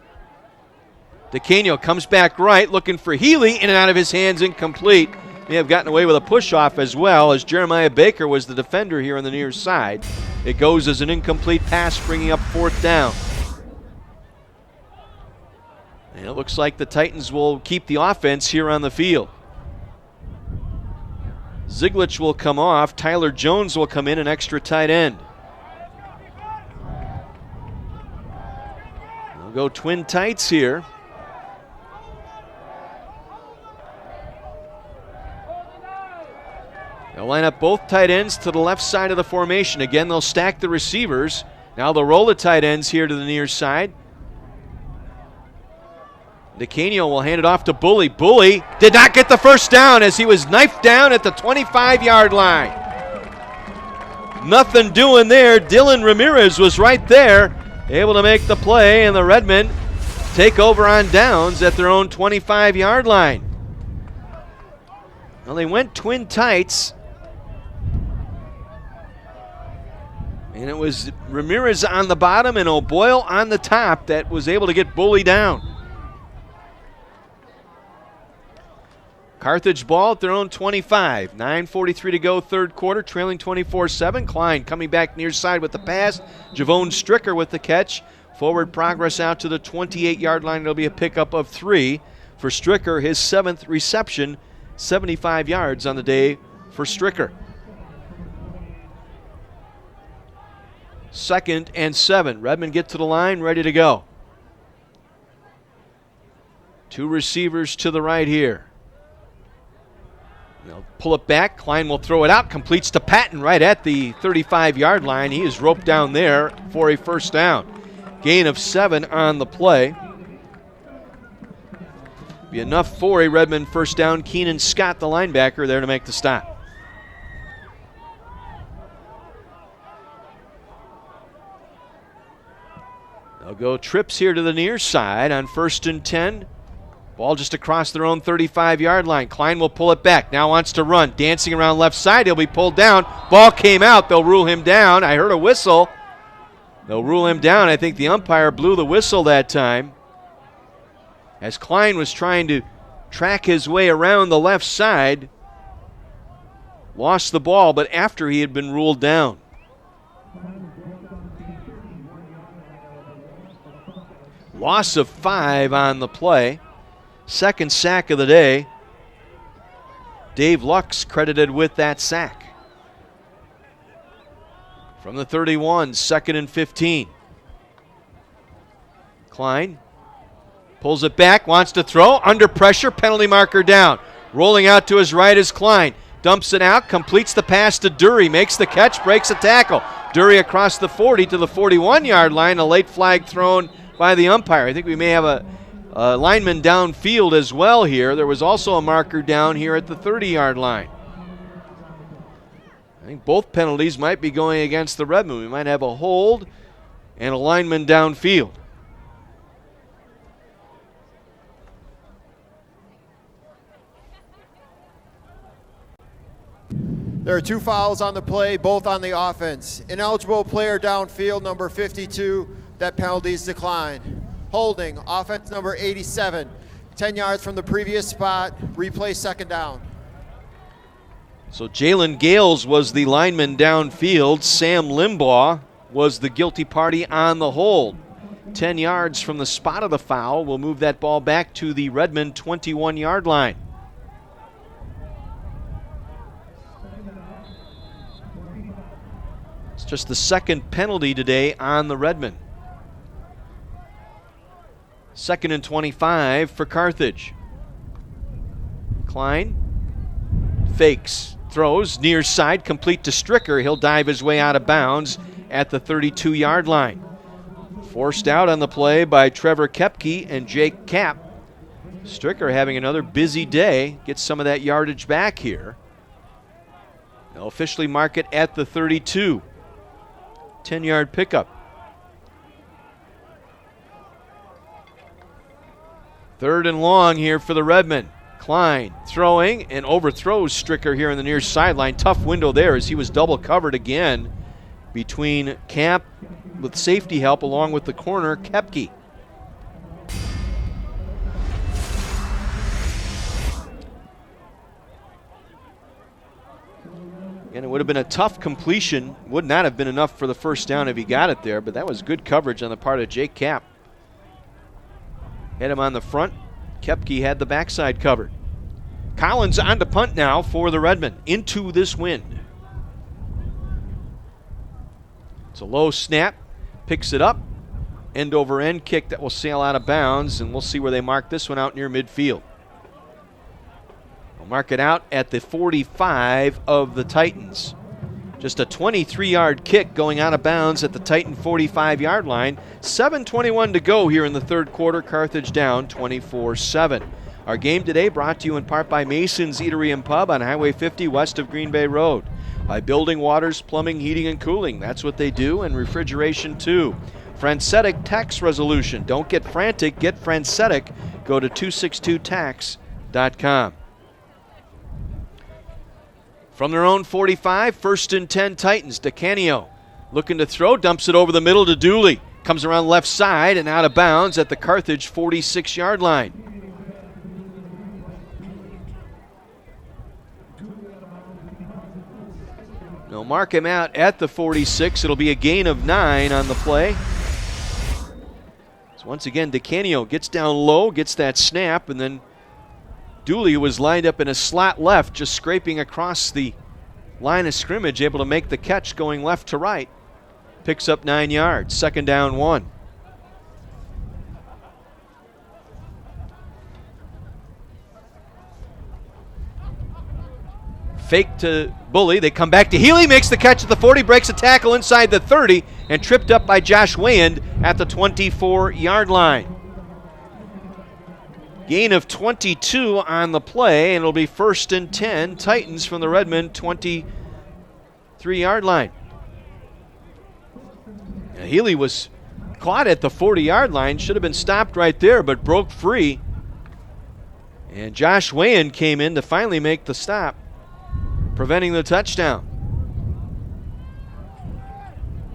DeCanio comes back right, looking for Healy, in and out of his hands, incomplete. May have gotten away with a push-off as well, as Jeremiah Baker was the defender here on the near side. It goes as an incomplete pass, bringing up 4th down. And it looks like the Titans will keep the offense here on the field. Ziglich will come off. Tyler Jones will come in, an extra tight end. We'll go twin tights here. They'll line up both tight ends to the left side of the formation. Again, they'll stack the receivers. Now they'll roll the tight ends here to the near side. DeCanio will hand it off to Bully. Bully did not get the first down as he was knifed down at the 25-yard line. Nothing doing there. Dylan Ramirez was right there, able to make the play, and the Redmen take over on downs at their own 25-yard line. Well, they went twin tights. And it was Ramirez on the bottom and O'Boyle on the top that was able to get Bully down. Carthage ball at their own 25. 9:43 to go, 3rd quarter, trailing 24-7. Klein coming back near side with the pass. Javone Stricker with the catch. Forward progress out to the 28-yard line. It'll be a pickup of 3 for Stricker, his 7th reception. 75 yards on the day for Stricker. 2nd and 7. Redmen get to the line, ready to go. 2 receivers to the right here. They'll pull it back. Klein will throw it out. Completes to Patton right at the 35-yard line. He is roped down there for a 1st down. Gain of 7 on the play. Be enough for a Redmond 1st down. Keenan Scott, the linebacker, there to make the stop. They'll go trips here to the near side on 1st and 10. Ball just across their own 35-yard line. Klein will pull it back. Now wants to run. Dancing around left side. He'll be pulled down. Ball came out. They'll rule him down. I heard a whistle. They'll rule him down. I think the umpire blew the whistle that time, as Klein was trying to track his way around the left side. Lost the ball, but after he had been ruled down. Loss of 5 on the play. 2nd sack of the day. Dave Lux credited with that sack. From the 31, 2nd and 15. Klein pulls it back, wants to throw, under pressure, penalty marker down. Rolling out to his right is Klein. Dumps it out, completes the pass to Dury, makes the catch, breaks a tackle. Dury across the 40 to the 41-yard line, a late flag thrown by the umpire. I think we may have a lineman downfield as well here. There was also a marker down here at the 30-yard line. I think both penalties might be going against the Redmen. We might have a hold and a lineman downfield. There are 2 fouls on the play, both on the offense. Ineligible player downfield, number 52. That penalty is declined. Holding, offense number 87. 10 yards from the previous spot. Replay 2nd down. So Jalen Gales was the lineman downfield. Sam Limbaugh was the guilty party on the hold. 10 yards from the spot of the foul. We'll move that ball back to the Redmond 21-yard line. It's just the 2nd penalty today on the Redmen. 2nd and 25 for Carthage. Klein fakes, throws, near side, complete to Stricker. He'll dive his way out of bounds at the 32-yard line. Forced out on the play by Trevor Kepke and Jake Kapp. Stricker having another busy day, gets some of that yardage back here. They'll officially mark it at the 32. 10-yard pickup. Third and long here for the Redmen. Klein throwing and overthrows Stricker here in the near sideline. Tough window there as he was double covered again between Camp with safety help along with the corner, Kepke. And it would have been a tough completion. Would not have been enough for the first down if he got it there, but that was good coverage on the part of Jake Cap. Had him on the front. Kepke had the backside covered. Collins on to punt now for the Redmen into this wind. It's a low snap. Picks it up. End over end kick that will sail out of bounds, and we'll see where they mark this one out near midfield. We'll mark it out at the 45 of the Titans. Just a 23-yard kick going out of bounds at the Titan 45-yard line. 7:21 to go here in the third quarter. Carthage down 24-7. Our game today brought to you in part by Mason's Eatery and Pub on Highway 50 west of Green Bay Road. By Building Waters, Plumbing, Heating, and Cooling. That's what they do, and refrigeration too. Francetic Tax Resolution. Don't get frantic, get Francetic. Go to 262tax.com. From their own 45, 1st and 10 Titans. DeCanio looking to throw, dumps it over the middle to Dooley. Comes around left side and out of bounds at the Carthage 46-yard line. They'll mark him out at the 46. It'll be a gain of 9 on the play. So once again, DeCanio gets down low, gets that snap, and then Dooley was lined up in a slot left, just scraping across the line of scrimmage, able to make the catch going left to right. Picks up 9 yards, 2nd down 1. Fake to Bully. They come back to Healy, makes the catch at the 40, breaks a tackle inside the 30, and tripped up by Josh Wayand at the 24-yard line. Gain of 22 on the play, and it'll be 1st and 10. Titans from the Redmond 23-yard line. Now, Healy was caught at the 40-yard line, should have been stopped right there, but broke free. And Josh Wayand came in to finally make the stop, preventing the touchdown.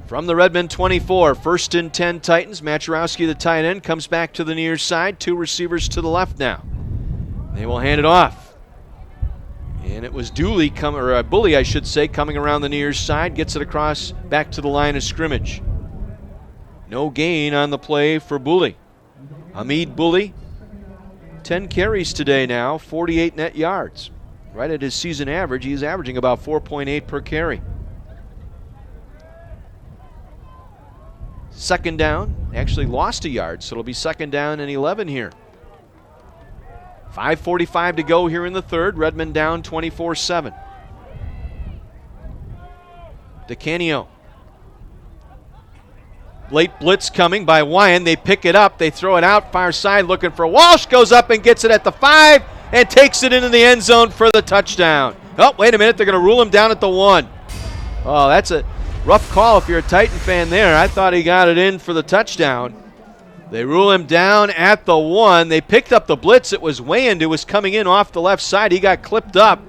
From the Redmond 24, 1st and 10 Titans. Maturowski, the tight end, comes back to the near side. 2 receivers to the left now. They will hand it off. And it was Dooley, Bully, I should say, coming around the near side. Gets it across back to the line of scrimmage. No gain on the play for Bully. Hamid Bully, 10 carries today now, 48 net yards. Right at his season average. He's averaging about 4.8 per carry. 2nd down, actually lost a yard, so it'll be 2nd down and 11 here. 5:45 to go here in the third. Redmond down 24-7. DeCanio. Late blitz coming by Wyan. They pick it up. They throw it out far side looking for Walsh. Goes up and gets it at the 5 and takes it into the end zone for the touchdown. Oh, wait a minute. They're going to rule him down at the 1. Oh, that's a rough call if you're a Titan fan there. I thought he got it in for the touchdown. They rule him down at the 1. They picked up the blitz. It was Wayand who was coming in off the left side. He got clipped up.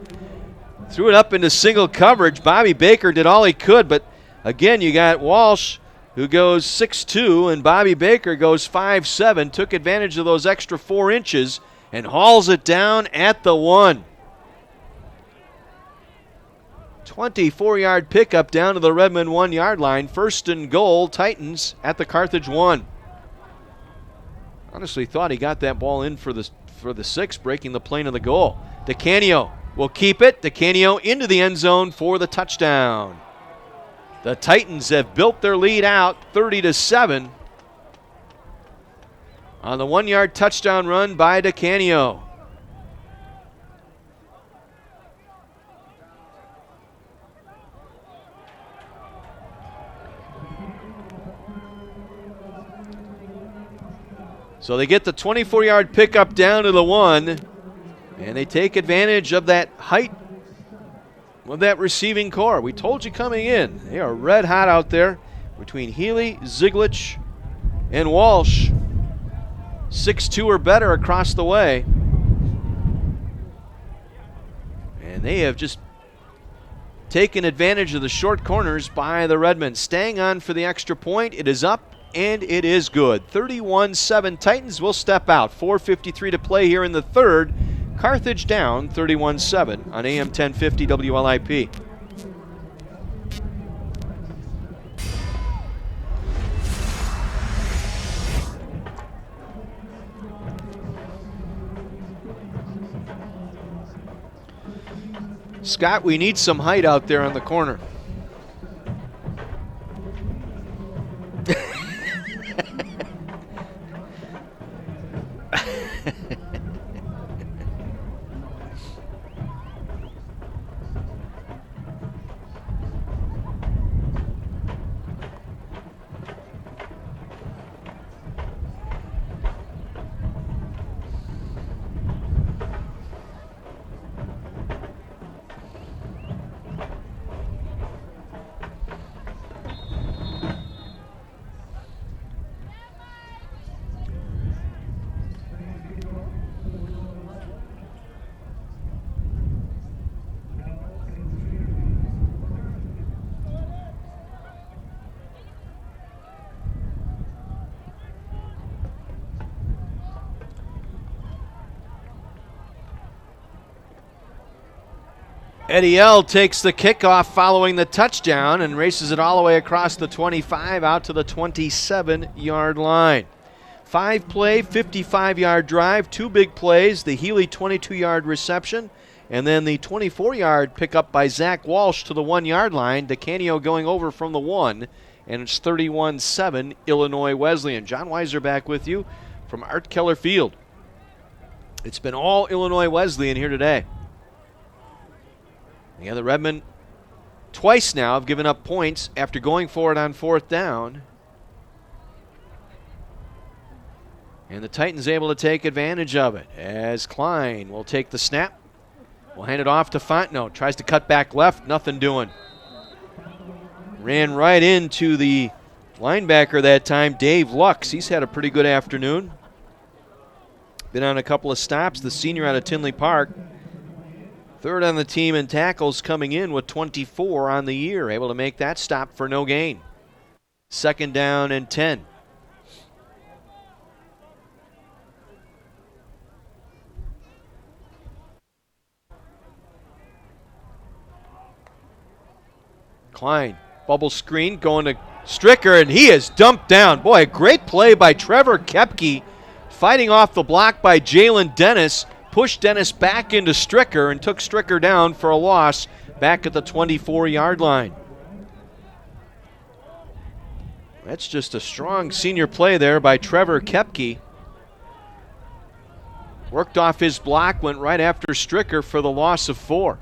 Threw it up into single coverage. Bobby Baker did all he could, but again, you got Walsh who goes 6'2", and Bobby Baker goes 5'7", took advantage of those extra 4 inches and hauls it down at the 1. 24-yard pickup down to the Redmond 1-yard line. 1st and goal, Titans at the Carthage 1. Honestly thought he got that ball in for the 6, breaking the plane of the goal. DeCanio will keep it. DeCanio into the end zone for the touchdown. The Titans have built their lead out 30-7 on the 1-yard touchdown run by DeCanio. So they get the 24-yard pickup down to the 1, and they take advantage of that height with that receiving core. We told you coming in, they are red hot out there between Healy, Ziglich, and Walsh. 6'2" or better across the way. And they have just taken advantage of the short corners by the Redmen. Staying on for the extra point. It is up, and it is good. 31-7 Titans will step out. 4:53 to play here in the third. Carthage down 31-7 on AM 1050 WLIP. Scott, we need some height out there on the corner. Eddie L takes the kickoff following the touchdown and races it all the way across the 25 out to the 27-yard line. 5-play, 55-yard drive, 2 big plays, the Healy 22-yard reception, and then the 24-yard pickup by Zach Walsh to the 1-yard line. DeCanio going over from the 1, and it's 31-7 Illinois Wesleyan. John Weiser back with you from Art Keller Field. It's been all Illinois Wesleyan here today. Yeah, the Redmen twice now have given up points after going for it on 4th down. And the Titans able to take advantage of it as Klein will take the snap. We'll hand it off to Fontenot. Tries to cut back left, nothing doing. Ran right into the linebacker that time, Dave Lux. He's had a pretty good afternoon. Been on a couple of stops, the senior out of Tinley Park. Third on the team in tackles, coming in with 24 on the year. Able to make that stop for no gain. 2nd down and 10. Klein, bubble screen, going to Stricker, and he is dumped down. Boy, a great play by Trevor Kepke, fighting off the block by Jalen Dennis. Pushed Dennis back into Stricker and took Stricker down for a loss back at the 24-yard line. That's just a strong senior play there by Trevor Kepke. Worked off his block, went right after Stricker for the loss of 4.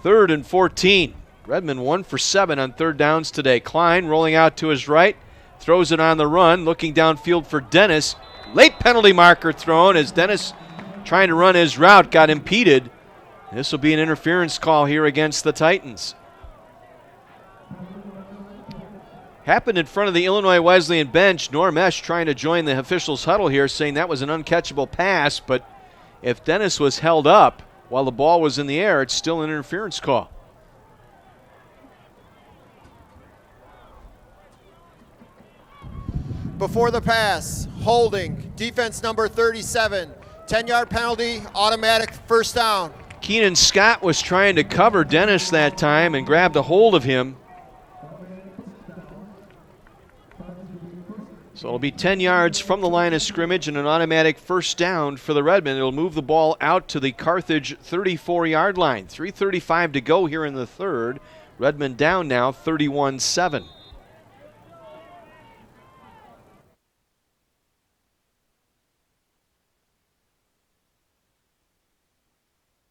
3rd and 14. Redmen 1 for 7 on 3rd downs today. Klein rolling out to his right, throws it on the run, looking downfield for Dennis. Late penalty marker thrown as Dennis, trying to run his route, got impeded. This will be an interference call here against the Titans. Happened in front of the Illinois Wesleyan bench. Norm Esch trying to join the officials' huddle here, saying that was an uncatchable pass, but if Dennis was held up while the ball was in the air, it's still an interference call. Before the pass, holding, defense number 37, 10-yard penalty, automatic 1st down. Keenan Scott was trying to cover Dennis that time and grabbed a hold of him. So it'll be 10 yards from the line of scrimmage and an automatic 1st down for the Redmen. It'll move the ball out to the Carthage 34-yard line. 3:35 to go here in the third. Redmen down now 31-7.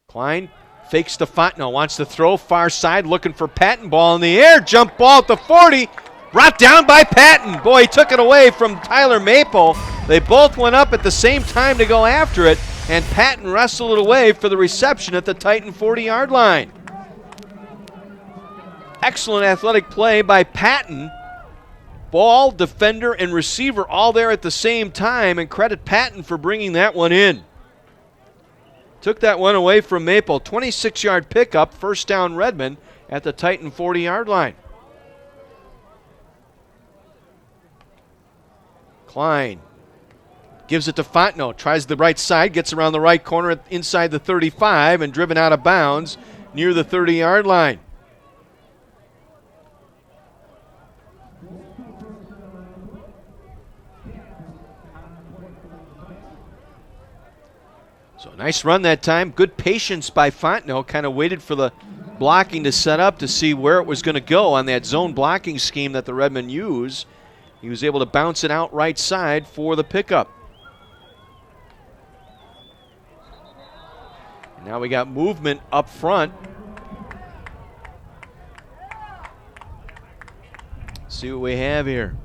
Klein fakes to Fontenot, wants to throw far side, looking for Patton. Ball in the air, jump ball at the 40, brought down by Patton. Boy, he took it away from Tyler Maple. They both went up at the same time to go after it, and Patton wrestled it away for the reception at the Titan 40-yard line. Excellent athletic play by Patton. Ball, defender, and receiver all there at the same time, and credit Patton for bringing that one in. Took that one away from Maple. 26-yard pickup, first down Redmond at the Titan 40-yard line. Klein gives it to Fontenot, tries the right side, gets around the right corner inside the 35 and driven out of bounds near the 30-yard line. So nice run that time. Good patience by Fontenot. Kind of waited for the blocking to set up to see where it was going to go on that zone blocking scheme that the Redmen use. He was able to bounce it out right side for the pickup. And now we got movement up front. See what we have here.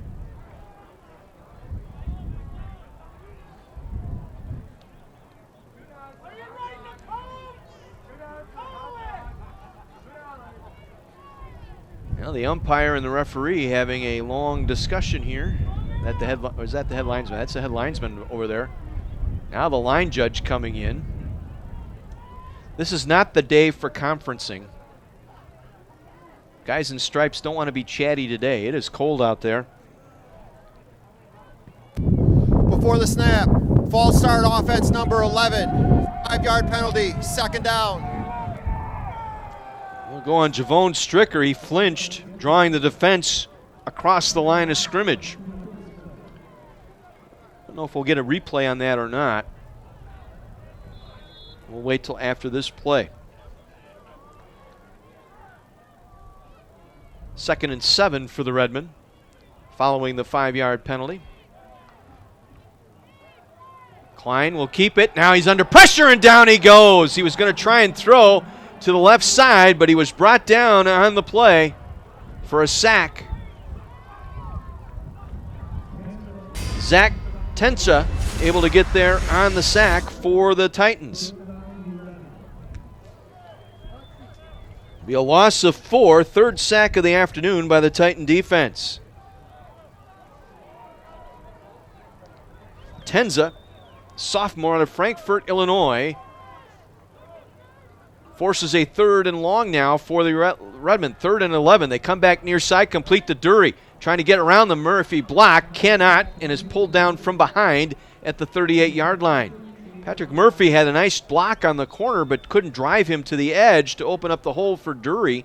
Now the umpire and the referee having a long discussion here. Is that the head linesman? That's the head linesman over there. Now the line judge coming in. This is not the day for conferencing. Guys in stripes don't want to be chatty today. It is cold out there. Before the snap, false start offense number 11. 5-yard penalty, second down. We'll go on Javon Stricker. He flinched, drawing the defense across the line of scrimmage. I don't know if we'll get a replay on that or not. We'll wait till after this play. 2nd and 7 for the Redmen, following the 5-yard penalty. Klein will keep it. Now he's under pressure and down he goes. He was going to try and throw to the left side, but he was brought down on the play for a sack. Zach Tensa able to get there on the sack for the Titans. Be a loss of 4, third sack of the afternoon by the Titan defense. Tenza, sophomore out of Frankfort, Illinois, forces a 3rd and long now for the Redmen. 3rd and 11. They come back near side, complete to Dury. Trying to get around the Murphy block, cannot, and is pulled down from behind at the 38-yard line. Patrick Murphy had a nice block on the corner, but couldn't drive him to the edge to open up the hole for Dury,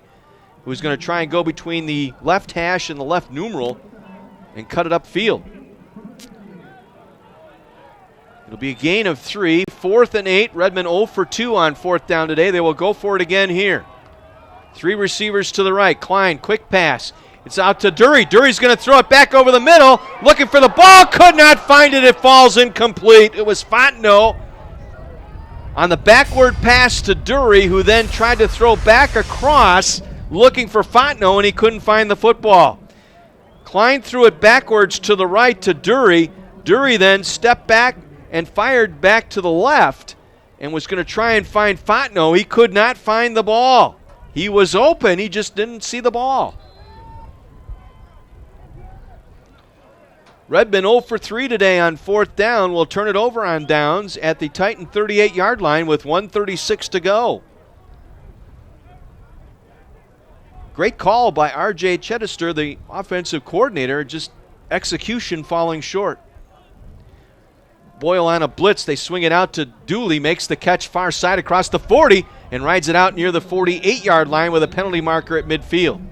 who was going to try and go between the left hash and the left numeral and cut it upfield. It'll be a gain of 3. 4th and 8. Redmond 0 for 2 on 4th down today. They will go for it again here. 3 receivers to the right. Klein, quick pass. It's out to Dury. Dury's going to throw it back over the middle. Looking for the ball. Could not find it. It falls incomplete. It was Fontenot on the backward pass to Dury, who then tried to throw back across looking for Fontenot, and he couldn't find the football. Klein threw it backwards to the right to Dury. Dury then stepped back and fired back to the left and was going to try and find Fontenot. He could not find the ball. He was open. He just didn't see the ball. Redmond 0 for 3 today on 4th down. Will turn it over on downs at the Titan 38-yard line with 1:36 to go. Great call by R.J. Chedester, the offensive coordinator, just execution falling short. Boyle on a blitz. They swing it out to Dooley, makes the catch far side across the 40 and rides it out near the 48-yard line with a penalty marker at midfield.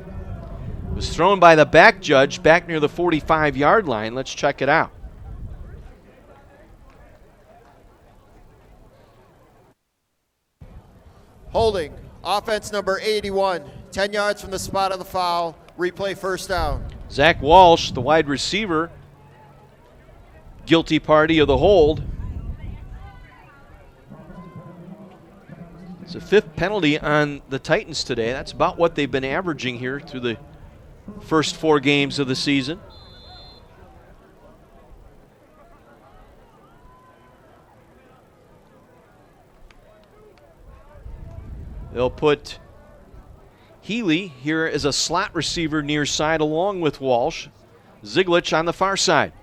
It was thrown by the back judge back near the 45-yard line. Let's check it out. Holding, offense number 81, 10 yards from the spot of the foul. Replay first down. Zach Walsh, the wide receiver, guilty party of the hold. It's a 5th penalty on the Titans today. That's about what they've been averaging here through the first 4 games of the season. They'll put Healy here as a slot receiver near side along with Walsh. Zieglich on the far side.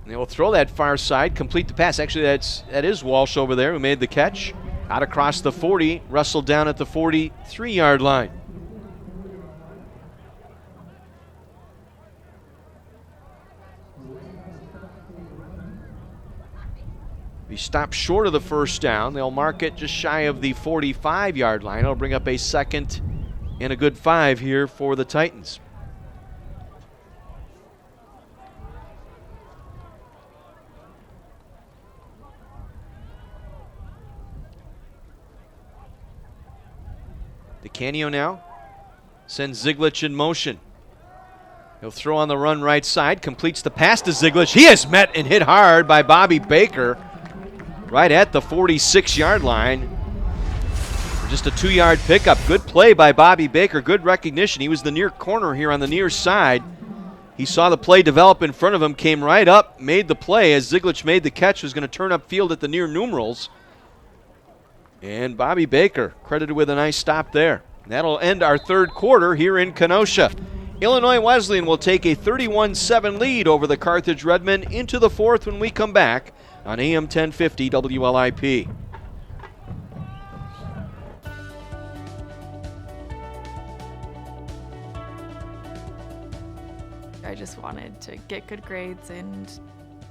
They will throw that far side, complete the pass. Actually, that is Walsh over there who made the catch. Out across the 40, wrestled down at the 43-yard line. He stopped short of the first down. They'll mark it just shy of the 45-yard line. It'll bring up a 2nd and a good 5 here for the Titans. DeCanio now sends Zieglich in motion. He'll throw on the run right side, completes the pass to Zieglich. He is met and hit hard by Bobby Baker right at the 46-yard line. Just a 2-yard pickup. Good play by Bobby Baker. Good recognition. He was the near corner here on the near side. He saw the play develop in front of him, came right up, made the play as Zieglich made the catch, was going to turn upfield at the near numerals. And Bobby Baker credited with a nice stop there. That'll end our third quarter here in Kenosha. Illinois Wesleyan will take a 31-7 lead over the Carthage Redmen into the fourth when we come back on AM 1050 WLIP. I just wanted to get good grades and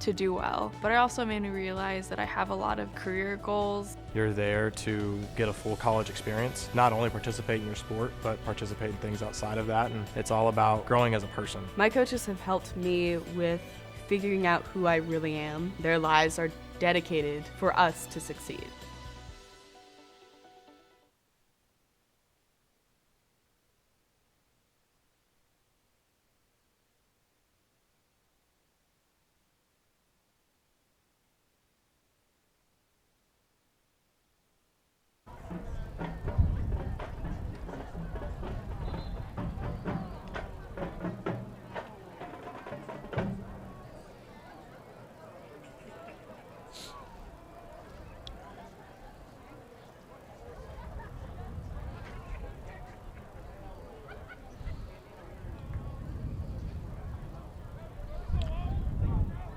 to do well. But it also made me realize that I have a lot of career goals. You're there to get a full college experience, not only participate in your sport, but participate in things outside of that. And it's all about growing as a person. My coaches have helped me with figuring out who I really am. Their lives are dedicated for us to succeed.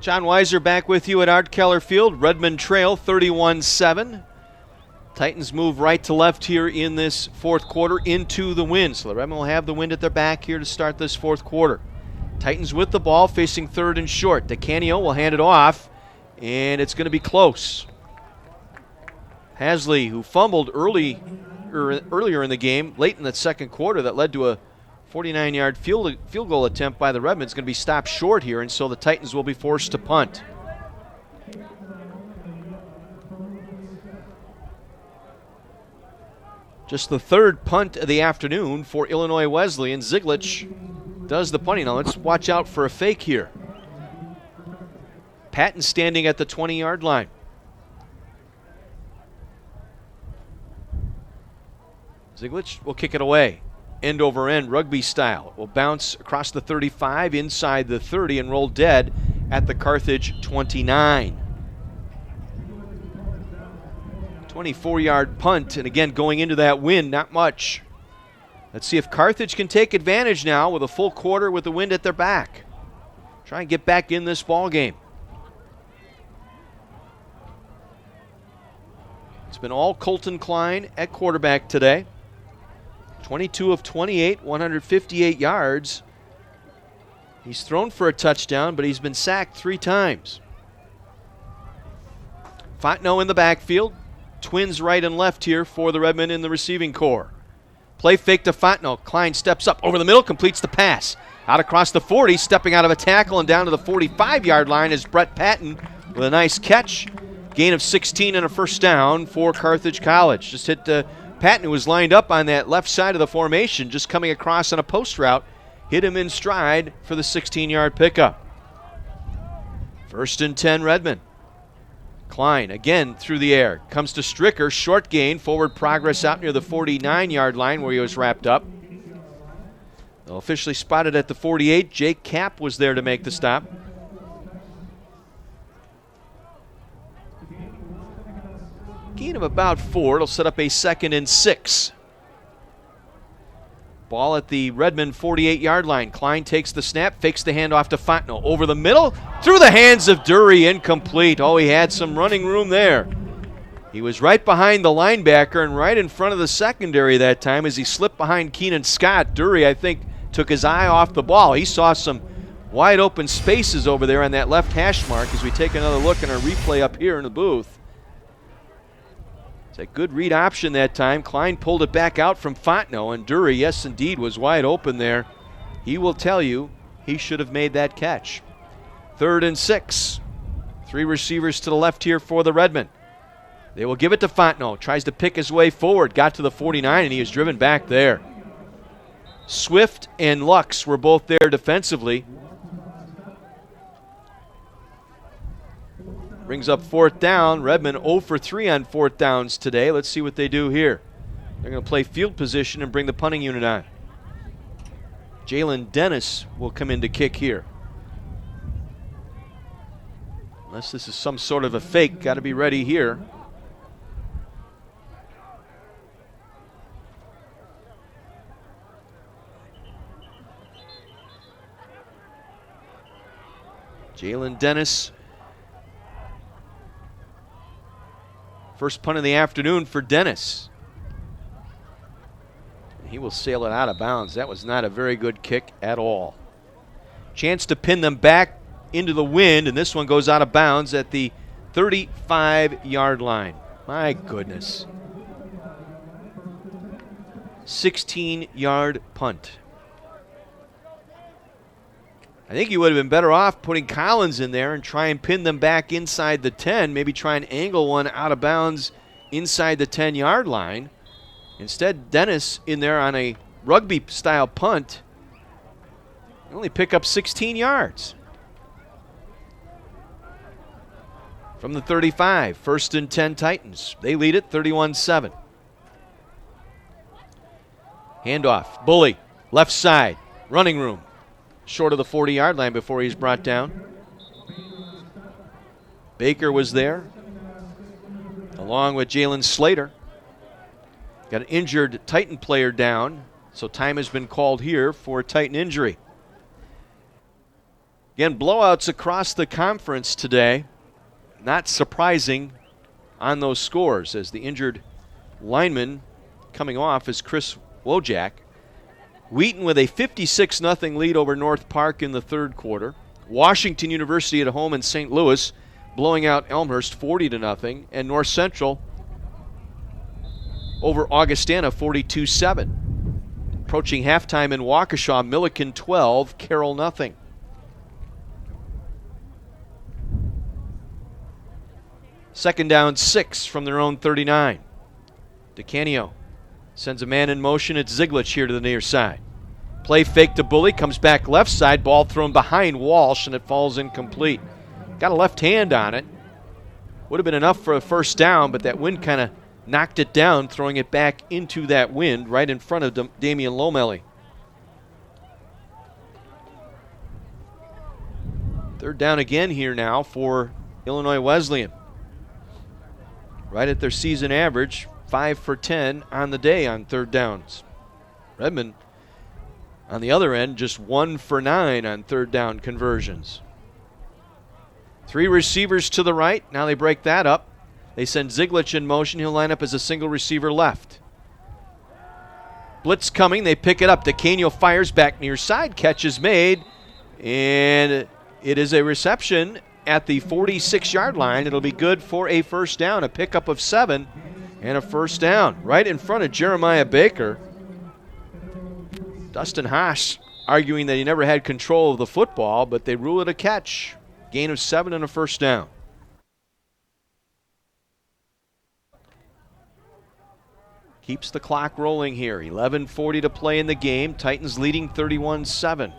John Weiser back with you at Art Keller Field. Redmond trail 31-7. Titans move right to left here in this fourth quarter into the wind. So the Redmen will have the wind at their back here to start this fourth quarter. Titans with the ball facing third and short. DeCanio will hand it off, and it's going to be close. Hasley, who fumbled earlier in the game, late in the second quarter, that led to a 49-yard field goal attempt by the Redmen, is going to be stopped short here, and so the Titans will be forced to punt. Just the third punt of the afternoon for Illinois Wesleyan. Zieglich does the punting. Now let's watch out for a fake here. Patton standing at the 20-yard line. Zieglich will kick it away. End over end, rugby style. It will bounce across the 35, inside the 30, and roll dead at the Carthage 29. 24-yard punt, and again, going into that wind, not much. Let's see if Carthage can take advantage now with a full quarter with the wind at their back. Try and get back in this ball game. It's been all Colton Klein at quarterback today. 22 of 28, 158 yards. He's thrown for a touchdown, but he's been sacked 3 times. Fontenot in the backfield. Twins right and left here for the Redmen in the receiving corps. Play fake to Fontenot. Klein steps up over the middle, completes the pass. Out across the 40, stepping out of a tackle and down to the 45-yard line is Brett Patton with a nice catch. Gain of 16 and a first down for Carthage College. Just hit Patton, who was lined up on that left side of the formation, just coming across on a post route, hit him in stride for the 16-yard pickup. 1st and 10 Redmen. Klein again through the air. Comes to Stricker. Short gain. Forward progress out near the 49-yard line where he was wrapped up. They'll officially spotted at the 48. Jake Kapp was there to make the stop. Gain of about 4. It'll set up a 2nd and 6. Ball at the Redmond 48-yard line. Klein takes the snap, fakes the handoff to Fontenot. Over the middle, through the hands of Dury, incomplete. Oh, he had some running room there. He was right behind the linebacker and right in front of the secondary that time as he slipped behind Keenan Scott. Dury, I think, took his eye off the ball. He saw some wide open spaces over there on that left hash mark as we take another look in our replay up here in the booth. It's a good read option that time. Klein pulled it back out from Fontenot, and Dury, yes indeed, was wide open there. He will tell you he should have made that catch. 3rd and 6. 3 receivers to the left here for the Redmen. They will give it to Fontenot. Tries to pick his way forward. Got to the 49, and he is driven back there. Swift and Lux were both there defensively. Brings up 4th down. Redmond 0 for 3 on 4th downs today. Let's see what they do here. They're going to play field position and bring the punting unit on. Jalen Dennis will come in to kick here. Unless this is some sort of a fake, got to be ready here. Jalen Dennis. First punt of the afternoon for Dennis. He will sail it out of bounds. That was not a very good kick at all. Chance to pin them back into the wind, and this one goes out of bounds at the 35-yard line. My goodness. 16-yard punt. I think you would have been better off putting Collins in there and try and pin them back inside the 10, maybe try and angle one out of bounds inside the 10-yard line. Instead, Dennis in there on a rugby-style punt. Only pick up 16 yards. From the 35, 1st and 10 Titans. They lead it 31-7. Handoff, Bully, left side, running room. Short of the 40-yard line before he's brought down. Baker was there, along with Jalen Slater. Got an injured Titan player down, so time has been called here for a Titan injury. Again, blowouts across the conference today. Not surprising on those scores, as the injured lineman coming off is Chris Wojak. Wheaton with a 56-0 lead over North Park in the 3rd quarter. Washington University at home in St. Louis blowing out Elmhurst 40-0. And North Central over Augustana 42-7. Approaching halftime in Waukesha, Milliken 12, Carroll 0. Second down 6 from their own 39. DeCanio sends a man in motion. It's Ziglich here to the near side. Play fake to Bully. Comes back left side. Ball thrown behind Walsh, and it falls incomplete. Got a left hand on it. Would have been enough for a first down, but that wind kind of knocked it down, throwing it back into that wind right in front of Damian Lomelli. 3rd down again here now for Illinois Wesleyan. Right at their season average. 5 for 10 on the day on 3rd downs. Redmond, on the other end, just 1 for 9 on 3rd down conversions. 3 receivers to the right. Now they break that up. They send Ziglich in motion. He'll line up as a single receiver left. Blitz coming. They pick it up. DeCanio fires back near side. Catch is made. And it is a reception at the 46-yard line. It'll be good for a first down. A pickup of 7. And a first down right in front of Jeremiah Baker. Dustin Haas arguing that he never had control of the football, but they rule it a catch. Gain of 7 and a first down. Keeps the clock rolling here. 11:40 to play in the game. Titans leading 31-7.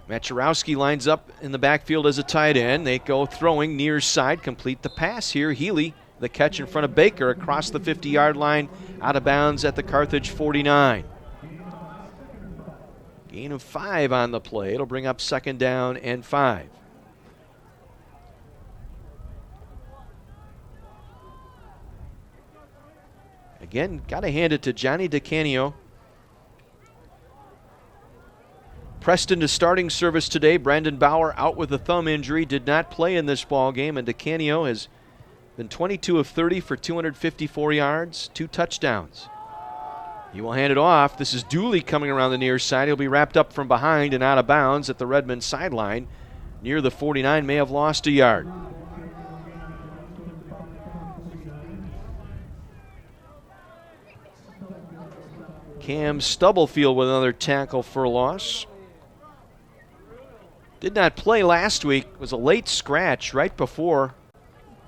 Maczarowski lines up in the backfield as a tight end. They go throwing near side, complete the pass here. Healy, the catch in front of Baker across the 50-yard line, out of bounds at the Carthage 49. Gain of 5 on the play. It'll bring up 2nd down and 5. Again, got to hand it to Johnny DeCanio. Preston to starting service today. Brandon Bauer out with a thumb injury, did not play in this ball game, and DeCanio has been 22 of 30 for 254 yards, 2 touchdowns. He will hand it off. This is Dooley coming around the near side. He'll be wrapped up from behind and out of bounds at the Redmond sideline. Near the 49, may have lost a yard. Cam Stubblefield with another tackle for a loss. Did not play last week. Was a late scratch right before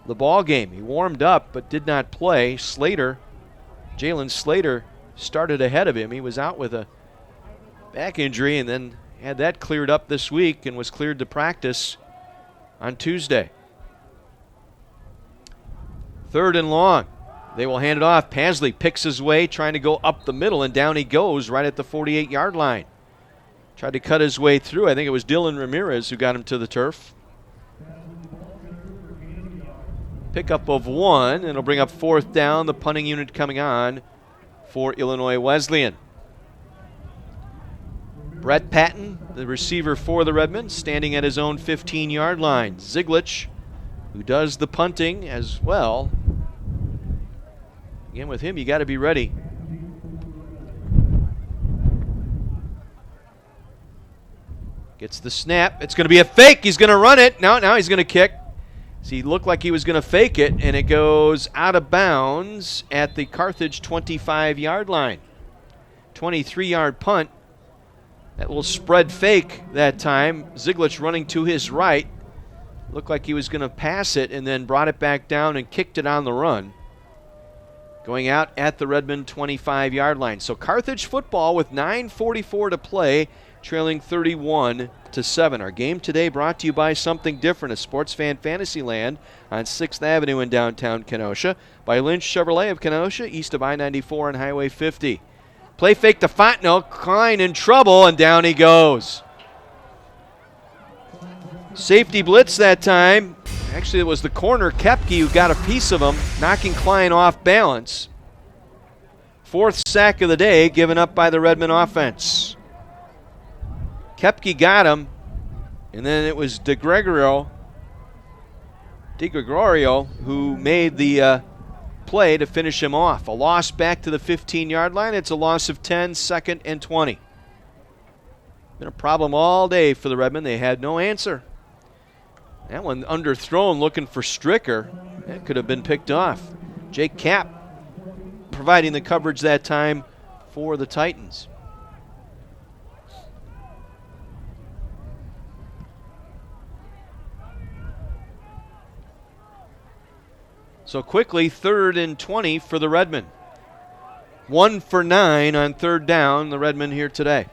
the ball game. He warmed up but did not play. Jalen Slater started ahead of him. He was out with a back injury and then had that cleared up this week and was cleared to practice on Tuesday. 3rd and long. They will hand it off. Pasley picks his way, trying to go up the middle, and down he goes right at the 48-yard line. Tried to cut his way through. I think it was Dylan Ramirez who got him to the turf. Pickup of 1, and it'll bring up 4th down. The punting unit coming on for Illinois Wesleyan. Brett Patton, the receiver for the Redmen, standing at his own 15-yard line. Ziglich, who does the punting as well. Again, with him, you got to be ready. Gets the snap. It's going to be a fake. He's going to run it. Now he's going to kick. So he looked like he was going to fake it, and it goes out of bounds at the Carthage 25-yard line. 23-yard punt. That little spread fake that time. Ziglich running to his right. Looked like he was going to pass it and then brought it back down and kicked it on the run. Going out at the Redmond 25-yard line. So Carthage football with 9:44 to play, trailing 31-7. Our game today brought to you by Something Different, a sports fan Fantasyland on 6th Avenue in downtown Kenosha. By Lynch Chevrolet of Kenosha, east of I-94 and Highway 50. Play fake to Fontenot. Klein in trouble, and down he goes. Safety blitz that time. Actually, it was the corner, Kepke, who got a piece of him, knocking Klein off balance. 4th sack of the day given up by the Redmond offense. Kepke got him, and then it was De Gregorio who made the play to finish him off. A loss back to the 15-yard line. It's a loss of 10, 2nd and 20. Been a problem all day for the Redmen. They had no answer. That one underthrown, looking for Stricker. That could have been picked off. Jake Kapp providing the coverage that time for the Titans. So quickly, 3rd and 20 for the Redmen. 1 for 9 on 3rd down, the Redmen here today.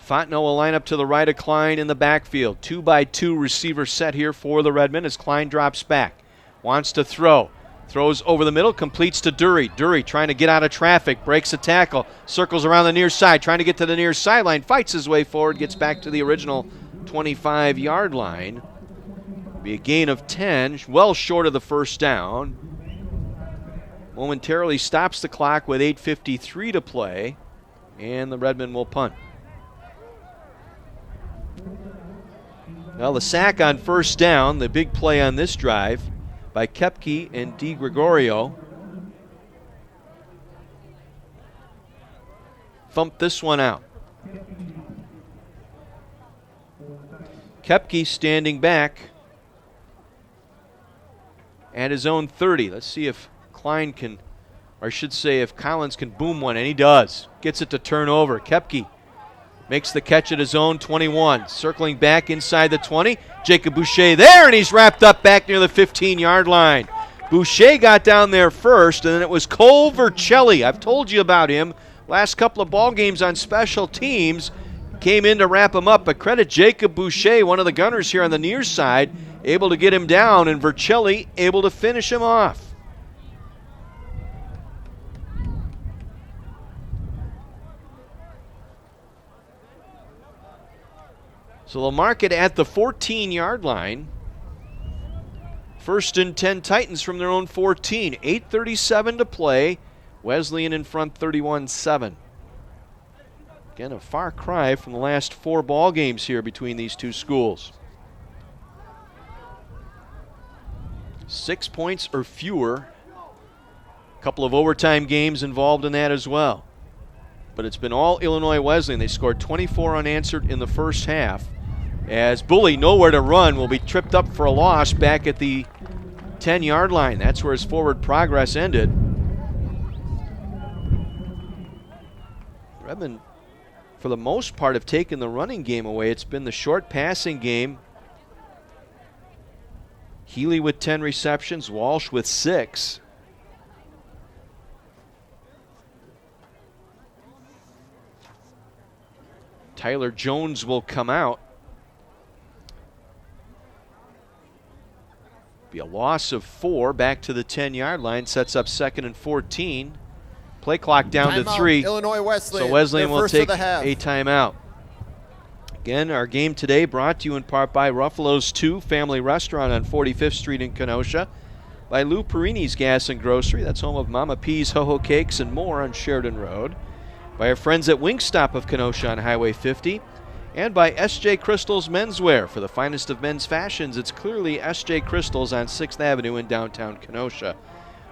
Fontenot will line up to the right of Klein in the backfield. 2-by-2 receiver set here for the Redmen as Klein drops back. Wants to throw. Throws over the middle, completes to Dury. Dury trying to get out of traffic, breaks a tackle, circles around the near side, trying to get to the near sideline, fights his way forward, gets back to the original 25-yard line. Be a gain of 10, well short of the 1st down. Momentarily stops the clock with 8:53 to play, and the Redmen will punt. Well, the sack on 1st down, the big play on this drive by Kepke and De Gregorio. Thumped this one out. Kepke standing back at his own 30. Let's see if Klein can, or I should say if Collins can boom one, and he does. Gets it to turn over. Kepke makes the catch at his own 21. Circling back inside the 20. Jacob Boucher there, and he's wrapped up back near the 15-yard line. Boucher got down there first, and then it was Cole Vercelli. I've told you about him. Last couple of ball games on special teams. Came in to wrap him up, but credit Jacob Boucher, one of the gunners here on the near side, able to get him down, and Vercelli able to finish him off. So they'll mark it at the 14-yard line. First and 10 Titans from their own 14. 8:37 to play. Wesleyan in front 31-7. Again, a far cry from the last 4 ball games here between these two schools. 6 points or fewer. A couple of overtime games involved in that as well. But it's been all Illinois Wesleyan. They scored 24 unanswered in the first half. As Bully, nowhere to run, will be tripped up for a loss back at the 10-yard line. That's where his forward progress ended. Redmond, for the most part, have taken the running game away. It's been the short passing game. Healy with 10 receptions, Walsh with 6. Tyler Jones will come out. Be a loss of 4 back to the 10-yard line. Sets up 2nd and 14. Play clock down to 3. Illinois Wesleyan. So Wesleyan will take a half. timeout. Again, our game today brought to you in part by Ruffalo's 2 Family Restaurant on 45th Street in Kenosha. By Lou Perini's Gas and Grocery. That's home of Mama P's Ho-Ho Cakes and more on Sheridan Road. By our friends at Wingstop of Kenosha on Highway 50. And by S.J. Crystal's Menswear. For the finest of men's fashions, it's clearly S.J. Crystal's on 6th Avenue in downtown Kenosha.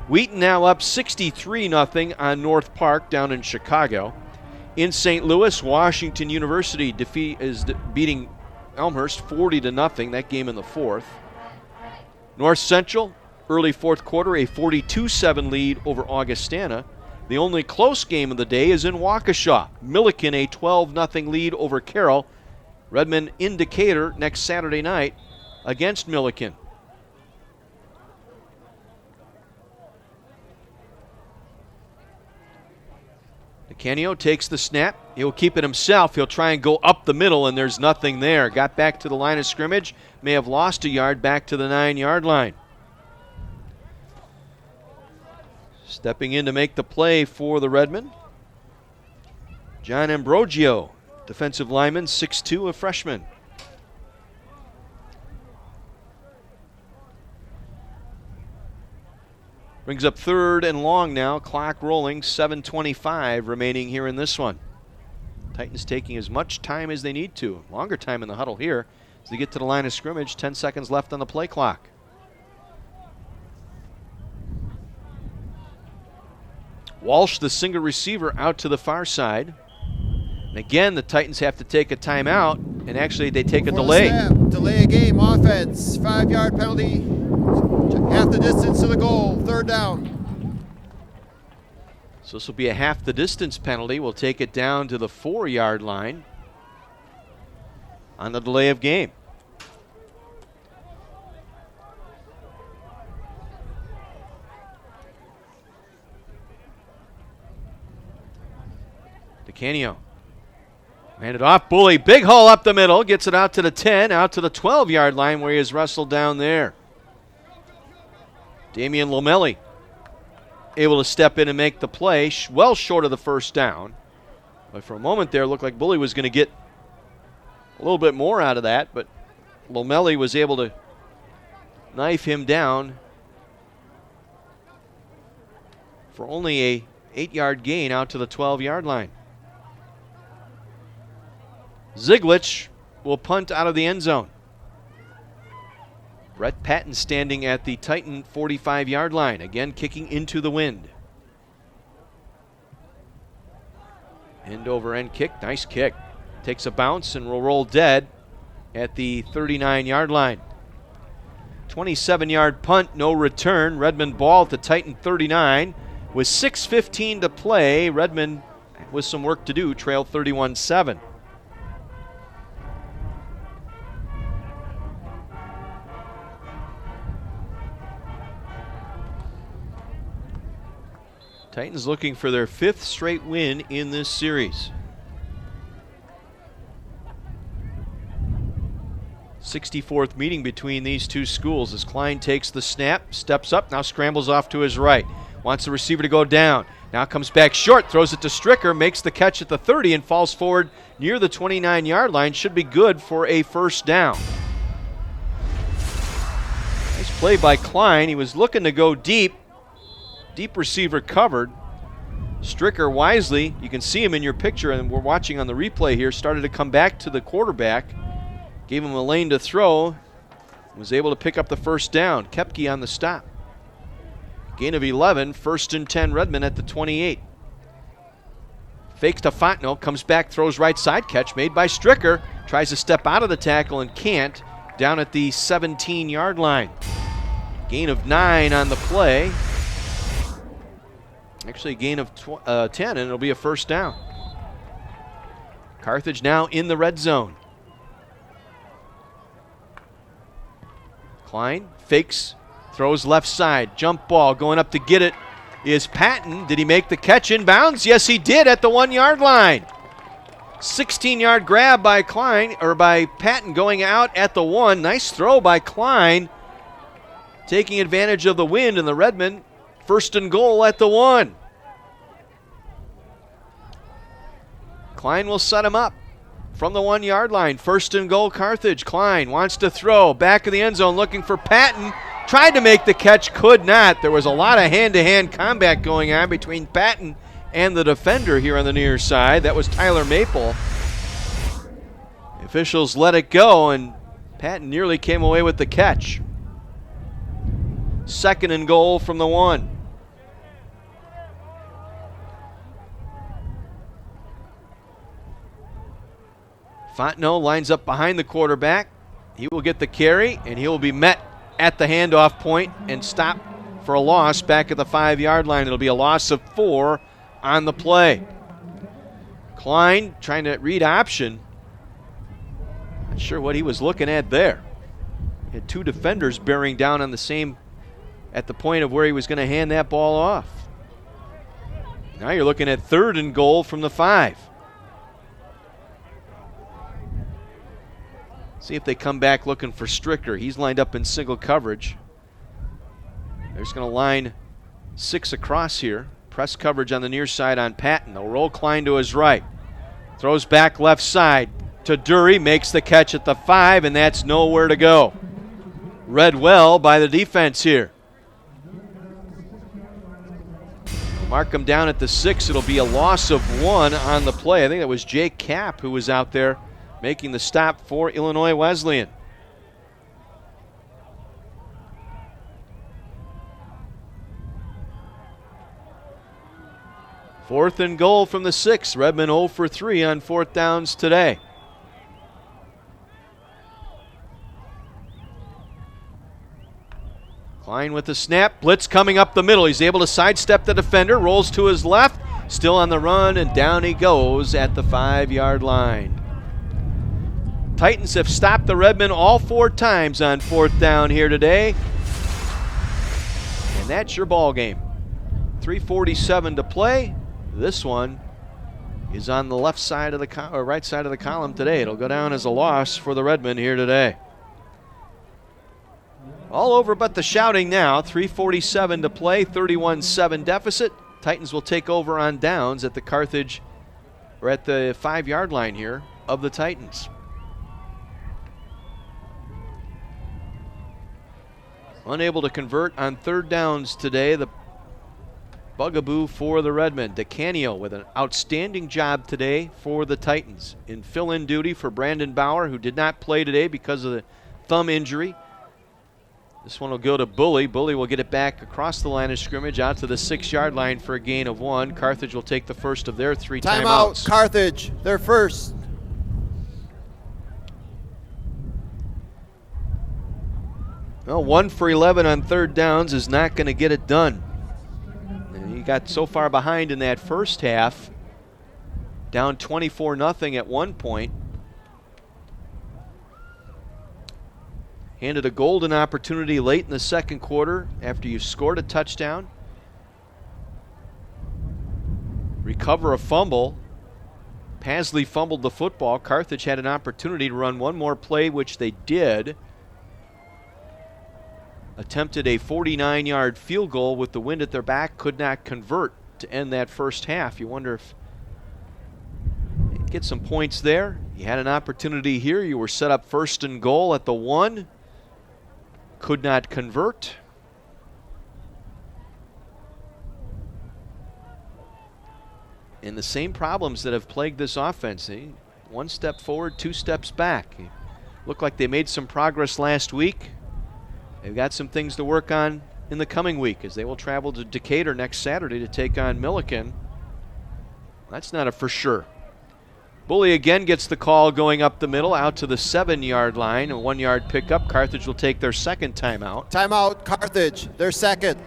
Wheaton now up 63-0 on North Park down in Chicago. In St. Louis, Washington University is beating Elmhurst 40-0, that game in the 4th. North Central, early 4th quarter, a 42-7 lead over Augustana. The only close game of the day is in Waukesha. Milliken a 12-0 lead over Carroll. Redmond in Decatur next Saturday night against Milliken. DeCanio takes the snap. He'll keep it himself. He'll try and go up the middle, and there's nothing there. Got back to the line of scrimmage. May have lost a yard back to the 9-yard line. Stepping in to make the play for the Redmen, John Ambrogio, defensive lineman, 6'2", a freshman. Brings up 3rd and long now, clock rolling, 7:25 remaining here in this one. Titans taking as much time as they need to, longer time in the huddle here as they get to the line of scrimmage, 10 seconds left on the play clock. Walsh, the single receiver, out to the far side. And again, the Titans have to take a timeout, and actually they take a delay. Delay a game, offense, 5-yard penalty, half the distance to the goal, 3rd down. So this will be a half the distance penalty. We'll take it down to the 4-yard line on the delay of game. DeCanio. Handed off. Bully. Big hole up the middle. Gets it out to the 10, out to the 12-yard line where he is wrestled down there. Damian Lomelli able to step in and make the play. Well short of the 1st down. But for a moment there, it looked like Bully was going to get a little bit more out of that. But Lomelli was able to knife him down for only a 8-yard gain out to the 12-yard line. Ziglich will punt out of the end zone. Brett Patton standing at the Titan 45-yard line, again kicking into the wind. End over end kick, nice kick. Takes a bounce and will roll dead at the 39-yard line. 27-yard punt, no return. Redmond ball at the Titan 39. With 6:15 to play, Redmond with some work to do, trail 31-7. Titans looking for their 5th straight win in this series. 64th meeting between these two schools as Klein takes the snap, steps up, now scrambles off to his right. Wants the receiver to go down. Now comes back short, throws it to Stricker, makes the catch at the 30 and falls forward near the 29-yard line. Should be good for a 1st down. Nice play by Klein. He was looking to go deep. Deep receiver covered. Stricker wisely, you can see him in your picture, and we're watching on the replay here, started to come back to the quarterback. Gave him a lane to throw. Was able to pick up the first down. Kepke on the stop. Gain of 11, 1st and 10 Redmond at the 28. Fakes to Fontenot, comes back, throws right side, catch made by Stricker. Tries to step out of the tackle and can't. Down at the 17-yard line. Gain of 9 on the play. Actually a gain of 10, and it'll be a first down. Carthage now in the red zone. Klein fakes, throws left side, jump ball, going up to get it is Patton. Did he make the catch inbounds? Yes, he did at the 1-yard line. 16-yard grab by Klein, or by Patton going out at the 1. Nice throw by Klein. Taking advantage of the wind, and the Redmen 1st and goal at the 1. Klein will set him up from the 1-yard line. 1st and goal Carthage. Klein wants to throw. Back of the end zone looking for Patton. Tried to make the catch, could not. There was a lot of hand-to-hand combat going on between Patton and the defender here on the near side. That was Tyler Maple. The officials let it go, and Patton nearly came away with the catch. 2nd and goal from the 1. Fontenot lines up behind the quarterback. He will get the carry, and he will be met at the handoff point and stopped for a loss back at the 5-yard line. It'll be a loss of 4 on the play. Klein trying to read option. Not sure what he was looking at there. He had 2 defenders bearing down on the same, at the point of where he was going to hand that ball off. Now you're looking at 3rd and goal from the 5. See if they come back looking for Stricker. He's lined up in single coverage. They're just going to line 6 across here. Press coverage on the near side on Patton. They'll roll Klein to his right. Throws back left side to Dury. Makes the catch at the 5, and that's nowhere to go. Read well by the defense here. Mark him down at the 6. It'll be a loss of 1 on the play. I think that was Jake Kapp who was out there making the stop for Illinois Wesleyan. Fourth and goal from the 6. Redmond 0 for 3 on 4th downs today. Klein with the snap. Blitz coming up the middle. He's able to sidestep the defender. Rolls to his left. Still on the run, and down he goes at the 5-yard line. Titans have stopped the Redmen all 4 times on 4th down here today. And that's your ball game. 3:47 to play. This one is on the left side of the or right side of the column today. It'll go down as a loss for the Redmen here today. All over but the shouting now. 3:47 to play, 31-7 deficit. Titans will take over on downs at the Carthage, or at the 5-yard line here of the Titans. Unable to convert on 3rd downs today, the bugaboo for the Redmen. DeCanio with an outstanding job today for the Titans in fill-in duty for Brandon Bauer, who did not play today because of the thumb injury. This one will go to Bully. Bully will get it back across the line of scrimmage out to the 6-yard line for a gain of 1. Carthage will take the first of their 3 timeouts. Timeout, Carthage, their first. Well, 1 for 11 on 3rd downs is not going to get it done. And he got so far behind in that first half, down 24-0 at one point. Handed a golden opportunity late in the 2nd quarter after you scored a touchdown. Recover a fumble. Pasley fumbled the football. Carthage had an opportunity to run one more play, which they did. Attempted a 49-yard field goal with the wind at their back, could not convert to end that first half. You wonder if you'd get some points there. You had an opportunity here. You were set up 1st and goal at the 1. could not convert. And the same problems that have plagued this offense. One step forward, two steps back. Looked like they made some progress last week. They've got some things to work on in the coming week as they will travel to Decatur next Saturday to take on Milliken. That's not a for sure. Bully again gets the call going up the middle out to the 7-yard line. A 1-yard pickup. Carthage will take their second timeout. Timeout, Carthage, their second.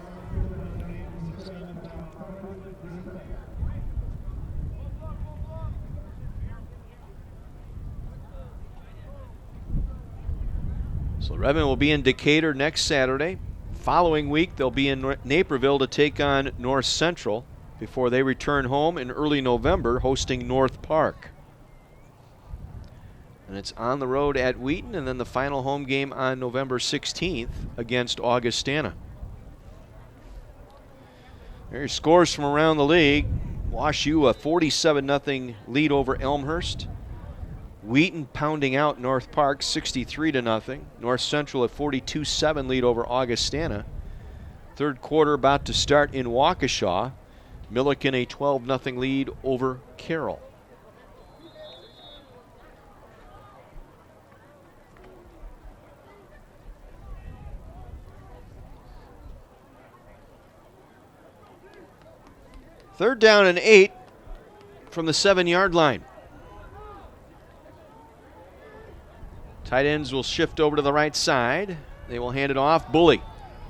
So Redmond will be in Decatur next Saturday. Following week, they'll be in Naperville to take on North Central before they return home in early November, hosting North Park. And it's on the road at Wheaton, and then the final home game on November 16th against Augustana. There's scores from around the league. Wash U a 47-0 lead over Elmhurst. Wheaton pounding out North Park 63-0. North Central a 42-7 lead over Augustana. Third quarter about to start in Waukesha. Milliken a 12-0 lead over Carroll. Third down and 8 from the 7-yard line. Tight ends will shift over to the right side. They will hand it off. Bully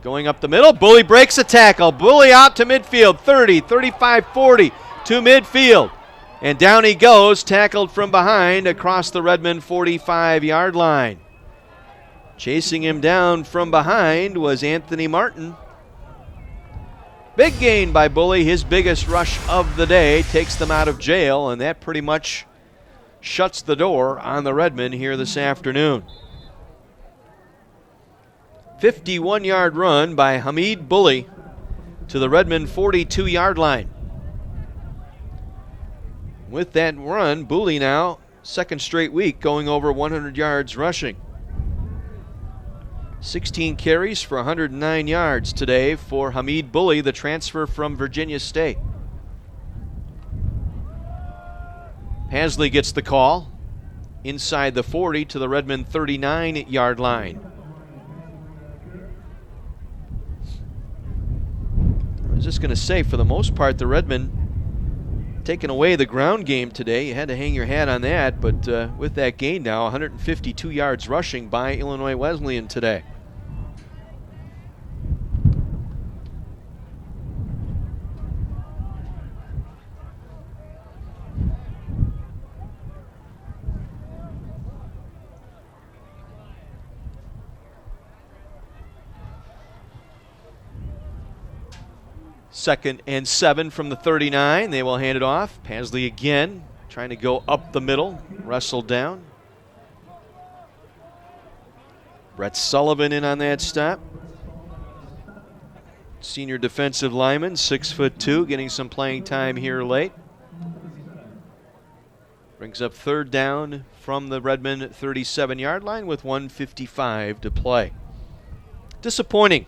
going up the middle. Bully breaks a tackle. Bully out to midfield. 30, 35, 40 to midfield. And down he goes, tackled from behind across the Redmond 45-yard line. Chasing him down from behind was Anthony Martin. Big gain by Bully, his biggest rush of the day, takes them out of jail, and that pretty much shuts the door on the Redmen here this afternoon. 51-yard run by Hamid Bully to the Redmond 42-yard line. With that run, Bully now, second straight week, going over 100 yards rushing. 16 carries for 109 yards today for Hamid Bully, the transfer from Virginia State. Hasley gets the call inside the 40 to the Redmond 39-yard line. I was just going to say, for the most part, the Redmond taking away the ground game today. You had to hang your hat on that, but with that gain now, 152 yards rushing by Illinois Wesleyan today. Second and 7 from the 39. They will hand it off. Pasley again trying to go up the middle. Wrestled down. Brett Sullivan in on that stop. Senior defensive lineman, 6'2", getting some playing time here late. Brings up third down from the Redmond 37-yard line with 1:55 to play. Disappointing.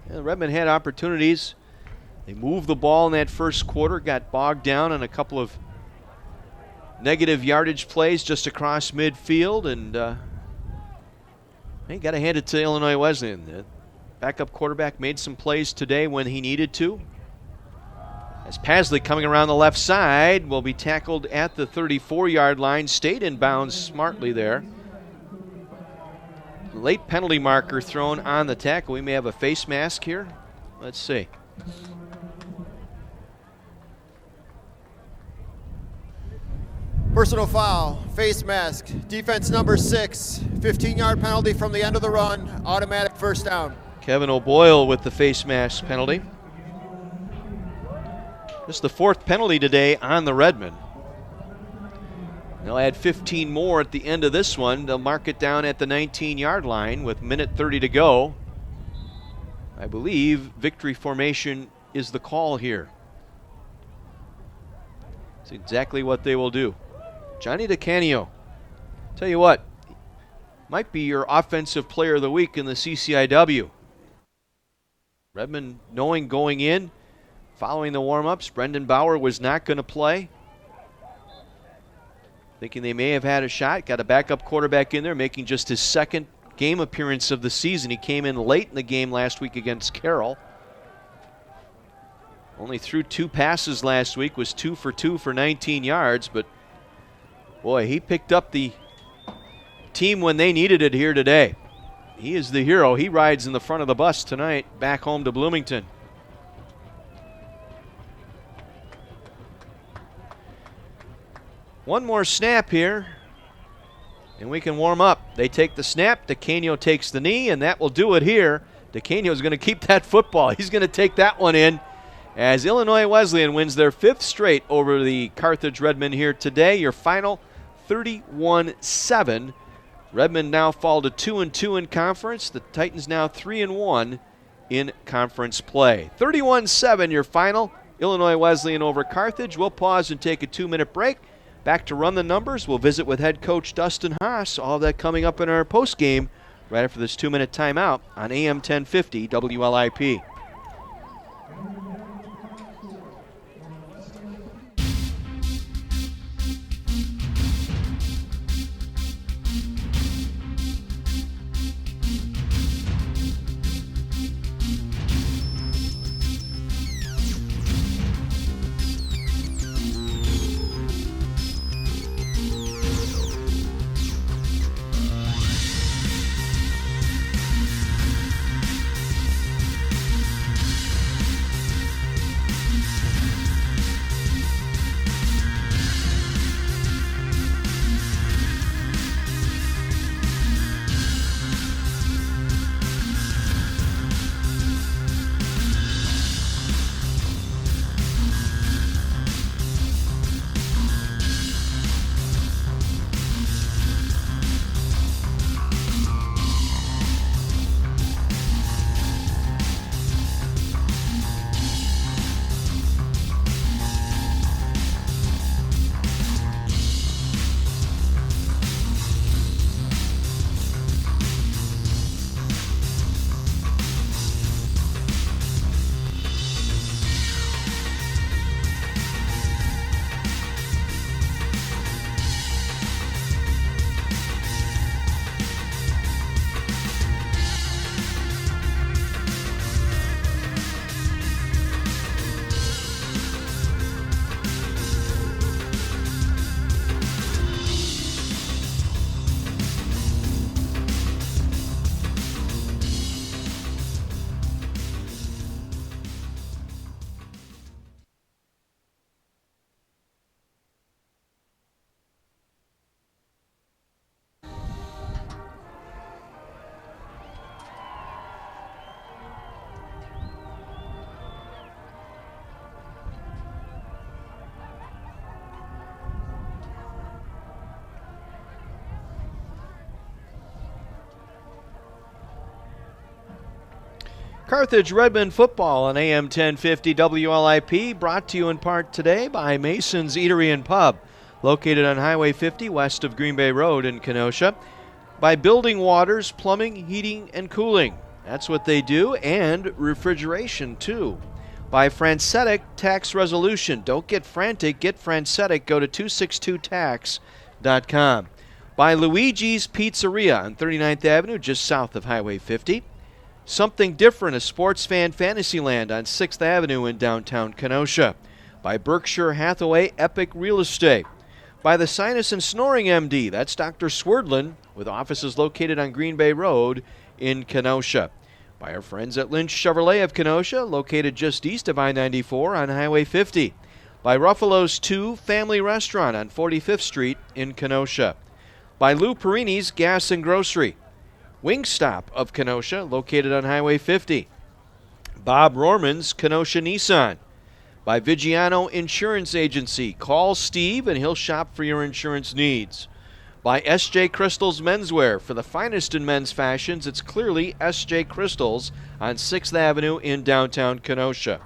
Yeah, Redmond had opportunities. They moved the ball in that first quarter, got bogged down on a couple of negative yardage plays just across midfield, and got to hand it to Illinois Wesleyan. The backup quarterback made some plays today when he needed to. As Pasley coming around the left side will be tackled at the 34-yard line, stayed in bounds smartly there. Late penalty marker thrown on the tackle. We may have a face mask here. Let's see. Personal foul, face mask, defense number 6, 15-yard penalty from the end of the run, automatic first down. Kevin O'Boyle with the face mask penalty. This is the 4th penalty today on the Redmond. They'll add 15 more at the end of this one. They'll mark it down at the 19-yard line with minute 30 to go. I believe victory formation is the call here. It's exactly what they will do. Johnny DeCanio, tell you what, might be your offensive player of the week in the CCIW. Redmond knowing going in, following the warm-ups, Brendan Bauer was not going to play. Thinking they may have had a shot. Got a backup quarterback in there, making just his second game appearance of the season. He came in late in the game last week against Carroll. Only threw 2 passes last week, was 2 for 2 for 19 yards, but boy, he picked up the team when they needed it here today. He is the hero. He rides in the front of the bus tonight back home to Bloomington. One more snap here, and we can warm up. They take the snap, DeCanio takes the knee, and that will do it here. DeCanio is going to keep that football. He's going to take that one in as Illinois Wesleyan wins their 5th straight over the Carthage Redmond here today. Your final 31-7. Redmond now fall to 2-2 in conference. The Titans now 3-1 in conference play. 31-7 your final. Illinois Wesleyan over Carthage. We'll pause and take a 2-minute break. Back to run the numbers. We'll visit with head coach Dustin Haas. All of that coming up in our post game right after this 2-minute timeout on AM 1050 WLIP. Carthage Redmond football on AM 1050 WLIP, brought to you in part today by Mason's Eatery and Pub, located on Highway 50 west of Green Bay Road in Kenosha. By Building Waters, Plumbing, Heating, and Cooling. That's what they do, and refrigeration too. By Francetic Tax Resolution. Don't get frantic, get Francetic. Go to 262tax.com. By Luigi's Pizzeria on 39th Avenue, just south of Highway 50. Something Different, a sports fan fantasyland on 6th Avenue in downtown Kenosha. By Berkshire Hathaway Epic Real Estate. By the Sinus and Snoring MD, that's Dr. Swerdlin, with offices located on Green Bay Road in Kenosha. By our friends at Lynch Chevrolet of Kenosha, located just east of I-94 on Highway 50. By Ruffalo's 2 Family Restaurant on 45th Street in Kenosha. By Lou Perini's Gas and Grocery. Wingstop of Kenosha, located on Highway 50. Bob Rorman's Kenosha Nissan. By Vigiano Insurance Agency. Call Steve and he'll shop for your insurance needs. By S.J. Crystal's Menswear. For the finest in men's fashions, it's clearly S.J. Crystal's on 6th Avenue in downtown Kenosha.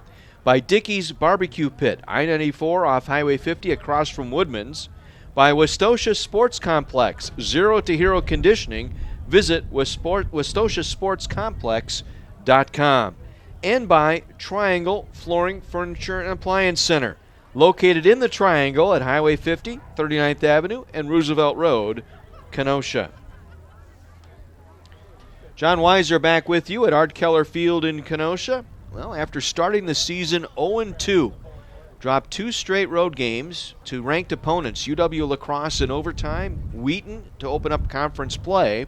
By Dickey's Barbecue Pit, I-94 off Highway 50 across from Woodman's. By Westosha Sports Complex, 0 to Hero Conditioning, Visit WestoshaSportsComplex.com. And by Triangle Flooring, Furniture, and Appliance Center, located in the Triangle at Highway 50, 39th Avenue, and Roosevelt Road, Kenosha. John Weiser back with you at Art Keller Field in Kenosha. Well, after starting the season 0-2, dropped 2 straight road games to ranked opponents, UW La Crosse in overtime, Wheaton to open up conference play.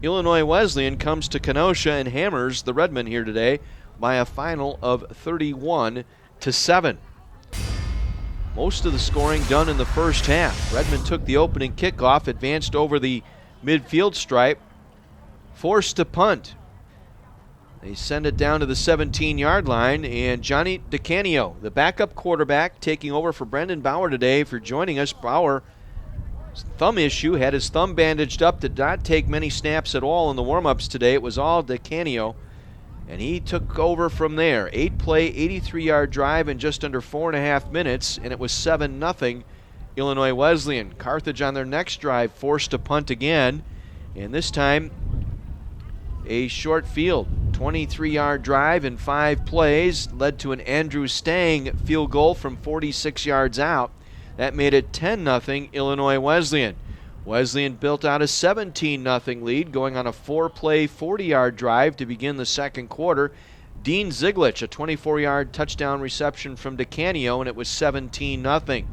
Illinois Wesleyan comes to Kenosha and hammers the Redmen here today by a final of 31-7. Most of the scoring done in the first half. Redmen took the opening kickoff, advanced over the midfield stripe, forced to punt. They send it down to the 17-yard line, and Johnny DeCanio, the backup quarterback, taking over for Brendan Bauer today. If you're joining us, Bauer, thumb issue, had his thumb bandaged up, did not take many snaps at all in the warm-ups today. It was all DeCanio, and he took over from there. 8-play, 83-yard drive in just under 4.5 minutes, and it was 7-0 Illinois Wesleyan. Carthage on their next drive forced to punt again, and this time a short field. 23-yard drive in 5 plays led to an Andrew Stang field goal from 46 yards out. That made it 10-0 Illinois Wesleyan. Wesleyan built out a 17-0 lead, going on a 4-play, 40-yard drive to begin the second quarter. Dean Ziglich, a 24-yard touchdown reception from DeCanio, and it was 17-0.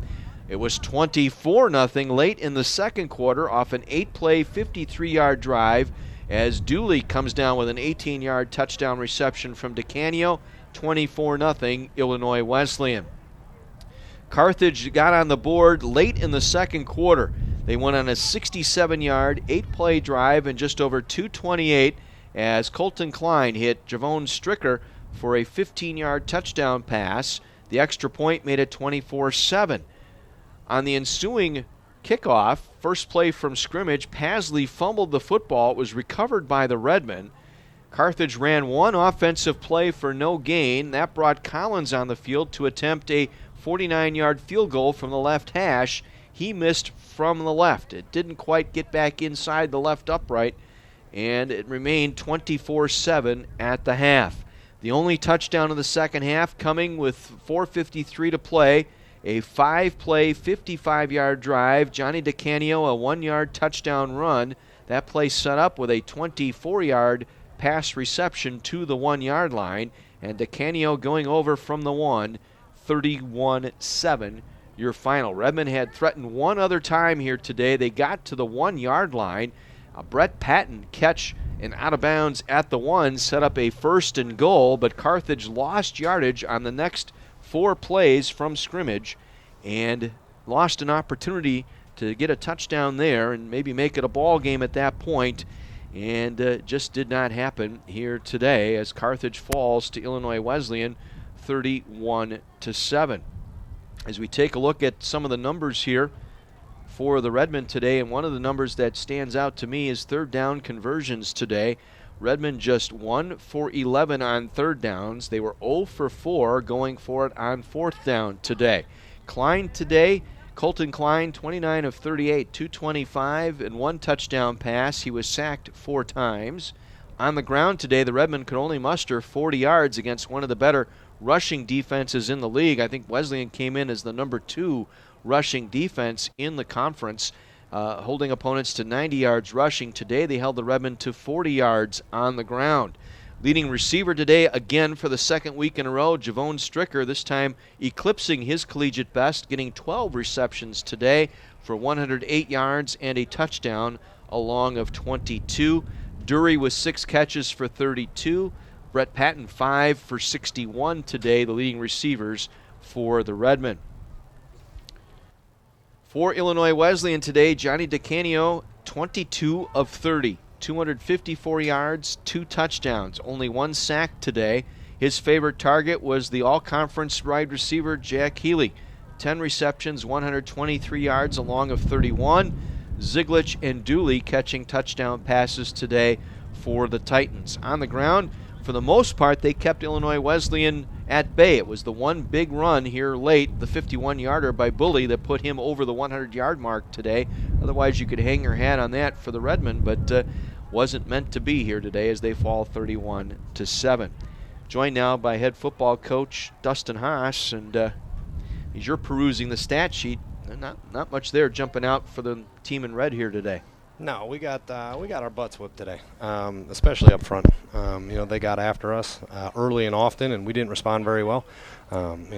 It was 24-0 late in the second quarter off an 8-play, 53-yard drive as Dooley comes down with an 18-yard touchdown reception from DeCanio. 24-0 Illinois Wesleyan. Carthage got on the board late in the second quarter. They went on a 67-yard, 8-play drive in just over 2:28 as Colton Klein hit Javon Stricker for a 15-yard touchdown pass. The extra point made it 24-7. On the ensuing kickoff, first play from scrimmage, Pasley fumbled the football. It was recovered by the Redmen. Carthage ran one offensive play for no gain. That brought Collins on the field to attempt a 49-yard field goal from the left hash. He missed from the left. It didn't quite get back inside the left upright, and it remained 24-7 at the half. The only touchdown of the second half coming with 4:53 to play. A 5-play, 55-yard drive. Johnny DeCanio, a 1-yard touchdown run. That play set up with a 24-yard pass reception to the 1-yard line. And DeCanio going over from the 1, 31-7, your final. Redmen had threatened one other time here today. They got to the 1-yard line. A Brett Patton catch and out of bounds at the 1 set up a 1st and goal, but Carthage lost yardage on the next 4 plays from scrimmage and lost an opportunity to get a touchdown there and maybe make it a ball game at that point, and just did not happen here today as Carthage falls to Illinois Wesleyan 31-7. As we take a look at some of the numbers here for the Redmen today, and one of the numbers that stands out to me is third down conversions today. Redmen just 1 for 11 on third downs. They were 0 for 4 going for it on fourth down today. Klein today, Colton Klein, 29 of 38, 225 and 1 touchdown pass. He was sacked 4 times. On the ground today, the Redmen could only muster 40 yards against one of the better rushing defenses in the league. I think Wesleyan came in as the number 2 rushing defense in the conference, holding opponents to 90 yards rushing. Today they held the Redmen to 40 yards on the ground. Leading receiver today, again for the second week in a row, Javon Stricker, this time eclipsing his collegiate best, getting 12 receptions today for 108 yards and a touchdown along of 22. Dury with 6 catches for 32. Brett Patton 5 for 61 today, the leading receivers for the Redmen. For Illinois Wesleyan today, Johnny DeCanio, 22 of 30, 254 yards, 2 touchdowns, only 1 sack today. His favorite target was the all-conference wide receiver Jack Healy, 10 receptions, 123 yards along of 31. Ziglich and Dooley catching touchdown passes today for the Titans. On the ground, for the most part, they kept Illinois Wesleyan at bay. It was the one big run here late, the 51-yarder by Bully, that put him over the 100-yard mark today. Otherwise, you could hang your hat on that for the Redmen. But wasn't meant to be here today as they fall 31-7. Joined now by head football coach Dustin Haas, and as you're perusing the stat sheet, not much there jumping out for the team in red here today. No, we got our butts whipped today, especially up front. They got after us early and often, and we didn't respond very well.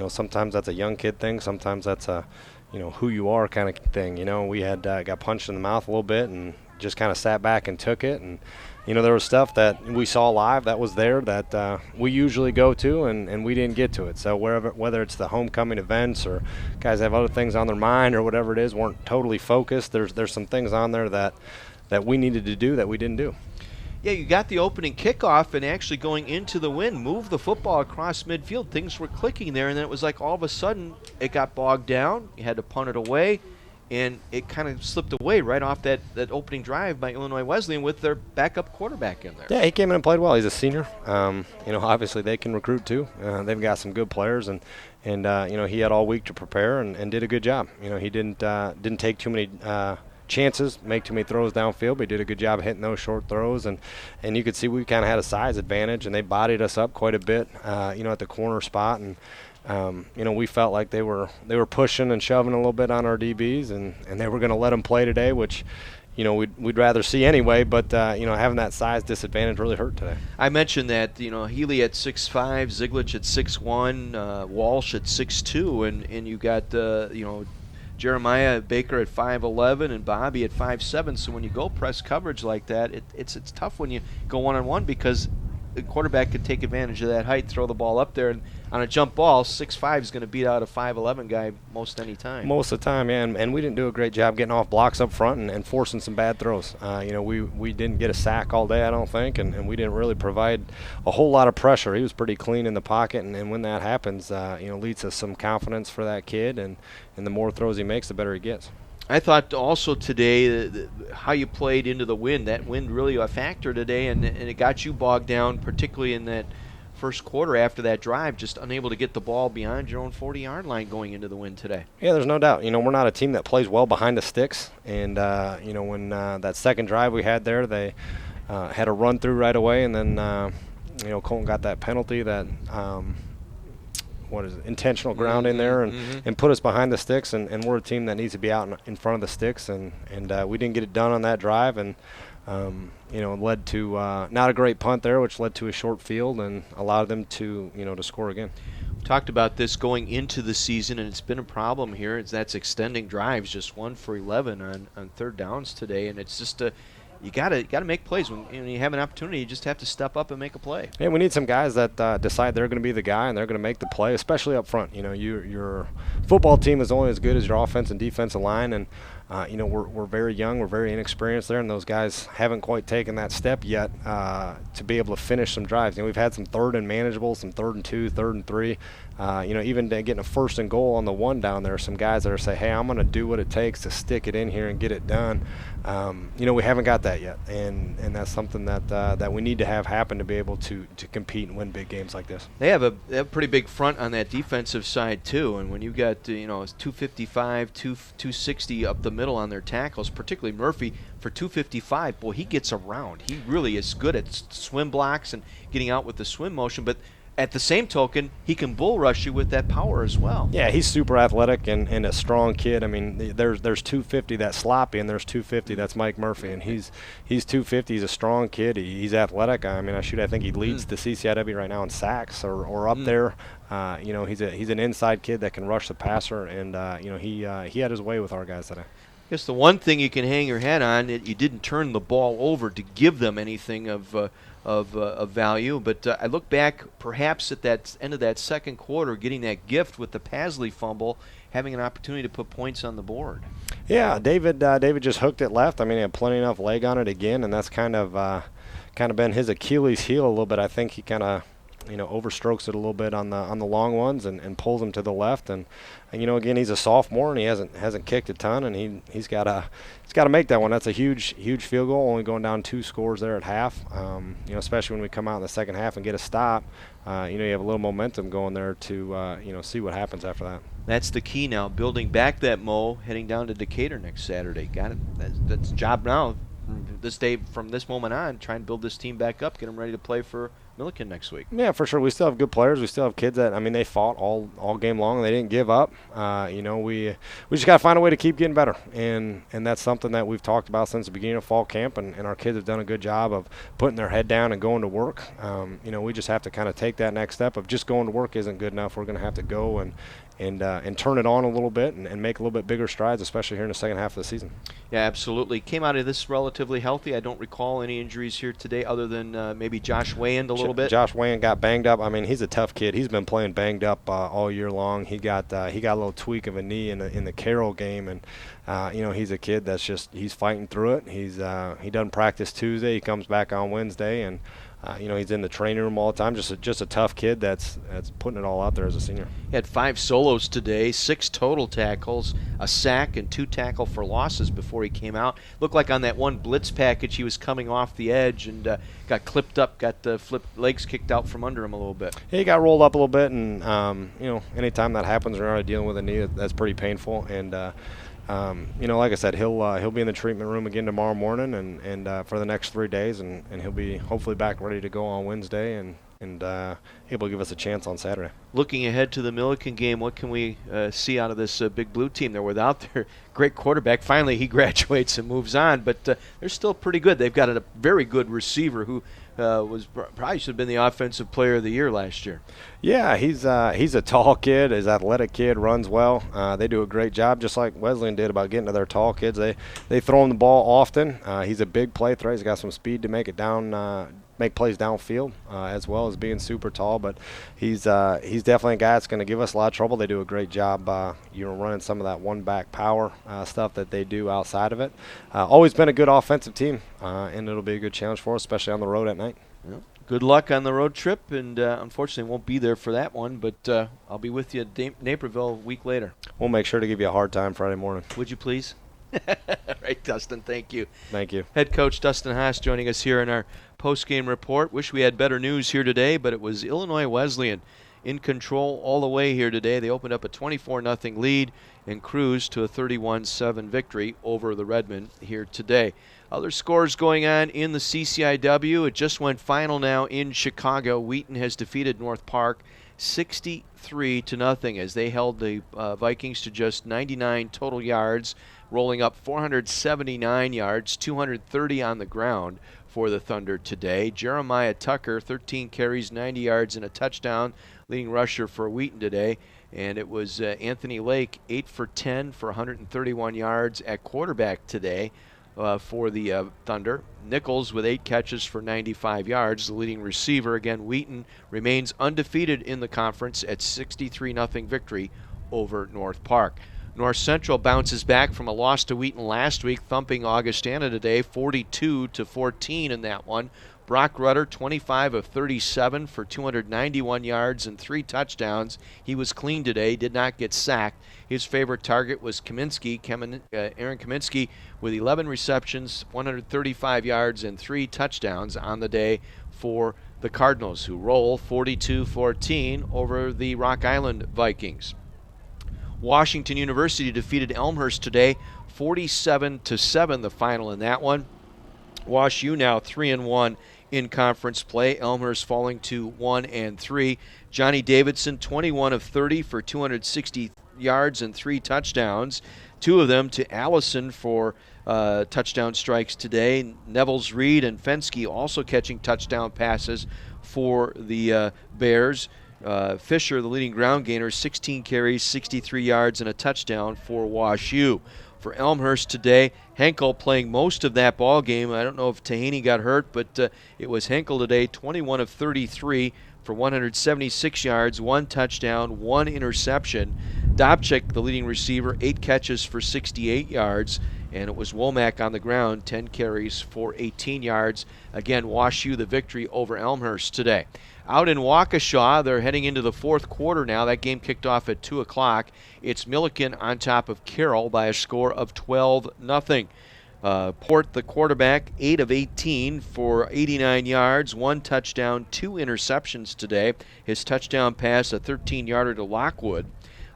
Sometimes that's a young kid thing. Sometimes that's a, who you are kind of thing. We had got punched in the mouth a little bit and just kind of sat back and took it. And, there was stuff that we saw live that was there that we usually go to, and we didn't get to it. So whether it's the homecoming events or guys have other things on their mind or whatever it is, weren't totally focused. There's some things on there that we needed to do that we didn't do. Yeah, you got the opening kickoff and actually going into the wind, moved the football across midfield. Things were clicking there, and then it was like all of a sudden it got bogged down. You had to punt it away, and it kind of slipped away right off that opening drive by Illinois Wesleyan with their backup quarterback in there. Yeah, he came in and played well. He's a senior. Obviously they can recruit too. They've got some good players, and he had all week to prepare and did a good job. He didn't take too many chances, make too many throws downfield, but he did a good job hitting those short throws, and you could see we kind of had a size advantage, and they bodied us up quite a bit, at the corner spot, and we felt like they were pushing and shoving a little bit on our DBs, and they were going to let them play today, which we'd rather see anyway, but having that size disadvantage really hurt today. I mentioned that Healy at 6'5", Ziglich at 6'1", Walsh at 6'2", and you got Jeremiah Baker at 5'11" and Bobby at 5'7". So when you go press coverage like that, it's tough when you go one-on-one because the quarterback could take advantage of that height, throw the ball up there, and on a jump ball, 6'5" is going to beat out a 5'11" guy most any time. Most of the time, yeah, and we didn't do a great job getting off blocks up front and forcing some bad throws. We didn't get a sack all day, I don't think, and we didn't really provide a whole lot of pressure. He was pretty clean in the pocket, and when that happens, leads to some confidence for that kid, and the more throws he makes, the better he gets. I thought also today how you played into the wind. That wind really a factor today, and it got you bogged down, particularly in that first quarter after that drive, just unable to get the ball beyond your own 40-yard line going into the wind today. Yeah, there's no doubt. We're not a team that plays well behind the sticks, and when that second drive we had there, they had a run through right away, and then Colton got that penalty that intentional ground in there and put us behind the sticks, and we're a team that needs to be out in front of the sticks, and we didn't get it done on that drive, and led to not a great punt there, which led to a short field and allowed them to score again. We talked about this going into the season, and it's been a problem here. That's extending drives, just 1 for 11 on third downs today, and it's just you gotta make plays when you have an opportunity. You just have to step up and make a play. Yeah, we need some guys that decide they're going to be the guy and they're going to make the play, especially up front. Your football team is only as good as your offense and defensive line, and we're very young, we're very inexperienced there, and those guys haven't quite taken that step yet to be able to finish some drives. We've had some third and manageable, some 3rd and 2, 3rd and 3. Even getting a 1st and goal on the 1 down there, some guys that are saying, hey, I'm going to do what it takes to stick it in here and get it done. We haven't got that yet, and that's something that we need to have happen to be able to compete and win big games like this. They have a pretty big front on that defensive side too, and when you got 255, 260 up the middle on their tackles, particularly Murphy for 255, boy, he gets around. He really is good at swim blocks and getting out with the swim motion, but at the same token, he can bull rush you with that power as well. Yeah, he's super athletic and a strong kid. I mean, there's 250 that's Sloppy, and there's 250 that's Mike Murphy, and he's 250. He's a strong kid. He's athletic. I mean, I think he leads the CCIW right now in sacks or up there. He's an inside kid that can rush the passer, and he had his way with our guys today. I guess the one thing you can hang your hat on, you didn't turn the ball over to give them anything of value, but I look back perhaps at that end of that second quarter, getting that gift with the Pasley fumble, having an opportunity to put points on the board. Yeah, David just hooked it left. I mean, he had plenty enough leg on it again, and that's kind of been his Achilles heel a little bit. I think he kind of overstrokes it a little bit on the long ones and pulls them to the left. And again, he's a sophomore and he hasn't kicked a ton, and he's got to make that one. That's a huge field goal, only going down 2 scores there at half. Especially when we come out in the second half and get a stop. You have a little momentum going there to see what happens after that. That's the key now, building back that mo, heading down to Decatur next Saturday. Got it. That's job now. from this moment on, try and build this team back up, get them ready to play for Milliken next week. Yeah, for sure. We still have good players. We still have kids that, I mean, they fought all game long, and they didn't give up. We just got to find a way to keep getting better, and that's something that we've talked about since the beginning of fall camp, and our kids have done a good job of putting their head down and going to work. We just have to kind of take that next step of just going to work isn't good enough. We're going to have to go and turn it on a little bit and make a little bit bigger strides, especially here in the second half of the season. Yeah, absolutely. Came out of this relatively healthy. I don't recall any injuries here today other than maybe Josh Wayand a little bit. Josh Wayand got banged up. I mean, he's a tough kid. He's been playing banged up all year long. He got a little tweak of a knee in the Carroll game, and he's a kid that's he's fighting through it. He doesn't practice Tuesday. He comes back on Wednesday, and he's in the training room all the time. Just a tough kid that's putting it all out there as a senior. He had 5 solos today, 6 total tackles, a sack, and 2 tackle for losses before he came out. Looked like on that one blitz package he was coming off the edge and got clipped up, got the legs kicked out from under him a little bit. He got rolled up a little bit, and anytime that happens, we're already dealing with a knee that's pretty painful. And like I said, he'll be in the treatment room again tomorrow morning and for the next 3 days, and he'll be hopefully back ready to go on Wednesday and able to give us a chance on Saturday. Looking ahead to the Milliken game, what can we see out of this Big Blue team? They're without their great quarterback. Finally, he graduates and moves on, but they're still pretty good. They've got a very good receiver who probably should have been the offensive player of the year last year. Yeah, he's a tall kid, he's an athletic kid, runs well. They do a great job, just like Wesleyan did about getting to their tall kids. They throw him the ball often. He's a big play threat. He's got some speed to make it down, make plays downfield, as well as being super tall. But he's definitely a guy that's going to give us a lot of trouble. They do a great job, running some of that one-back power stuff that they do outside of it. Always been a good offensive team, and it'll be a good challenge for us, especially on the road at night. Yeah. Good luck on the road trip, and unfortunately won't be there for that one, but I'll be with you at Naperville a week later. We'll make sure to give you a hard time Friday morning. Would you please? Right, Dustin, thank you. Thank you. Head coach Dustin Haas joining us here in our post-game report. Wish we had better news here today, but it was Illinois Wesleyan in control all the way here today. They opened up a 24-0 lead and cruised to a 31-7 victory over the Redmen here today. Other scores going on in the CCIW. It just went final now in Chicago. Wheaton has defeated North Park 63-0 as they held the Vikings to just 99 total yards, rolling up 479 yards, 230 on the ground for the Thunder today. Jeremiah Tucker, 13 carries, 90 yards, and a touchdown, leading rusher for Wheaton today. And it was Anthony Lake, 8 for 10 for 131 yards at quarterback today for the Thunder. Nichols with 8 catches for 95 yards, the leading receiver. Again, Wheaton remains undefeated in the conference at 63-0 victory over North Park. North Central bounces back from a loss to Wheaton last week, thumping Augustana today, 42-14 in that one. Brock Rutter, 25 of 37 for 291 yards and 3 touchdowns. He was clean today, did not get sacked. His favorite target was Aaron Kaminsky, with 11 receptions, 135 yards, and 3 touchdowns on the day for the Cardinals, who roll 42-14 over the Rock Island Vikings. Washington University defeated Elmhurst today, 47-7, the final in that one. Wash U now 3-1 in conference play. Elmhurst falling to 1-3. Johnny Davidson, 21 of 30 for 260 yards and 3 touchdowns. 2 of them to Allison for touchdown strikes today. Nevels Reed and Fensky also catching touchdown passes for the Bears. Fisher, the leading ground gainer, 16 carries, 63 yards, and a touchdown for Wash U. For Elmhurst today, Henkel playing most of that ball game. I don't know if Tahaney got hurt, but it was Henkel today, 21 of 33 for 176 yards, 1 touchdown, 1 interception. Dobchik, the leading receiver, 8 catches for 68 yards. And it was Womack on the ground, 10 carries for 18 yards. Again, Wash U the victory over Elmhurst today. Out in Waukesha, they're heading into the 4th quarter now. That game kicked off at 2 o'clock. It's Milliken on top of Carroll by a score of 12-0. Port, the quarterback, 8 of 18 for 89 yards, 1 touchdown, 2 interceptions today. His touchdown pass, a 13-yarder to Lockwood.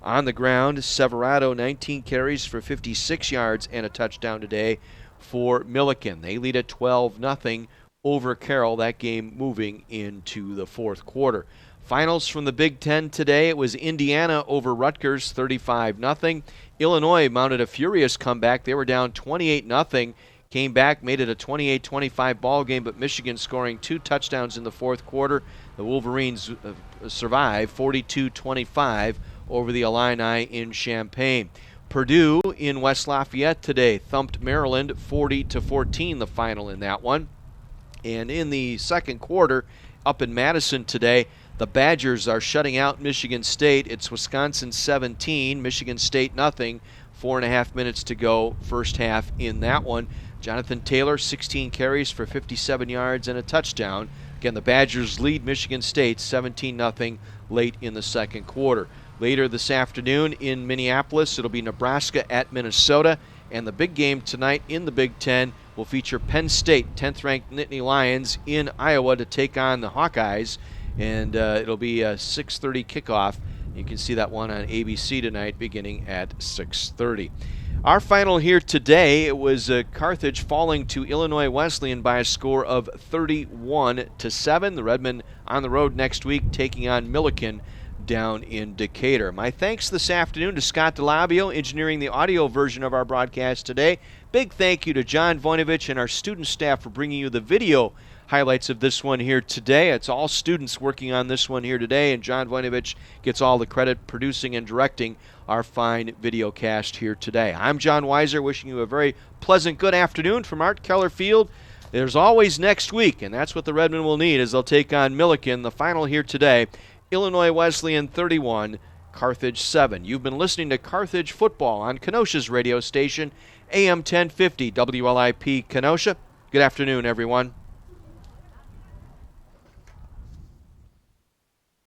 On the ground, Severado, 19 carries for 56 yards and a touchdown today for Milliken. They lead at 12-0 over Carroll, that game moving into the fourth quarter. Finals from the Big Ten today, it was Indiana over Rutgers, 35-0. Illinois mounted a furious comeback. They were down 28-0, came back, made it a 28-25 ball game, but Michigan scoring 2 touchdowns in the fourth quarter. The Wolverines survive 42-25 over the Illini in Champaign. Purdue in West Lafayette today thumped Maryland 40-14, the final in that one. And in the second quarter, up in Madison today, the Badgers are shutting out Michigan State. It's Wisconsin 17, Michigan State nothing. 4.5 minutes to go, first half in that one. Jonathan Taylor, 16 carries for 57 yards and a touchdown. Again, the Badgers lead Michigan State 17-0 late in the second quarter. Later this afternoon in Minneapolis, it'll be Nebraska at Minnesota. And the big game tonight in the Big Ten will feature Penn State, 10th-ranked Nittany Lions, in Iowa to take on the Hawkeyes. And it'll be a 6:30 kickoff. You can see that one on ABC tonight beginning at 6:30. Our final here today, it was Carthage falling to Illinois Wesleyan by a score of 31-7. The Redmen on the road next week taking on Milliken down in Decatur. My thanks this afternoon to Scott DeLabio, engineering the audio version of our broadcast today. Big thank you to John Voinovich and our student staff for bringing you the video highlights of this one here today. It's all students working on this one here today, and John Voinovich gets all the credit producing and directing our fine video cast here today. I'm John Weiser, wishing you a very pleasant good afternoon from Art Keller Field. There's always next week, and that's what the Redmen will need as they'll take on Milliken. The final here today, Illinois Wesleyan 31, Carthage 7. You've been listening to Carthage Football on Kenosha's radio station, AM 1050 WLIP Kenosha. Good afternoon, everyone.